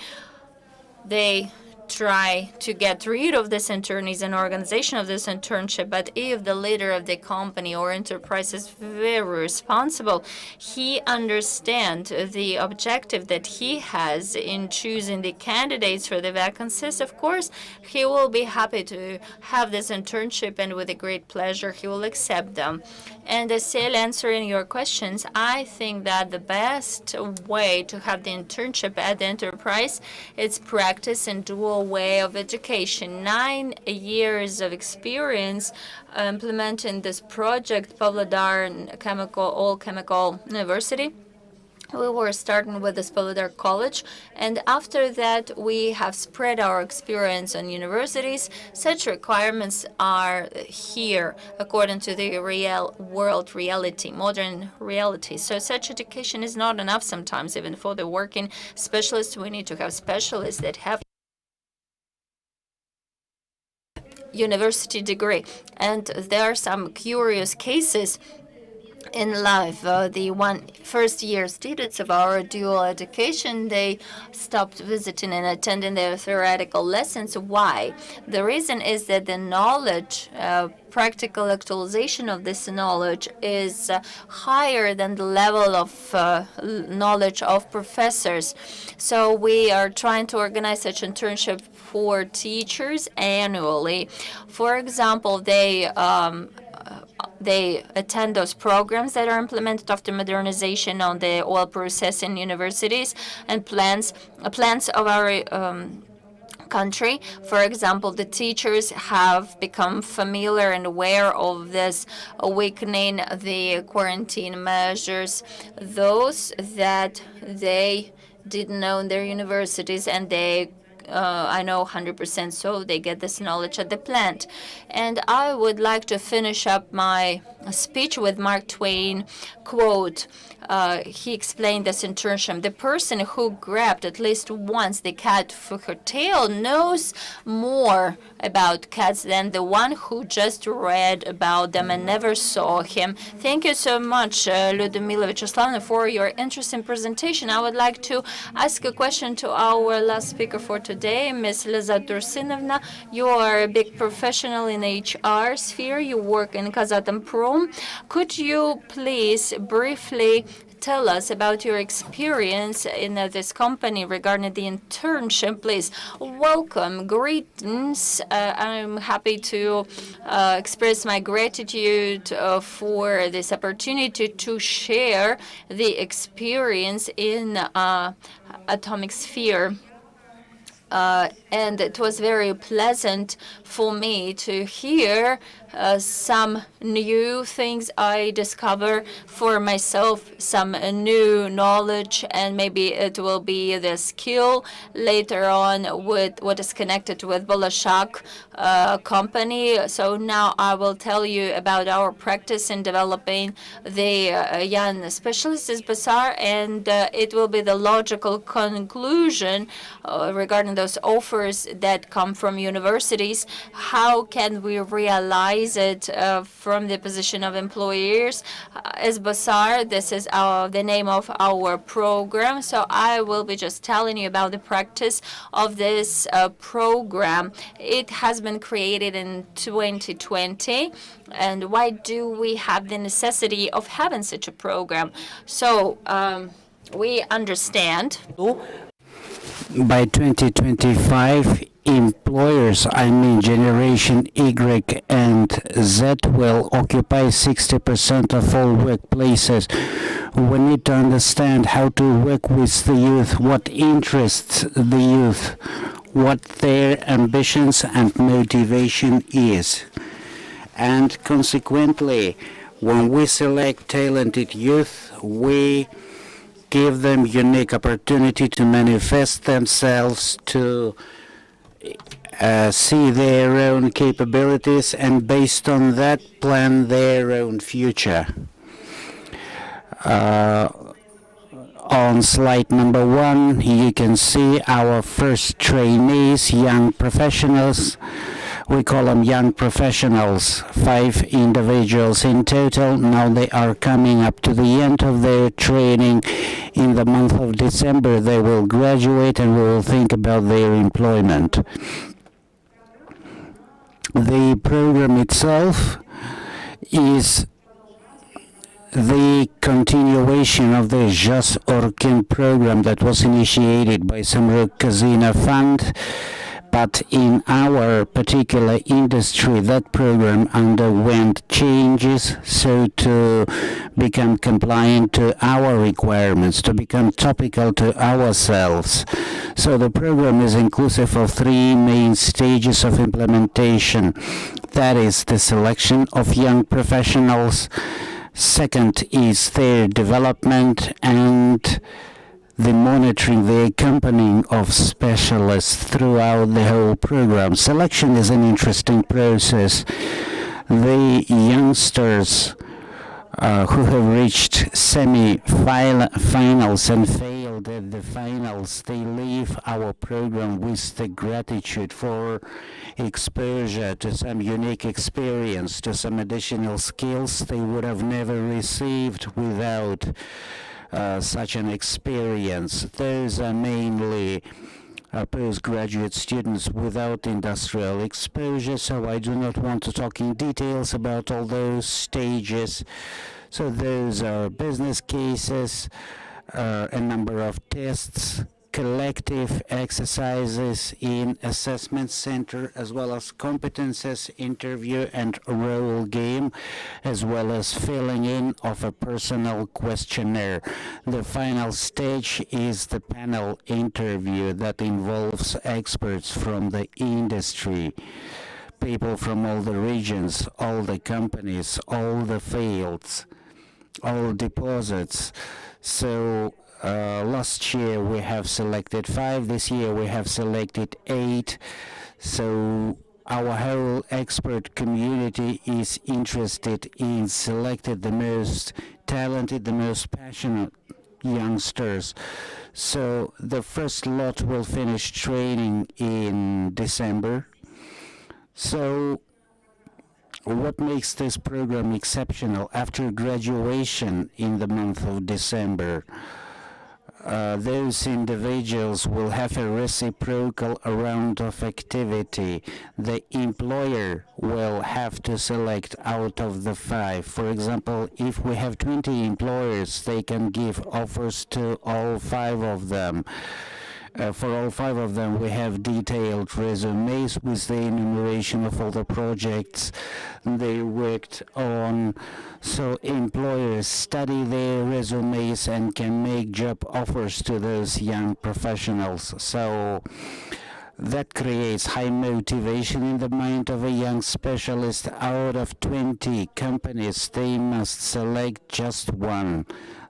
they try to get rid of this internees and organization of this internship. But if the leader of the company or enterprise is very responsible, he understands the objective that he has in choosing the candidates for the vacancies. Of course, he will be happy to have this internship, and with a great pleasure he will accept them. And Assel, answering your questions, I think that the best way to have the internship at the enterprise is practice and dual way of education. 9 years of experience implementing this project, Pavlodar All Chemical University. We were starting with the Pavlodar College, and after that we have spread our experience on universities. Such requirements are here according to the real world reality, modern reality. So such education is not enough sometimes, even for the working specialists. We need to have specialists that have university degree. And there are some curious cases in life. The first year students of our dual education, they stopped visiting and attending their theoretical lessons. Why? The reason is that the knowledge, practical actualization of this knowledge is higher than the level of knowledge of professors. So we are trying to organize such internship for teachers annually. For example, they attend those programs that are implemented after modernization on the oil processing universities and plants of our country. For example, the teachers have become familiar and aware of this weakening the quarantine measures, those that they didn't know in their universities, and they I know 100% so they get this knowledge at the plant. And I would like to finish up my speech with Mark Twain quote. He explained this internship. The person who grabbed at least once the cat for her tail knows more about cats than the one who just read about them and never saw him. Thank you so much, Lyudmila Vyacheslavna, for your interesting presentation. I would like to ask a question to our last speaker for today, Ms. Lizat Tursinovna. You are a big professional in HR sphere. You work in Kazatomprom. Could you please briefly tell us about your experience in this company regarding the internship, please? Welcome, greetings. I'm happy to express my gratitude for this opportunity to share the experience in atomic sphere. And it was very pleasant for me to hear some new things I discover for myself, some new knowledge, and maybe it will be the skill later on with what is connected with Bolashak company. So now I will tell you about our practice in developing the young specialists is Basar, and it will be the logical conclusion regarding those offers that come from universities. How can we realize it from the position of employers? As Basar, this is the name of our program. So I will be just telling you about the practice of this program. It has been created in 2020. And why do we have the necessity of having such a program? So we understand by 2025, employers, I mean Generation Y and Z, will occupy 60% of all workplaces. We need to understand how to work with the youth, what interests the youth, what their ambitions and motivation is. And consequently, when we select talented youth, we give them unique opportunity to manifest themselves, to see their own capabilities, and based on that plan their own future. On slide number 1, you can see our first trainees, young professionals. We call them young professionals, 5 individuals in total. Now they are coming up to the end of their training. In the month of December, they will graduate and we will think about their employment. The program itself is the continuation of the Jas Orkin program that was initiated by Samruk Kazina Fund, but in our particular industry that program underwent changes so to become compliant to our requirements, to become topical to ourselves. So the program is inclusive of 3 main stages of implementation. That is the selection of young professionals, second is their development, and the monitoring, the accompanying of specialists throughout the whole program. Selection is an interesting process. The youngsters who have reached semi-finals and failed at the finals, they leave our program with the gratitude for exposure to some unique experience, to some additional skills they would have never received without such an experience. Those are mainly postgraduate students without industrial exposure, so I do not want to talk in details about all those stages. So those are business cases, a number of tests, collective exercises in assessment center, as well as competences interview and role game, as well as filling in of a personal questionnaire. The final stage is the panel interview that involves experts from the industry, people from all the regions, all the companies, all the fields, all deposits. So last year we have selected 5, this year we have selected 8. So our whole expert community is interested in selecting the most talented, the most passionate youngsters. So the first lot will finish training in December. So what makes this program exceptional? After graduation in the month of December, those individuals will have a reciprocal round of activity. The employer will have to select out of the 5. For example, if we have 20 employers, they can give offers to all 5 of them. For all 5 of them, we have detailed resumes with the enumeration of all the projects they worked on. So employers study their resumes and can make job offers to those young professionals. So that creates high motivation in the mind of a young specialist. Out of 20 companies, they must select just one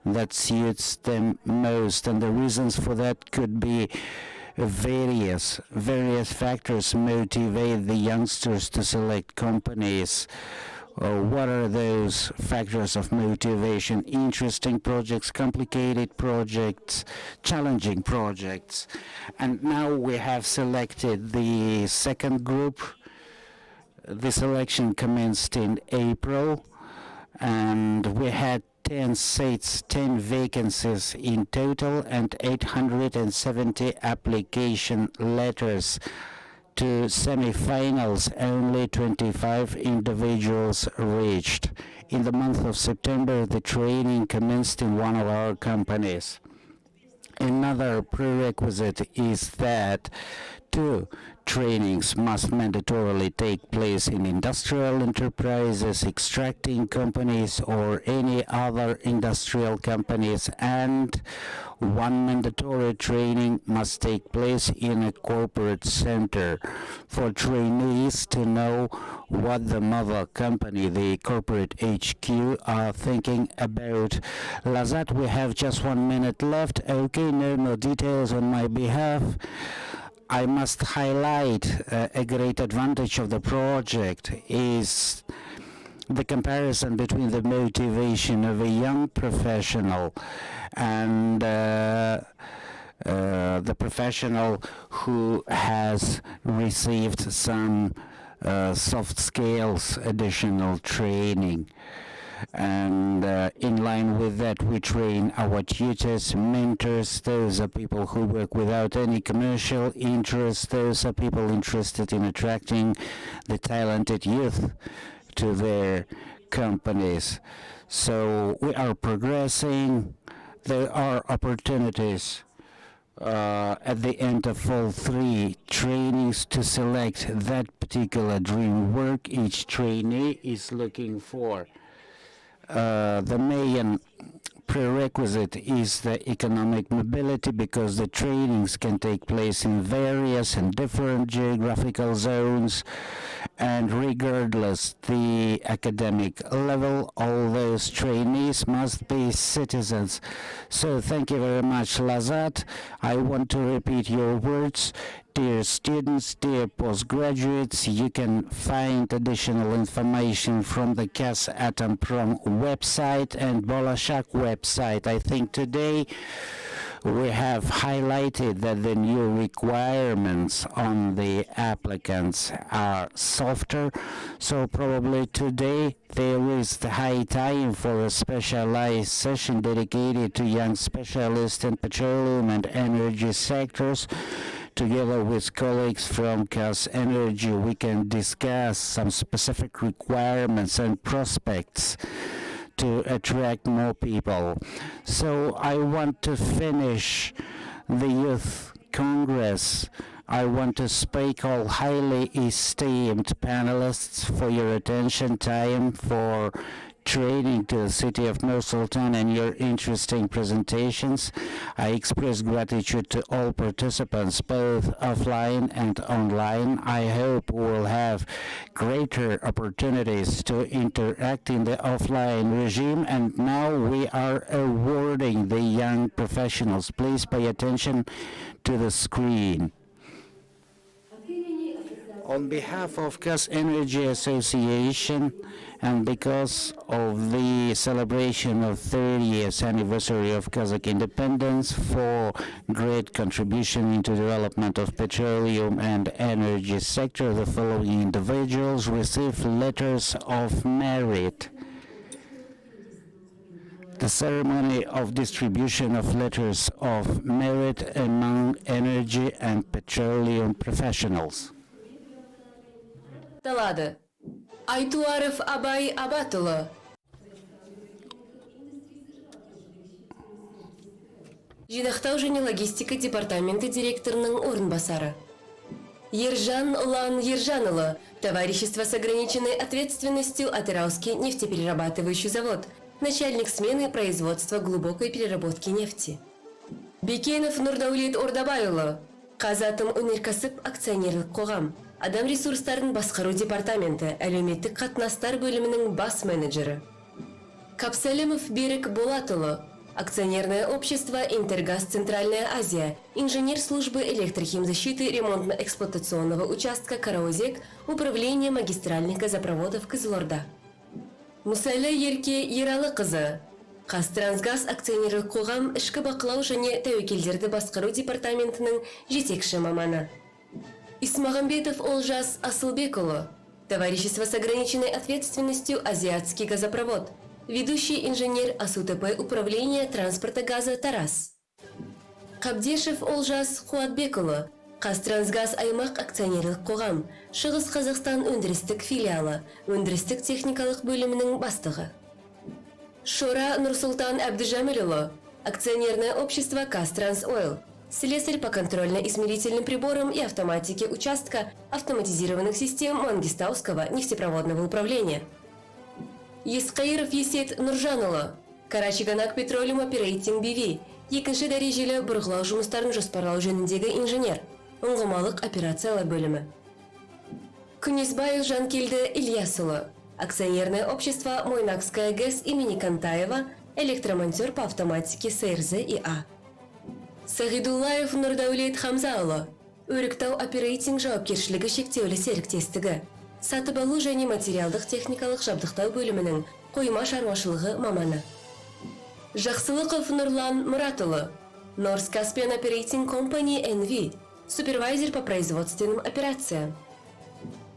that suits them most, and the reasons for that could be various factors motivate the youngsters to select companies. What are those factors of motivation? Interesting projects, complicated projects, challenging projects. And now we have selected the second group. The selection commenced in April, and we had 10 seats, 10 vacancies in total, and 870 application letters. To semi-finals, only 25 individuals reached. In the month of September, the training commenced in one of our companies. Another prerequisite is that 2 trainings must mandatorily take place in industrial enterprises, extracting companies, or any other industrial companies, and 1 mandatory training must take place in a corporate center for trainees to know what the mother company, the corporate HQ, are thinking about. Lazat, we have just 1 minute left. Okay, no more details on my behalf. I must highlight a great advantage of the project is the comparison between the motivation of a young professional and the professional who has received some soft skills, additional training. And in line with that, we train our tutors, mentors. Those are people who work without any commercial interest. Those are people interested in attracting the talented youth to their companies. So we are progressing. There are opportunities at the end of all 3 trainings to select that particular dream work each trainee is looking for. The main prerequisite is the economic mobility, because the trainings can take place in various and different geographical zones, and regardless the academic level, all those trainees must be citizens. So thank you very much, Lazat. I want to repeat your words. Dear students, dear postgraduates, you can find additional information from the Kazatomprom website and Bolashak website. I think today we have highlighted that the new requirements on the applicants are softer, so probably today there is the high time for a specialized session dedicated to young specialists in petroleum and energy sectors. Together with colleagues from Kazenergy, we can discuss some specific requirements and prospects to attract more people. So I want to finish the Youth Congress. I want to speak all highly esteemed panelists for your attention, time for training to the city of Nur-Sultan, and your interesting presentations. I express gratitude to all participants, both offline and online. I hope we will have greater opportunities to interact in the offline regime. And now we are awarding the young professionals. Please pay attention to the screen. On behalf of Kazenergy Association, and because of the celebration of 30th anniversary of Kazakh independence, for great contribution into development of petroleum and energy sector, the following individuals received letters of merit. The ceremony of distribution of letters of merit among energy and petroleum professionals. Талады. Айтуаров Абай Абатұлы. Жинақтау және логистика департаменті директорының орынбасары. Ержан Лан Ержанұлы, товарищество с ограниченной ответственностью Атырауский нефтеперерабатывающий завод, начальник смены производства глубокой переработки нефти. Бекенов Нурдаулет Ордабайұлы, Қазатым өнеркәсіп акционерлік қоғам, Адам ресурстарын басқару департаменті, әлеуметтік қатынастар бөлімінің бас менеджері. Капсалимов Берік Болатұлы, акционерное общество «Интергаз Центральная Азия», инженер службы электрохимзащиты ремонтно-эксплуатационного участка «Караозек», управление магистральных газопроводов Кызылорда. Мусайла Ерке Ералы-қызы, Қазтрансгаз акционерлік қоғам ішкі бақылау және тәуекелдерді басқару департаментінің жетекші маманы. Исмағамбетов Олжас Асылбекұлы, товарищество с ограниченной ответственностью «Азиатский газопровод», ведущий инженер АСУТП управления транспорта газа «Тарас». Қабдешев Олжас Хуатбекұлы, Қазтрансгаз аймақ акционерлік қоғам, Шығыс Қазақстан өндірістік филиалы, өндірістік техникалық бөлімінің бастығы. Шора Нурсултан Абдыжамилұлы, акционерное общество «Казтрансойл», слесарь по контрольно-измерительным приборам и автоматике участка автоматизированных систем Мангистауского нефтепроводного управления. Ескаиров Есет Нуржанұлы, Карачиганак Petroleum Operating BV, екінші дәрежелі бұрғылау жұмыстарын жоспарлау жөніндегі инженер, ұңғымалық операциялар бөлімі. Күнесбаев Жанкелді Ильясұлы, акционерное общество Мойнакская ГЭС имени Кантаева, электромонтер по автоматике СРЗ и А. Сағидуллаев Нурдаулет Хамзаұлы, Өріктау оперейтинг жауапкершілігі шектеулі серіктестігі, сатып алу және материалдық техникалық жабдықтау бөлімінің қойма шаруашылығы маманы. Жақсылықов Нурлан Мұратұлы, North Caspian Operating Company NV, супервайзер по производственным операциям.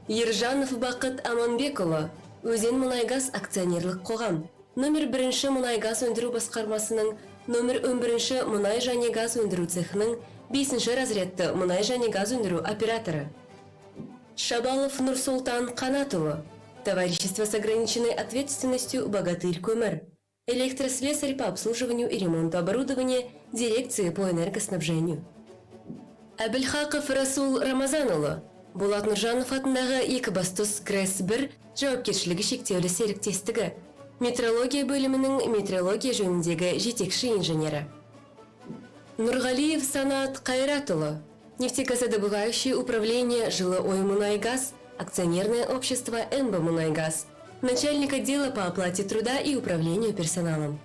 Ержанов Бақыт Аманбекұлы, Өзен мұнайгаз акционерлік қоғам, номер 1 мұнайгаз өндіру басқармасының, номер 11 мұнай және газ өндіру цехының 5 разрядты мұнай және газ өндіру операторы. Шабалов Нурсултан Қанатұлы, Товарищество с ограниченной ответственностью «Богатырь Көмір», электрослесарь по обслуживанию и ремонту оборудования дирекции по энергоснабжению. Әбілхақов Расул Рамазанұлы, Болат Нұржанов атындағы Екібастұз ГРЭС-1 жауапкершілігі шектеулі серіктестігі, метрология бөлімінің метрология жөніндегі жетекші инженері. Нурғалиев Санат Қайратұлы, нефтегазодобывающее управление «Жилой-Мунайгаз», акционерное общество «МБ Мунайгаз», начальник отдела по оплате труда и управлению персоналом.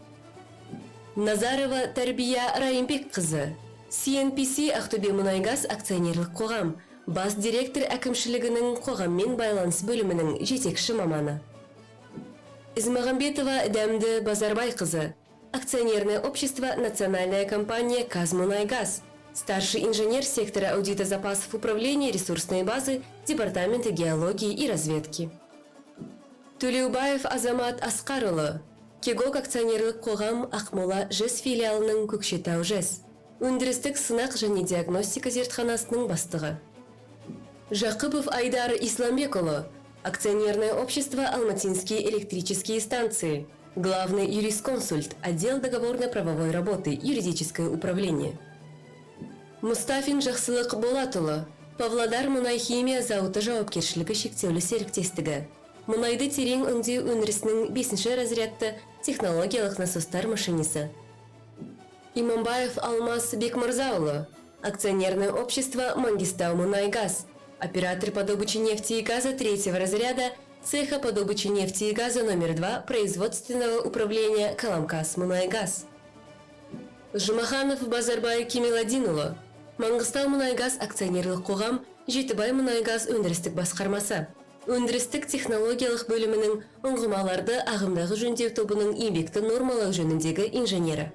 Назарова Тарбия Раимбек-қызы, CNPC Ақтөбе Мунайгаз акционерлік қоғам, бас директор әкімшілігінің қоғаммен байланыс бөлімінің жетекші маманы. Измағамбетова Дәмді Базарбай-қызы, акционерное общество «Национальная компания Казмунайгаз», старший инженер сектора аудита запасов управления ресурсной базы Департамента геологии и разведки. Төлеубаев Азамат Асқарұлы, Кегок акционерлік қоғам Ақмола ЖЭС филиалының Көкшетау ЖЭС, өндірістік сынақ және диагностика зертханасының бастығы. Жақыпов Айдар Исламбекұлы, акционерное общество «Алматинские электрические станции», главный юрисконсульт, отдел договорно-правовой работы, юридическое управление. Мустафин Жақсылық Болатұлы, Павлодар мұнай-химия зауыты жауапкершілігі шектеулі серіктестігі, мұнайды терең өңдеу өндірісінің 5 разрядты технологиялық насостар машинисі. Имамбаев Алмаз Бекмырзаұлы, акционерное общество «Мангистау Мунайгаз», оператор по добыче нефти и газа 3 разряда, цеха по добыче нефти и газа номер 2 производственного управления «Каламкас Мунайгаз». Жұмаханов Базарбай Кемеладинұлы, Маңғыстау Мұнайгаз акционерлік қоғам, Жетібай Мұнайгаз өндірістік басқармасы, өндірістік технологиялық бөлімінің ұңғымаларды ағымдағы жөндеу тобының еңбекті нормалау жөніндегі инженері.